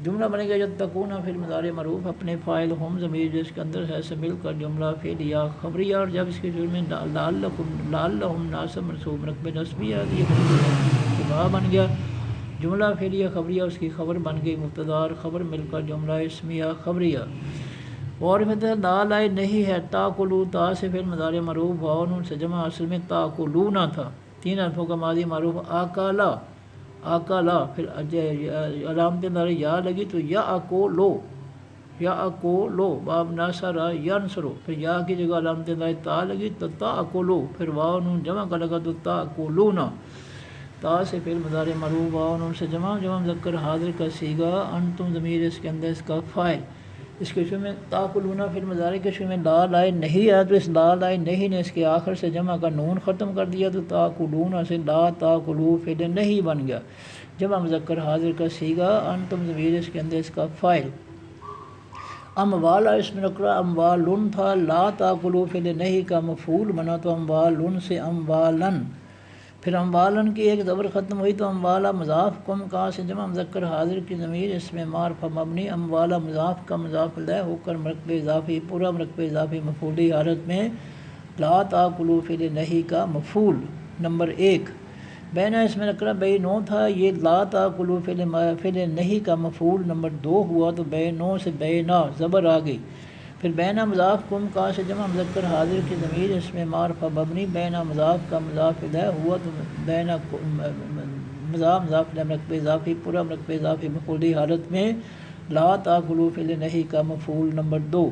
جملہ بنے گا یتقونا پھر مضارع مرفوع اپنے فاعل ہم ضمیر اس کے اندر ہے سے مل کر جملہ فعلیہ خبریہ، اور جب اس کے شروع میں لعلہم ناصب منصوب رقبہ نصبیہ ابتدا بن گیا، جملہ فعلیہ خبریہ اس کی خبر بن گئی مبتدا اور خبر مل کر جملہ اسمیہ خبریہ، اور لا لائے نہیں ہے تاکلو، تا سے پھر مضارع مرفوع واو نون سے جمع اصل میں تاکلونا تھا، 3 حرفوں کا ماضی معروف آکالا، آکالا، پھر علامت دار یا لگی تو یا اکولو، یا اکولو، باب ناصرہ ینصرو، پھر یا کی جگہ علامت دار تا لگی تو تا اکولو، پھر واو نون جمع کا لگا تو تا اکولونا، تا سے پھر مضارع مرفوع واو نون سے جمع مذکر حاضر کا صیغہ انتم ضمیر اس کے اندر اس کا فاعل، اس کے شروع میں تاکلونا پھر مضارع کے شروع میں لا لائے نہیں ہے تو اس لا لائے نہیں نے اس کے آخر سے جمع کا نون ختم کر دیا تو تاکلونا سے لا تاکلو فعل نہیں بن گیا، جمع مذکر حاضر کا صیغہ انتم ضمیر اس کے اندر اس کا فاعل، اموالا اسم نکرہ اموالن تھا، لا تاکلو فعل نہیں کا مفعول بنا تو اموالن سے اموالن، پھر اموالن کی ایک زبر ختم ہوئی تو اموالا مضاف کم کا سے جمع مذکر حاضر کی ضمیر اس میں معرفہ مبنی، اموالا مضاف کا مضاف الیہ ہو کر مرکب اضافی پورا مرکب اضافی مفعولی حالت میں لا تاکلو فعل نہیں کا مفعول نمبر 1، بینا اس میں نکرہ بینو تھا، یہ لا تاکلو فعل نہیں کا مفعول نمبر 2 ہوا تو بینو سے بینا زبر آ گئی، پھر بینا مضاف کم کا سے جمع مذکر حاضر کی ضمیر اس میں معرفہ مبنی، بینا مضاف کا مضاف الیہ ہوا تو بینا مضاف الیہ مرکب اضافی پورا مرکب اضافی مفعولی حالت میں لا تاکلو فعل نہیں کا مفعول نمبر 2،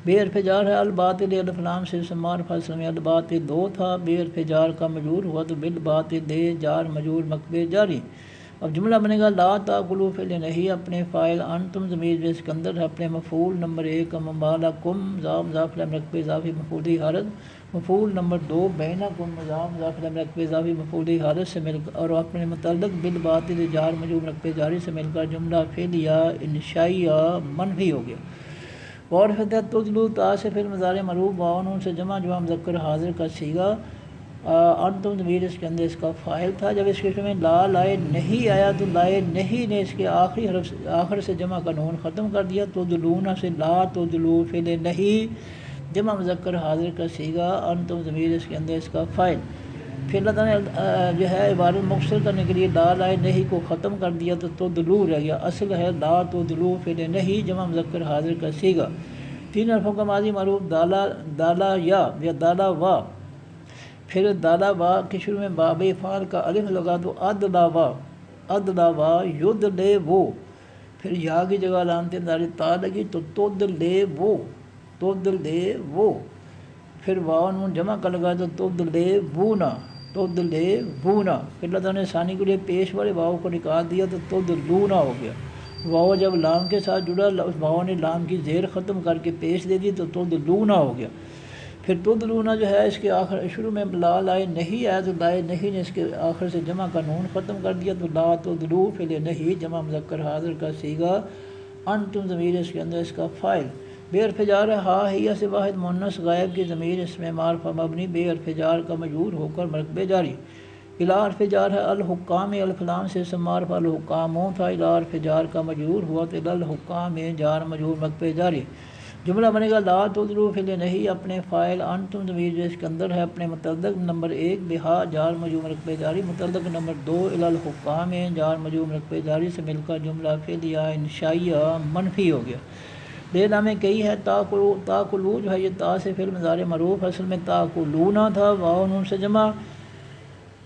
بے حرف جار ہے الباطل الف لام سے اسم معرفہ اصل میں الباطل 2 تھا، بے حرف جار کا مجرور ہوا تو بالباطل دے جار مجرور مکب جاری، اب جملہ بنے گا لا تاکلو فعل نہیں اپنے فاعل انتم ضمیر اس کے اندر ہے اپنے مفعول نمبر 1 اموالکم مضاف الیہ مرکب اضافی مفعولی حالت، مفعول نمبر 2 بینکم مضاف الیہ مرکب اضافی مفعولی حالت سے مل کر اور اپنے متعلق بالباطل جار مجرور مرکب جاری سے مل کر جملہ فعلیہ انشائیہ منفی ہو گیا، اور فتح تدلو تا سے پھر مضارع مرفوع واو نون سے جمع مذکر حاضر کا صیغہ انتم ضمیر اس کے اندر اس کا فاعل تھا، جب اس کے شروع میں لا لائے نہیں آیا تو لائے نہیں نے اس کے آخر سے جمع کا نون ختم کر دیا، تدلونا سے لا تدلو فعل نہیں جمع مذکر حاضر کا صیغہ انتم ضمیر اس کے اندر اس کا فاعل، پھر اللہ تعالیٰ نے جو ہے عبارت مختصر کرنے کے لیے لا لائے نہیں کو ختم کر دیا تو تدلو رہ گیا، اصل ہے لا تدلو فعل نہیں جمع مذکر حاضر کا صیغہ، 3 حرفوں کا ماضی معروف دالا یا دالا وا، پھر دالا وا کے شروع میں باب فعل کا الف لگا تو ادلا وا ید لے وہ، پھر یا کی جگہ علامت دار تا لگی تو تد لے وہ، پھر واو نون جمع کا لگا تو تد لے بونا، پھر اللہ تعالیٰ نے ثانی کے لیے پیش والے واو کو نکال دیا تو تد لونا ہو گیا، واو جب لام کے ساتھ جڑا اس واو نے لام کی زیر ختم کر کے پیش دے دی تو تد لونا ہو گیا، پھر تدلونا جو ہے اس کے آخر شروع میں لا لائے نہیں آیا تو لائے نہیں نے اس کے آخر سے جمع کا نون ختم کر دیا تو لا تدلو فعل نہیں جمع مذکر حاضر کا صیغہ انتم ضمیر اس کے اندر اس کا فاعل، بے حرف جار ہے ہا ہیا سے واحد مؤنث غائب کی ضمیر اس میں معرفہ مبنی بے حرف جار کا مجرور ہو کر مرکب جاری، الا حرف جار ہے الحکام الف لام سے اسم معرفہ الحکاموں تھا، الا حرف جار کا مجرور ہوا تو الا الحکام جار مجرور مرکب جاری، جملہ بنے گا لا تدلو فعل نہیں اپنے فاعل انتم ضمیر جو اس کے اندر ہے اپنے متعلق نمبر 1 بہا جار مجرور مرکب جاری، متعلق نمبر 2 الی الحکام جار مجرور مرکب جاری سے مل کر جملہ فعلیہ انشائیہ منفی ہو گیا، لے نام کئی ہے تاکلو جو ہے یہ تا سے فعل مضارع معروف اصل میں تاکلونا تھا، واو نون سے جمع،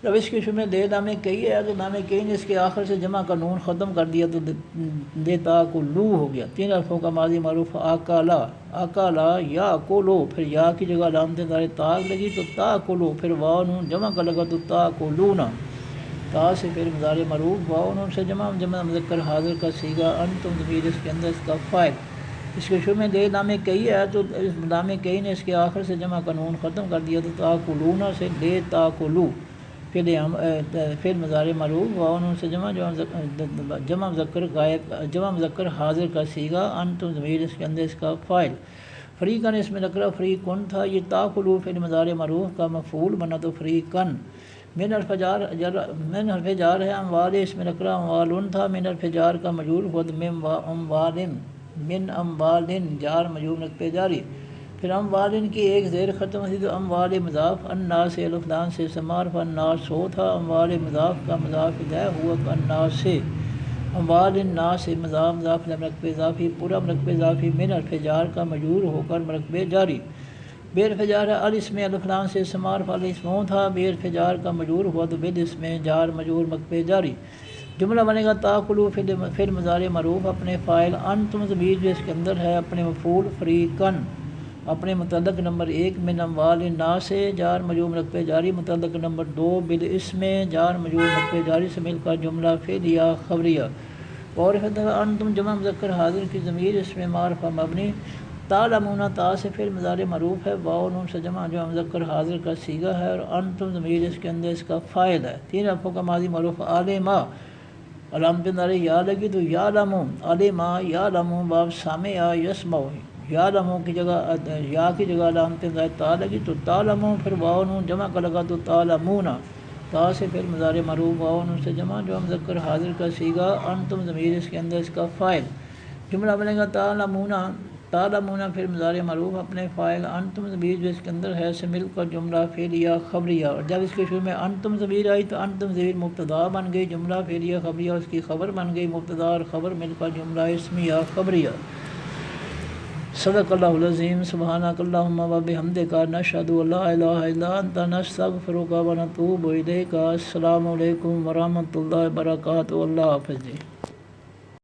جب اس کے شروع میں لے نام کئی ہے تو نام کئی نے اس کے آخر سے جمع کا نون ختم کر دیا تو دے تاکلو ہو گیا، 3 حرفوں کا ماضی معروف آکالا یا اکولو، پھر یا کی جگہ علامت دار تا لگی تو تاکلو، پھر واو نون جمع کا لگا تو تاکلونا، تا سے پھر مضارع معروف واو نون سے جمع مذکر حاضر کا صیغہ انتم ضمیر اس کے اندر اس کا فاعل، اس کے شروع میں لے نام کئی ہے تو نام کئی نے اس کے آخر سے جمع کا نون ختم کر دیا تو تاکلونا سے لے تاکلو، فعل مضارع معروف واو نون سے جمع جمع مذکر غائب جمع مذکر حاضر کا صیغہ انتم ضمیر اس کے اندر اس کا فاعل فریقن اس میں نکرہ فریقن تھا یہ تاکلو فعل مضارع معروف کا مفعول بنا تو فریقن من حرف جار ہے اموال اس میں نکرہ اموالن تھا من حرف جار کا مجرور خود من اموالن جار مجرور نقطہ جاری پھر اموالن کی ایک زیر ختم ہوئی تو اموال مضاف الناس سے الف لام سے سمار الناس ہو تھا اموال مضاف کا مضاف الیہ ہوا الناس سے اموال الناس سے مضاف مرکب اضافی پورا مرکب اضافی من حرف جار کا مجرور ہو کر مرکب جاری بے حرف جار ہے الاسم الف لام سے سمار الاسم ہو تھا بے حرف جار کا مجرور ہوا تو بالاسم جار مجرور مرکب جاری جملہ بنے گا تاکلو فعل مضارع معروف اپنے فاعل انتم ضمیر جو اس کے اندر ہے اپنے مفعول فریقن اپنے متعلق نمبر 1 من اموال الناس سے جار مجرور مرکب جاری متعلق نمبر 2 بالاسم جار مجرور مرکب جاری سے مل کر جملہ فعلیہ خبریہ اور انتم جمع مذکر حاضر کی ضمیر اس میں معرفہ مبنی تعلمون تا سے فعل مضارع معروف ہے واو نون سے جمع مذکر حاضر کا صیغہ ہے اور انتم ضمیر اس کے اندر اس کا فاعل ہے 3 حرفوں کا ماضی معروف علما علامت نارے یا لگی تو یا لمو علما یا لمو باب سامع یسمع یا لمو کی جگہ یا کی جگہ علامت تا لگی تو تعلمو پھر واو نون جمع کا لگا تو تعلمون تا سے پھر مضارع معروف واو نون سے جمع جو مذکر حاضر کا صیغہ انتم ضمیر اس کے اندر اس کا فاعل جملہ بنے گا تعلمون پھر مضارع معروف اپنے فاعل انتم ضمیر جو اس کے اندر ہے سے مل کر جملہ فعلیہ خبریہ اور جب اس کے شروع میں انتم ضمیر آئی تو انتم ضمیر مبتدا بن گئی جملہ فعلیہ خبریہ اس کی خبر بن گئی مبتدا اور خبر مل کر جملہ اسمیہ خبریہ صدق اللہ العظیم سبحانک اللہم و بحمدک نشہد ان لا الہ الا انت نستغفرک و نتوب الیک السلام علیکم ورحمۃ اللہ وبرکاتہ اللہ حافظ جی